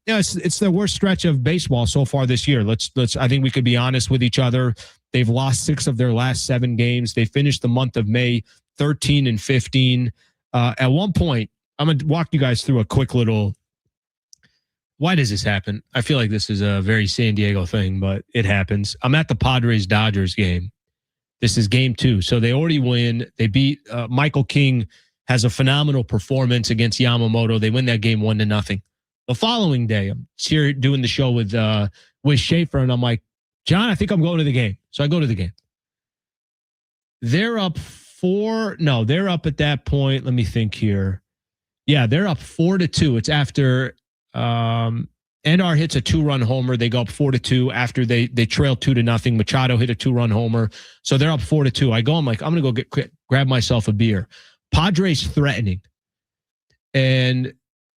It's the worst stretch of baseball so far this year. I think we could be honest with each other. They've lost 6 of their last 7 games. They finished the month of May 13-15. At one point, I'm going to walk you guys through a quick little. Why does this happen? I feel like this is a very San Diego thing, but it happens. I'm at the Padres-Dodgers game. This is game 2. So they already win. They beat Michael King. Has a phenomenal performance against Yamamoto. They win that game 1-0. The following day, I'm here doing the show with Schaefer, and I'm like, John, I think I'm going to the game. So I go to the game. They're up at that point. Let me think here. Yeah, they're up 4-2. It's after Endar hits a 2-run homer. They go up 4-2 after they trail 2-0. Machado hit a 2-run homer. So they're up 4-2. I go, I'm like, I'm going to go grab myself a beer. Padres threatening. And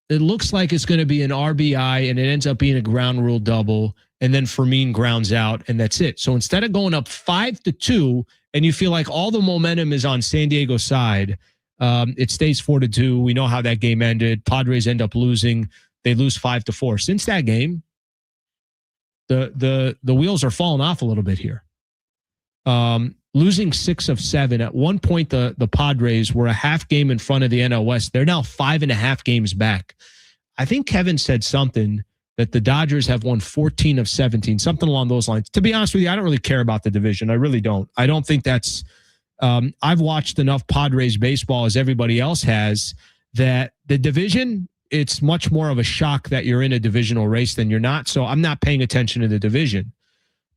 it looks like it's going to be an RBI, and it ends up being a ground rule double. And then Fermin grounds out, and that's it. So instead of going up 5-2, and you feel like all the momentum is on San Diego's side, it stays 4-2. We know how that game ended. Padres end up losing. They lose 5-4. Since that game, the wheels are falling off a little bit here. Losing 6 of 7. At one point, the Padres were a half game in front of the NL West. They're now 5.5 games back. I think Kevin said something that the Dodgers have won 14 of 17, something along those lines. To be honest with you, I don't really care about the division. I really don't. I don't think that's I've watched enough Padres baseball as everybody else has that the division, it's much more of a shock that you're in a divisional race than you're not. So I'm not paying attention to the division.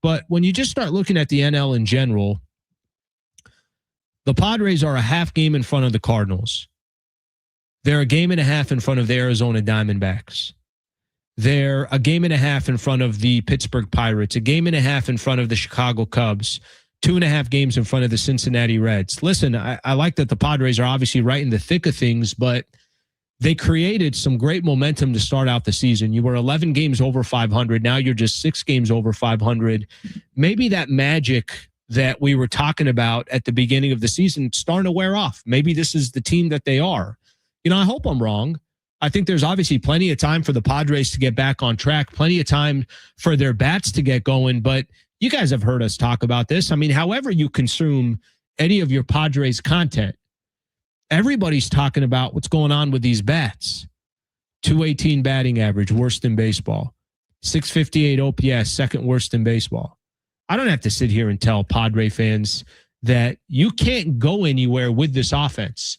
But when you just start looking at the NL in general, the Padres are a half game in front of the Cardinals. They're a game and a half in front of the Arizona Diamondbacks. They're a game and a half in front of the Pittsburgh Pirates, a game and a half in front of the Chicago Cubs, 2.5 games in front of the Cincinnati Reds. Listen, I like that the Padres are obviously right in the thick of things, but they created some great momentum to start out the season. You were 11 games over 500. Now you're just 6 games over 500. Maybe that magic that we were talking about at the beginning of the season starting to wear off. Maybe this is the team that they are. I hope I'm wrong. I think there's obviously plenty of time for the Padres to get back on track, plenty of time for their bats to get going. But you guys have heard us talk about this. I mean, however you consume any of your Padres content, everybody's talking about what's going on with these bats. 218 batting average, worst in baseball. 658 OPS, second worst in baseball. I don't have to sit here and tell Padre fans that you can't go anywhere with this offense.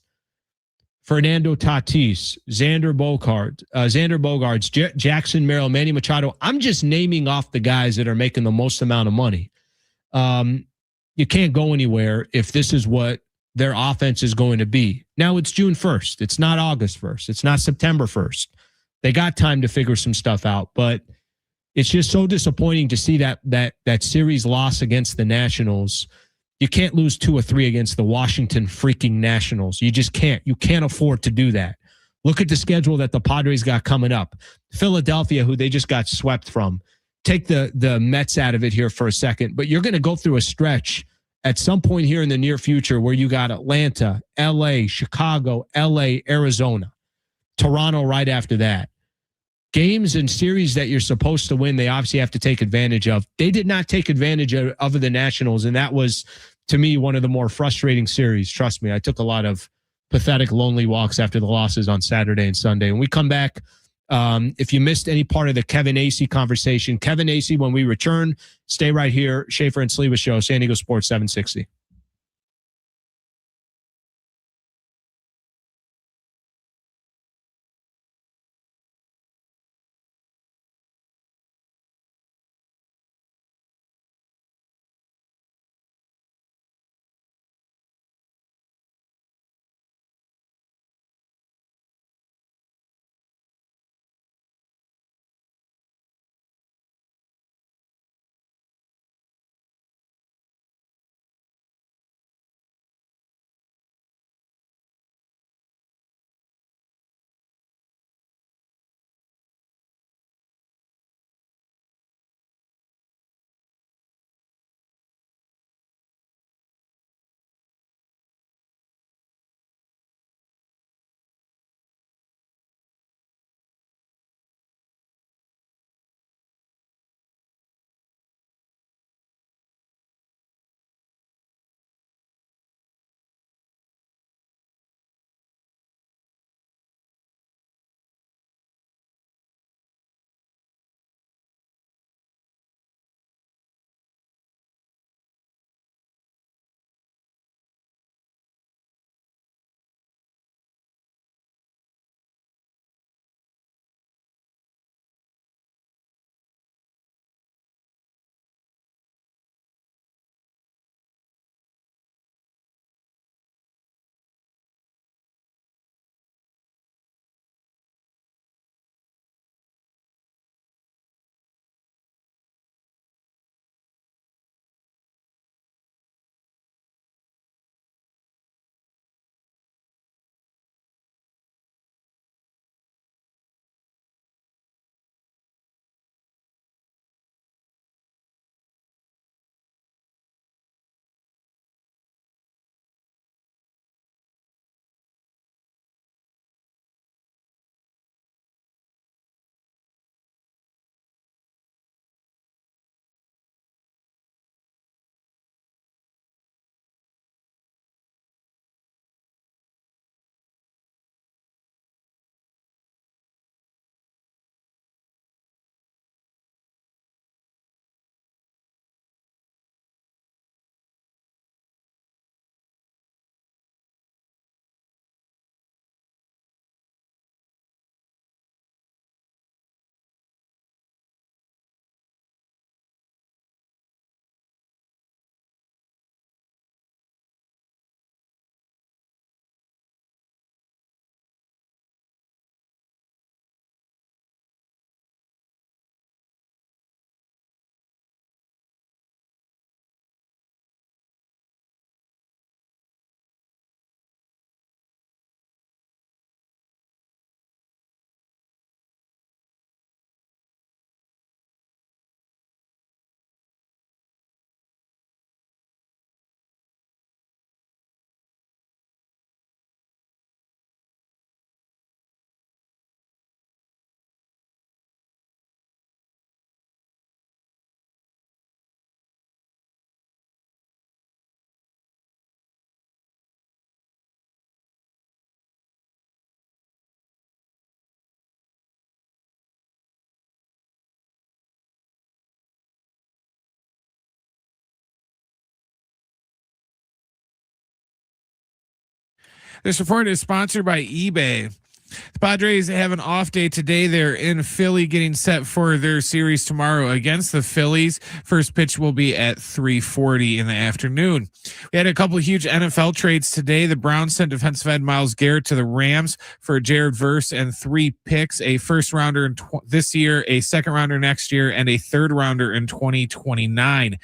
Fernando Tatis, Xander Bogaerts, Jackson Merrill, Manny Machado. I'm just naming off the guys that are making the most amount of money. You can't go anywhere if this is what their offense is going to be. Now it's June 1st. It's not August 1st. It's not September 1st. They got time to figure some stuff out, but it's just so disappointing to see that series loss against the Nationals. You can't lose 2 or 3 against the Washington freaking Nationals. You just can't. You can't afford to do that. Look at the schedule that the Padres got coming up. Philadelphia, who they just got swept from. Take the Mets out of it here for a second, but you're going to go through a stretch at some point here in the near future where you got Atlanta, LA, Chicago, LA, Arizona, Toronto right after that. Games and series that you're supposed to win, they obviously have to take advantage of. They did not take advantage of the Nationals, and that was, to me, one of the more frustrating series. Trust me, I took a lot of pathetic, lonely walks after the losses on Saturday and Sunday. When we come back, if you missed any part of the Kevin Acee conversation, Kevin Acee, when we return, stay right here. Schaefer and Sleva Show, San Diego Sports 760. This report is sponsored by eBay. The Padres have an off day today. They're in Philly getting set for their series tomorrow against the Phillies. First pitch will be at 3:40 in the afternoon. We had a couple of huge NFL trades today. The Browns sent defensive end Myles Garrett to the Rams for Jared Verse and 3 picks, a first rounder in this year, a second rounder next year, and a third rounder in 2029.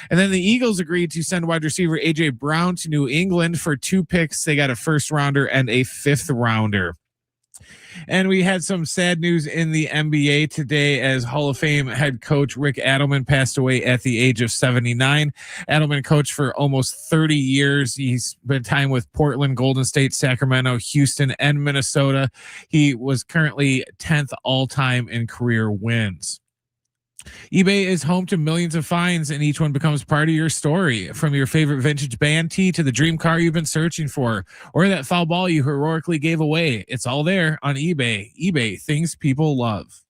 And then the Eagles agreed to send wide receiver A.J. Brown to New England for 2 picks. They got a first rounder and a fifth rounder. And we had some sad news in the NBA today as Hall of Fame head coach Rick Adelman passed away at the age of 79. Adelman coached for almost 30 years. He's spent time with Portland, Golden State, Sacramento, Houston, and Minnesota. He was currently 10th all-time in career wins. eBay is home to millions of finds, and each one becomes part of your story. From your favorite vintage band tee to the dream car you've been searching for, or that foul ball you heroically gave away, it's all there on eBay. eBay, things people love.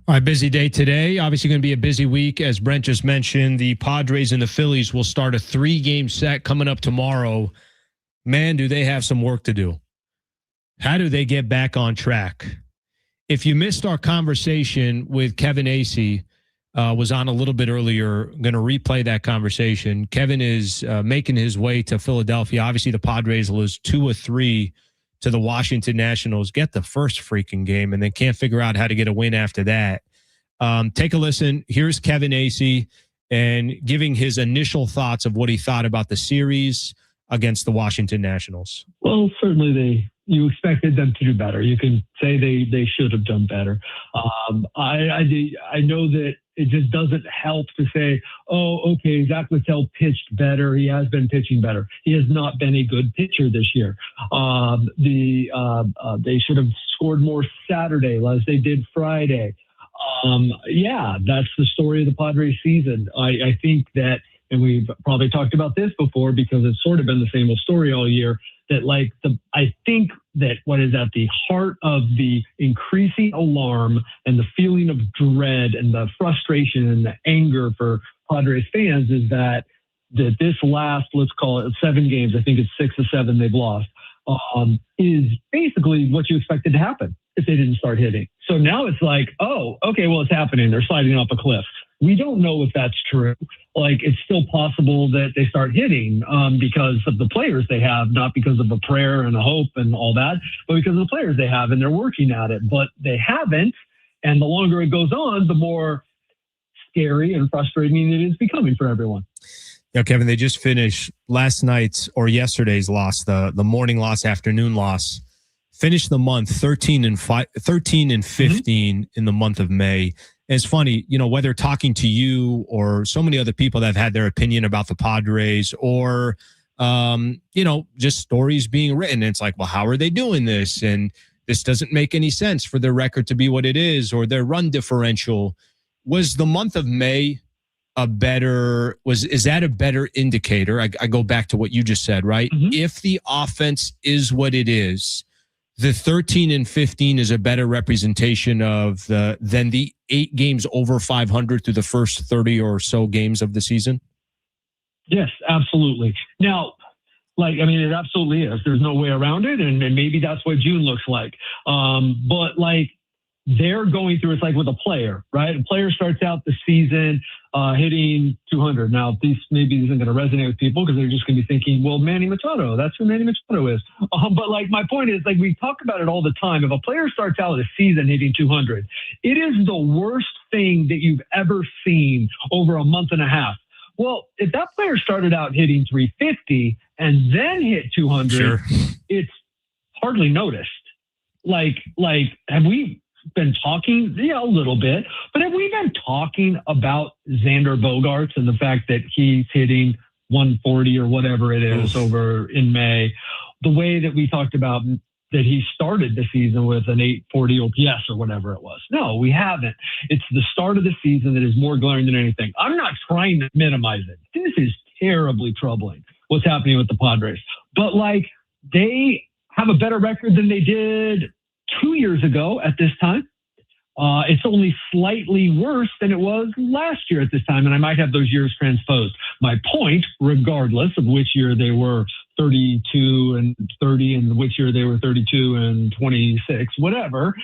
All right, busy day today. Obviously going to be a busy week. As Brent just mentioned, the Padres and the Phillies will start a 3-game set coming up tomorrow. Man, do they have some work to do. How do they get back on track? If you missed our conversation with Kevin Acee, was on a little bit earlier, I'm going to replay that conversation. Kevin is making his way to Philadelphia. Obviously, the Padres lose 2 or 3 to the Washington Nationals, get the first freaking game, and then can't figure out how to get a win after that. Take a listen. Here's Kevin Acee and giving his initial thoughts of what he thought about the series against the Washington Nationals. Well, certainly you expected them to do better. You can say they should have done better. I know that it just doesn't help to say, oh, okay, Zach Littell pitched better. He has been pitching better. He has not been a good pitcher this year. They should have scored more Saturday as they did Friday. Yeah, that's the story of the Padres season. I think that, and we've probably talked about this before because it's sort of been the same old story all year, that I think that what is at the heart of the increasing alarm and the feeling of dread and the frustration and the anger for Padres fans is that this last, let's call it 7 games, I think it's 6 or 7 they've lost, is basically what you expected to happen if they didn't start hitting. So now it's like, oh, okay, well, it's happening. They're sliding off a cliff. We don't know if that's true. It's still possible that they start hitting because of the players they have, not because of a prayer and a hope and all that, but because of the players they have, and they're working at it. But they haven't, and the longer it goes on, the more scary and frustrating it is becoming for everyone. Yeah, Kevin, they just finished last night's or yesterday's loss, the morning loss, afternoon loss. Finished the month 13 and 15 in the month of May. And it's funny, whether talking to you or so many other people that have had their opinion about the Padres or, just stories being written. It's like, well, how are they doing this? And this doesn't make any sense for their record to be what it is or their run differential. Was the month of May is that a better indicator? I go back to what you just said, right? Mm-hmm. If the offense is what it is, the 13 and 15 is a better representation of than the 8 games over 500 through the first 30 or so games of the season? Yes, absolutely. Now, it absolutely is. There's no way around it, and maybe that's what June looks like. But they're going through, it's like with a player, right? A player starts out the season hitting 200. Now, this maybe isn't going to resonate with people because they're just going to be thinking, well, Manny Machado, that's who Manny Machado is. But my point is, we talk about it all the time. If a player starts out the season hitting 200, it is the worst thing that you've ever seen over a month and a half. Well, if that player started out hitting 350 and then hit 200, sure, it's hardly noticed. Have we been talking? Yeah, a little bit. But have we been talking about Xander Bogaerts and the fact that he's hitting 140 or whatever it is over in May? The way that we talked about that he started the season with an 840 OPS or whatever it was. No, we haven't. It's the start of the season that is more glaring than anything. I'm not trying to minimize it. This is terribly troubling, what's happening with the Padres. But they have a better record than they did 2 years ago at this time. It's only slightly worse than it was last year at this time, and I might have those years transposed. My point, regardless of which year they were 32 and 30 and which year they were 32 and 26, whatever,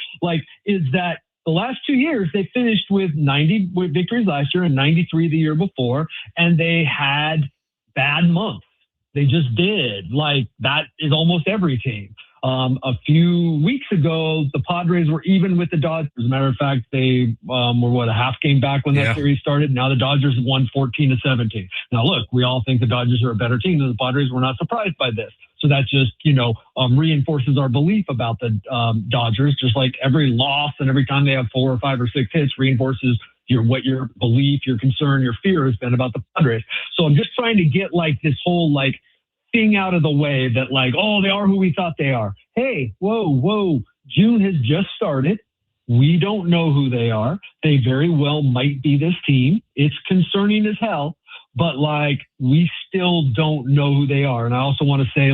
is that the last 2 years they finished with 90 victories last year and 93 the year before, and they had bad months. They just did. That is almost every team. A few weeks ago, the Padres were even with the Dodgers. As a matter of fact, they were a half game back when that series started. Now the Dodgers have won 14-17. Now, look, we all think the Dodgers are a better team than the Padres. We're not surprised by this. So that just, reinforces our belief about the Dodgers, just like every loss and every time they have 4 or 5 or 6 hits reinforces what your belief, your concern, your fear has been about the Padres. So I'm just trying to get this whole thing out of the way that they are who we thought they are. Hey, whoa. June has just started. We don't know who they are. They very well might be this team. It's concerning as hell, but we still don't know who they are. And I also want to say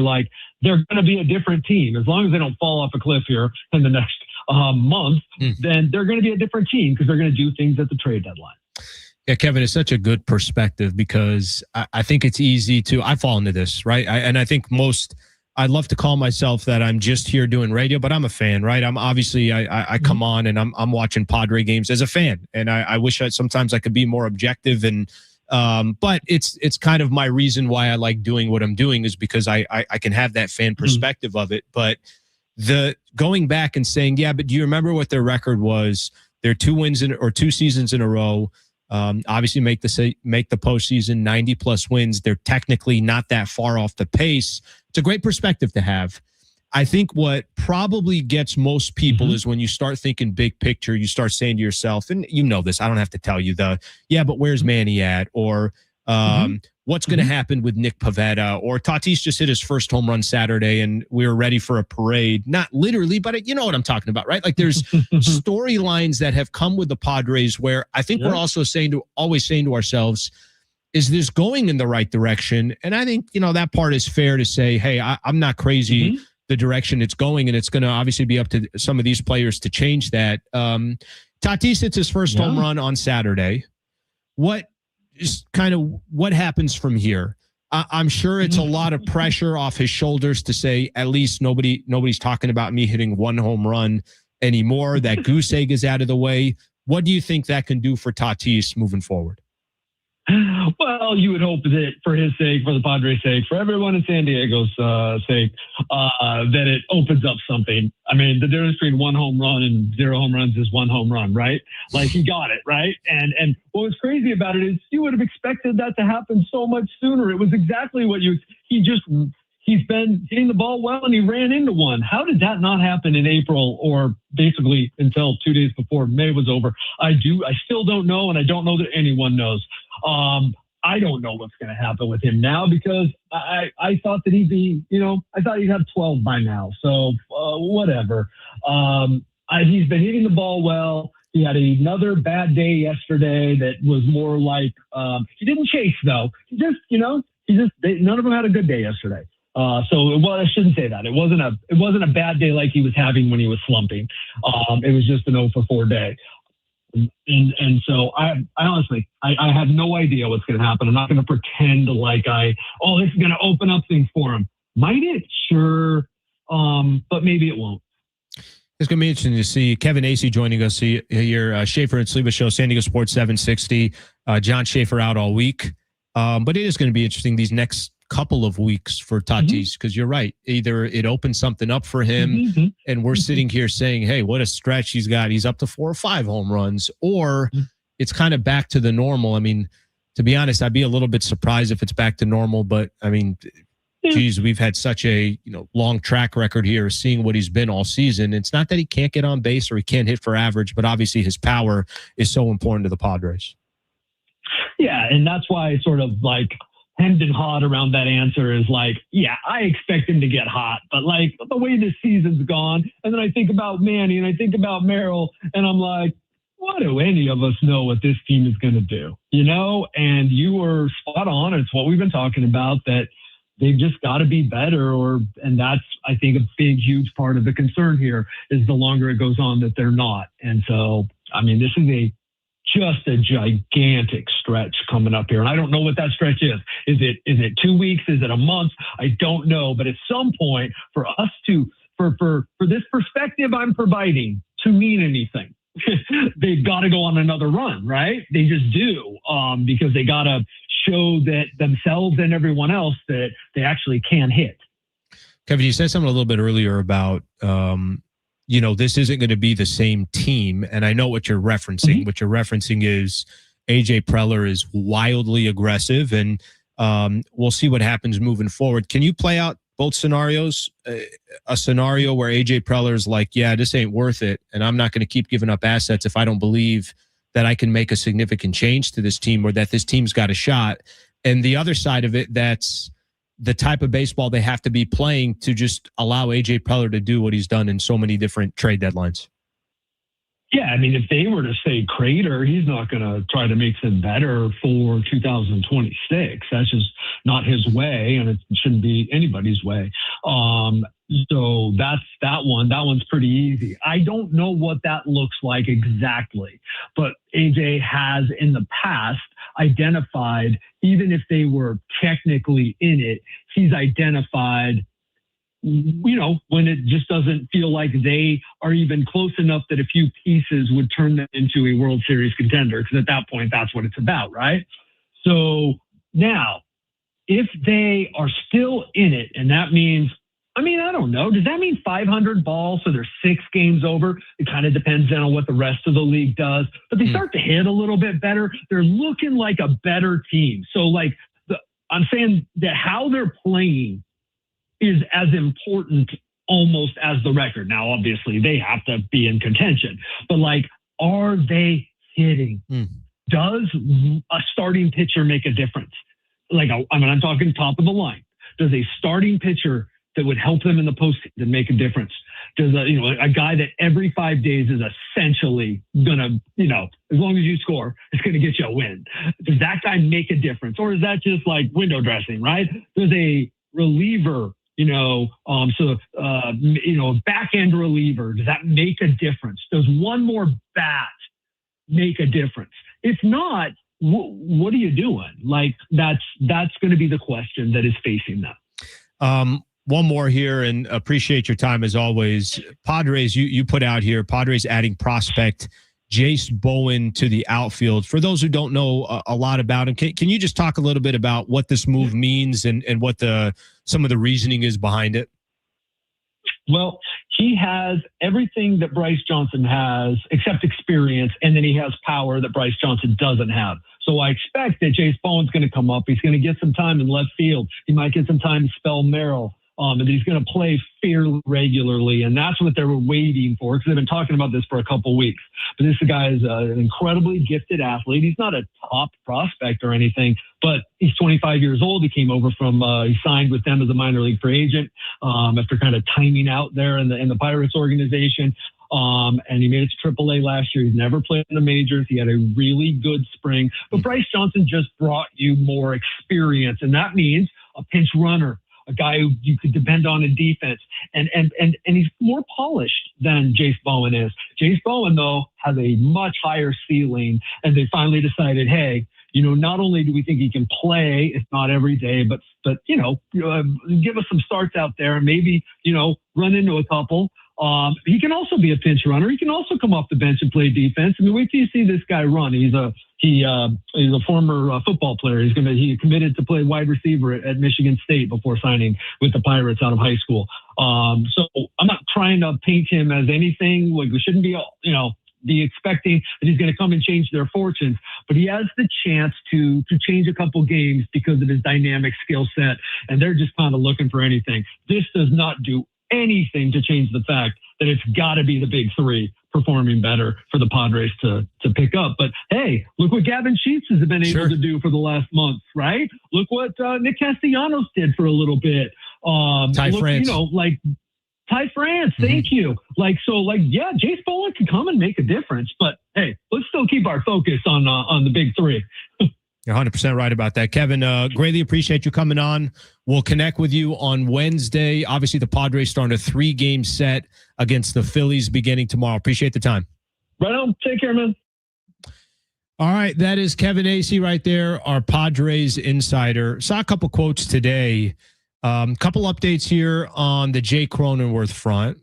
they're going to be a different team. As long as they don't fall off a cliff here in the next month, then they're going to be a different team because they're going to do things at the trade deadline. Yeah, Kevin, it's such a good perspective because I think it's easy I fall into this, right? And I think I'd love to call myself that I'm just here doing radio, but I'm a fan, right? I'm obviously, I come on and I'm watching Padre games as a fan. And I wish sometimes I could be more objective but it's kind of my reason why I like doing what I'm doing is because I can have that fan perspective of it. But going back and saying, yeah, but do you remember what their record was? Their 2 seasons in a row. Obviously make the postseason 90+ wins. They're technically not that far off the pace. It's a great perspective to have. I think what probably gets most people is when you start thinking big picture, you start saying to yourself, and you know this, I don't have to tell you but where's Manny at? Or what's going to happen with Nick Pivetta? Or Tatis just hit his first home run Saturday and we were ready for a parade. Not literally, but you know what I'm talking about, right? There's storylines that have come with the Padres where I think we're also always saying to ourselves, is this going in the right direction? And I think, that part is fair to say, hey, I'm not crazy the direction it's going, and it's going to obviously be up to some of these players to change that. Tatis hits his first home run on Saturday. What happens from here? I'm sure it's a lot of pressure off his shoulders to say, at least nobody's talking about me hitting 1 home run anymore. That goose egg is out of the way. What do you think that can do for Tatis moving forward? Well, you would hope that for his sake, for the Padres' sake, for everyone in San Diego's sake, that it opens up something. I mean, the difference between 1 home run and 0 home runs is 1 home run, right? He got it, right? And what was crazy about it is you would have expected that to happen so much sooner. It was exactly what he's been hitting the ball well and he ran into one. How did that not happen in April or basically until 2 days before May was over? I still don't know, and I don't know that anyone knows. I don't know what's going to happen with him now because I thought that he'd be, I thought he'd have 12 by now. So whatever. He's been hitting the ball well. He had another bad day yesterday that was more he didn't chase though. None of them had a good day yesterday. I shouldn't say that. It wasn't a bad day like he was having when he was slumping. It was just an 0 for 4 day. And so I honestly have no idea what's going to happen. I'm not going to pretend this is going to open up things for him. Might it? Sure. But maybe it won't. It's going to be interesting to see Kevin Acee joining us here. Schaefer and Sleva Show, San Diego Sports 760. John Schaefer out all week. But it is going to be interesting these next couple of weeks for Tatis because you're right. Either it opens something up for him and we're sitting here saying, hey, what a stretch he's got. He's up to 4 or 5 home runs, or it's kind of back to the normal. I mean, to be honest, I'd be a little bit surprised if it's back to normal, but I mean, geez, we've had such a long track record here seeing what he's been all season. It's not that he can't get on base or he can't hit for average, but obviously his power is so important to the Padres. Yeah, and that's why I sort of hemmed and hawed around that answer is I expect him to get hot, but the way this season's gone, and then I think about Manny and I think about Merrill, and I'm what do any of us know what this team is going to do? And you were spot on. It's what we've been talking about, that they've just got to be better, and that's, I think, a big, huge part of the concern here is the longer it goes on that they're not. And so, I mean, this is just a gigantic stretch coming up here. And I don't know what that stretch is. Is it 2 weeks? Is it a month? I don't know. But at some point for us for this perspective I'm providing to mean anything, they've got to go on another run, right? They just do, because they got to show that themselves and everyone else that they actually can hit. Kevin, you said something a little bit earlier about, this isn't going to be the same team. And I know what you're referencing. Mhm. What you're referencing is AJ Preller is wildly aggressive, and we'll see what happens moving forward. Can you play out both scenarios? A scenario where AJ Preller is like, yeah, this ain't worth it, and I'm not going to keep giving up assets if I don't believe that I can make a significant change to this team or that this team's got a shot. And the other side of it, that's the type of baseball they have to be playing to just allow AJ Preller to do what he's done in so many different trade deadlines. Yeah, I mean, if they were to say crater, he's not going to try to make them better for 2026. That's just not his way, and it shouldn't be anybody's way. So that's that one. That one's pretty easy. I don't know what that looks like exactly, but AJ has in the past identified, even if they were technically in it, he's identified, when it just doesn't feel like they are even close enough that a few pieces would turn them into a World Series contender. Because at that point, that's what it's about, right? So now, if they are still in it, and that means, I don't know, does that mean 500 balls? So they're 6 games over? It kind of depends on what the rest of the league does. But they start to hit a little bit better. They're looking like a better team. So I'm saying that how they're playing is as important almost as the record. Now, obviously, they have to be in contention. But, are they hitting? Does a starting pitcher make a difference? I'm talking top of the line. Does a starting pitcher that would help them in the postseason make a difference? Does a guy that every 5 days is essentially gonna, as long as you score, it's gonna get you a win? Does that guy make a difference, or is that just like window dressing? Right? Does a reliever, back end reliever, does that make a difference? Does one more bat make a difference? If not, what are you doing? That's going to be the question that is facing them. One more here, and appreciate your time as always. Padres, you put out here, Padres adding prospect Jace Bowen to the outfield. For those who don't know a lot about him, can you just talk a little bit about what this move means and what some of the reasoning is behind it? Well, he has everything that Bryce Johnson has except experience, and then he has power that Bryce Johnson doesn't have. So I expect that Jace Bowen's going to come up. He's going to get some time in left field. He might get some time to spell Merrill. And he's going to play fairly regularly, and that's what they were waiting for, because they've been talking about this for a couple of weeks. But this guy is an incredibly gifted athlete. He's not a top prospect or anything, but he's 25 years old. He came over from he signed with them as a minor league free agent after kind of timing out there in the Pirates organization. And he made it to AAA last year. He's never played in the majors. He had a really good spring. But Bryce Johnson just brought you more experience, and that means a pinch runner, a guy who you could depend on in defense. And he's more polished than Jace Bowen is. Jace Bowen, though, has a much higher ceiling, and they finally decided, hey, not only do we think he can play, if not every day, but give us some starts out there and maybe, run into a couple. He can also be a pinch runner. He can also come off the bench and play defense. Wait till you see this guy run. He's a former football player. He committed to play wide receiver at Michigan State before signing with the Pirates out of high school. So I'm not trying to paint him as anything. We shouldn't be expecting that he's going to come and change their fortunes, but he has the chance to change a couple games because of his dynamic skill set, and they're just kind of looking for anything. This does not do anything to change the fact that it's got to be the big three performing better for the Padres to pick up. But hey, look what Gavin Sheets has been able to do for the last month, right? Look what Nick Castellanos did for a little bit. France. Ty France, thank you. Jace Bowen can come and make a difference, but hey, let's still keep our focus on the big three. You're 100% right about that. Kevin, greatly appreciate you coming on. We'll connect with you on Wednesday. Obviously, the Padres starting a 3-game set against the Phillies beginning tomorrow. Appreciate the time. Right on. Take care, man. All right. That is Kevin Acee right there, our Padres insider. Saw a couple quotes today. Couple updates here on the Jay Cronenworth front.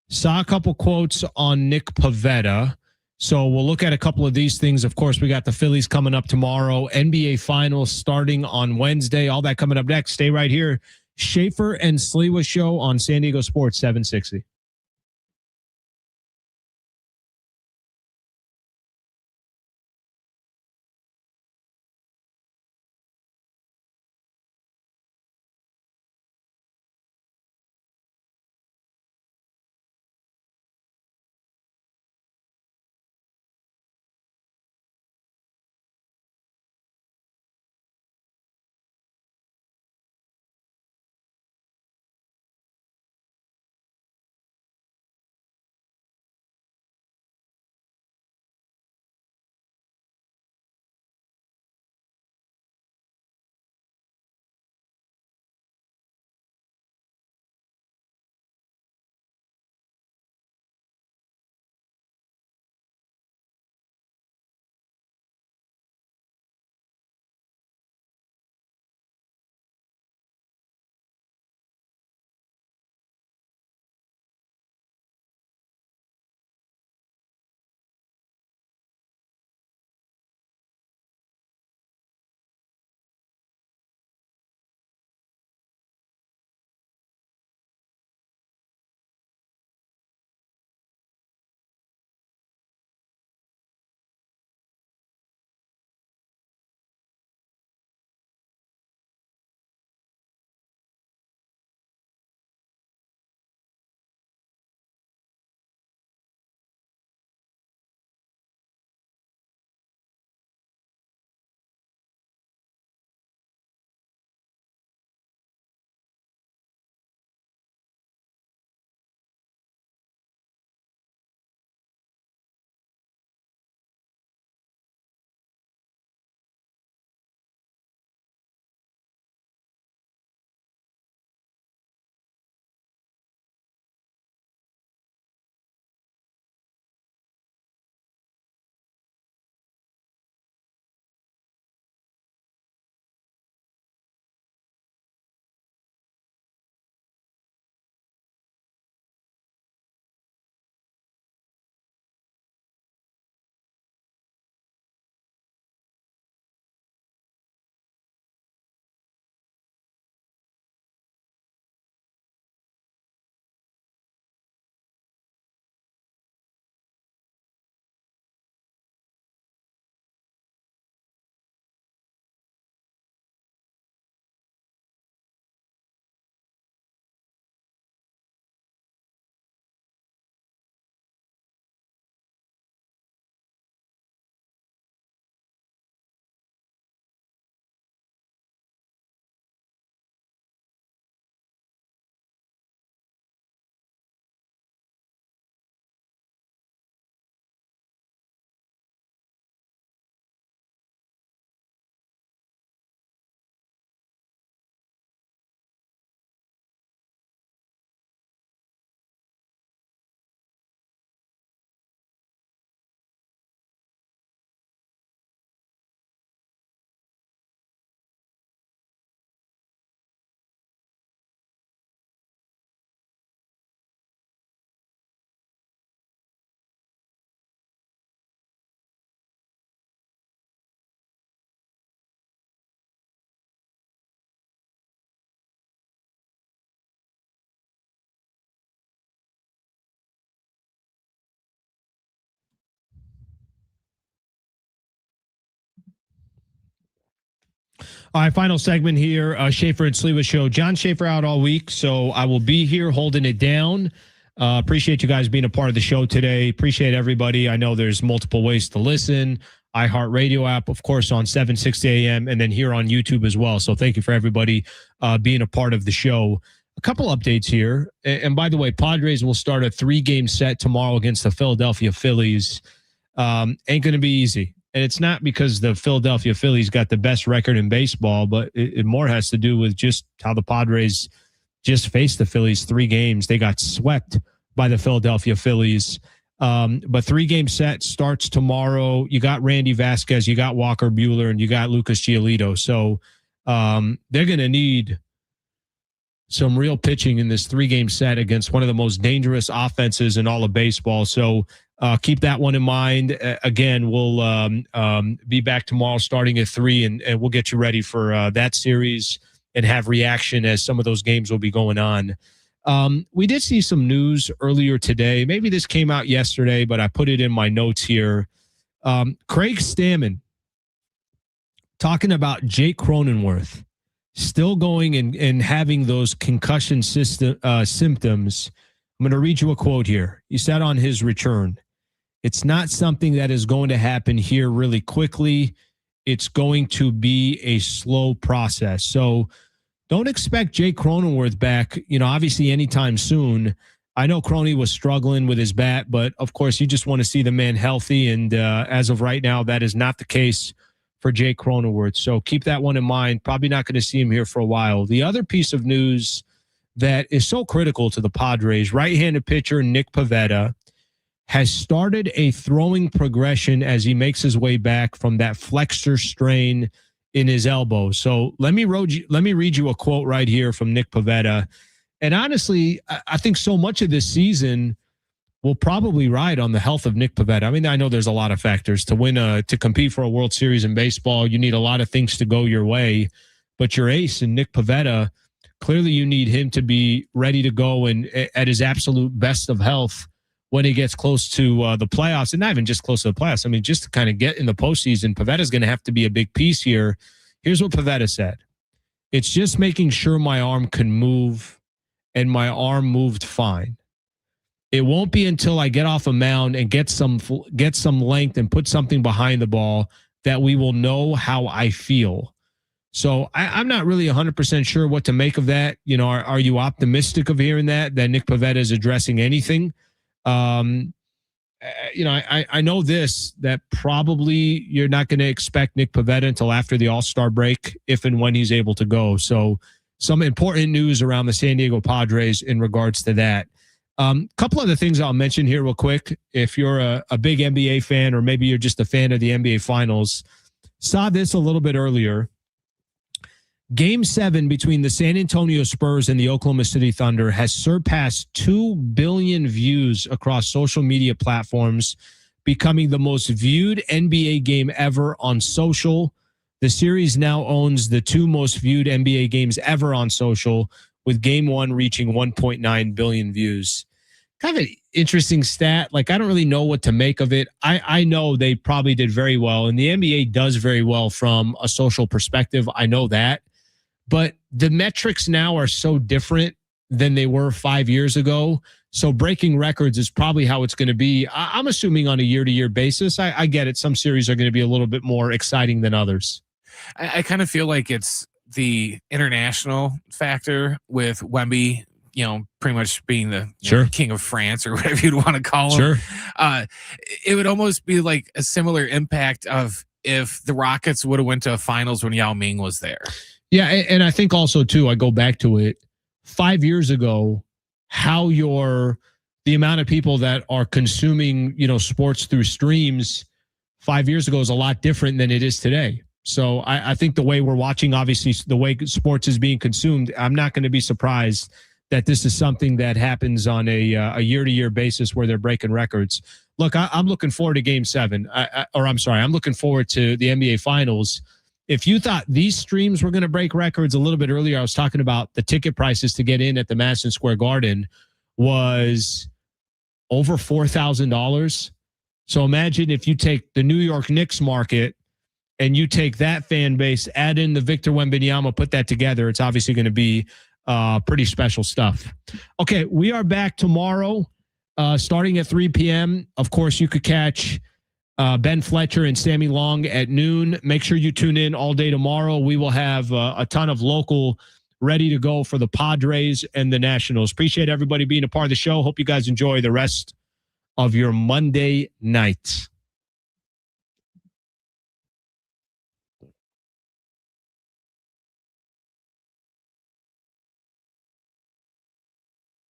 Saw a couple quotes on Nick Pivetta. So we'll look at a couple of these things. Of course, we got the Phillies coming up tomorrow, NBA Finals starting on Wednesday, all that coming up next. Stay right here. Schaefer and Sliwa Show on San Diego Sports 760. All right, final segment here. Schaefer and Sliwa Show. John Schaefer out all week, so I will be here holding it down. Appreciate you guys being a part of the show today. Appreciate everybody. I know there's multiple ways to listen. iHeartRadio app, of course, on 760 a.m. and then here on YouTube as well. So thank you for everybody being a part of the show. A couple updates here. And by the way, Padres will start a 3-game set tomorrow against the Philadelphia Phillies. Ain't going to be easy. And it's not because the Philadelphia Phillies got the best record in baseball, but it more has to do with just how the Padres just faced the Phillies 3 games. They got swept by the Philadelphia Phillies. But 3-game set starts tomorrow. You got Randy Vasquez, you got Walker Buehler, and you got Lucas Giolito. So they're going to need some real pitching in this 3-game set against one of the most dangerous offenses in all of baseball. So keep that one in mind. Again, we'll be back tomorrow starting at 3, and we'll get you ready for that series. and have reaction as some of those games will be going on. We did see some news earlier today. Maybe this came out yesterday, but I put it in my notes here. Craig Stammen talking about Jake Cronenworth still going and having those concussion symptoms. I'm going to read you a quote here. He said on his return, "It's not something that is going to happen here really quickly. It's going to be a slow process." So don't expect Jake Cronenworth back, obviously anytime soon. I know Croney was struggling with his bat, but of course you just want to see the man healthy. And as of right now, that is not the case for Jake Cronenworth. So keep that one in mind. Probably not going to see him here for a while. The other piece of news that is so critical to the Padres, right-handed pitcher Nick Pivetta has started a throwing progression as he makes his way back from that flexor strain in his elbow. So let me read you a quote right here from Nick Pivetta. And honestly, I think so much of this season will probably ride on the health of Nick Pivetta. I mean, I know there's a lot of factors to compete for a World Series in baseball. You need a lot of things to go your way, but your ace and Nick Pivetta, clearly you need him to be ready to go and at his absolute best of health when he gets close to the playoffs, and not even just close to the playoffs. I mean, just to kind of get in the postseason, Pavetta's going to have to be a big piece here. Here's what Pivetta said. "It's just making sure my arm can move, and my arm moved fine. It won't be until I get off a mound and get some length and put something behind the ball that we will know how I feel." So I'm not really 100% sure what to make of that. Are you optimistic of hearing that Nick Pivetta is addressing anything? I know that probably you're not going to expect Nick Pivetta until after the All-Star break, if and when he's able to go. So some important news around the San Diego Padres in regards to that. Couple other things I'll mention here real quick. If you're a big NBA fan, or maybe you're just a fan of the NBA Finals, saw this a little bit earlier. Game 7 between the San Antonio Spurs and the Oklahoma City Thunder has surpassed 2 billion views across social media platforms, becoming the most viewed NBA game ever on social. The series now owns the 2 most viewed NBA games ever on social, with Game 1 reaching 1.9 billion views. Kind of an interesting stat. I don't really know what to make of it. I know they probably did very well, and the NBA does very well from a social perspective. I know that. But the metrics now are so different than they were 5 years ago. So breaking records is probably how it's going to be. I'm assuming on a year-to-year basis. I get it. Some series are going to be a little bit more exciting than others. I kind of feel like it's the international factor with Wemby, pretty much being the king of France, or whatever you'd want to call him. Sure. It would almost be like a similar impact of if the Rockets would have went to a finals when Yao Ming was there. Yeah, and I think also, too, I go back to it, 5 years ago, the amount of people that are consuming, sports through streams 5 years ago is a lot different than it is today. So I think the way we're watching, obviously, the way sports is being consumed, I'm not going to be surprised that this is something that happens on a year-to-year basis where they're breaking records. Look, I'm looking forward to Game 7. I'm looking forward to the NBA Finals. If you thought these streams were going to break records a little bit earlier, I was talking about the ticket prices to get in at the Madison Square Garden was over $4,000. So imagine if you take the New York Knicks market and you take that fan base, add in the Victor Wembanyama, put that together, it's obviously going to be pretty special stuff. Okay, we are back tomorrow starting at 3 p.m. Of course, you could catch Ben Fletcher and Sammy Long at noon. Make sure you tune in all day tomorrow. We will have a ton of local ready to go for the Padres and the Nationals. Appreciate everybody being a part of the show. Hope you guys enjoy the rest of your Monday night.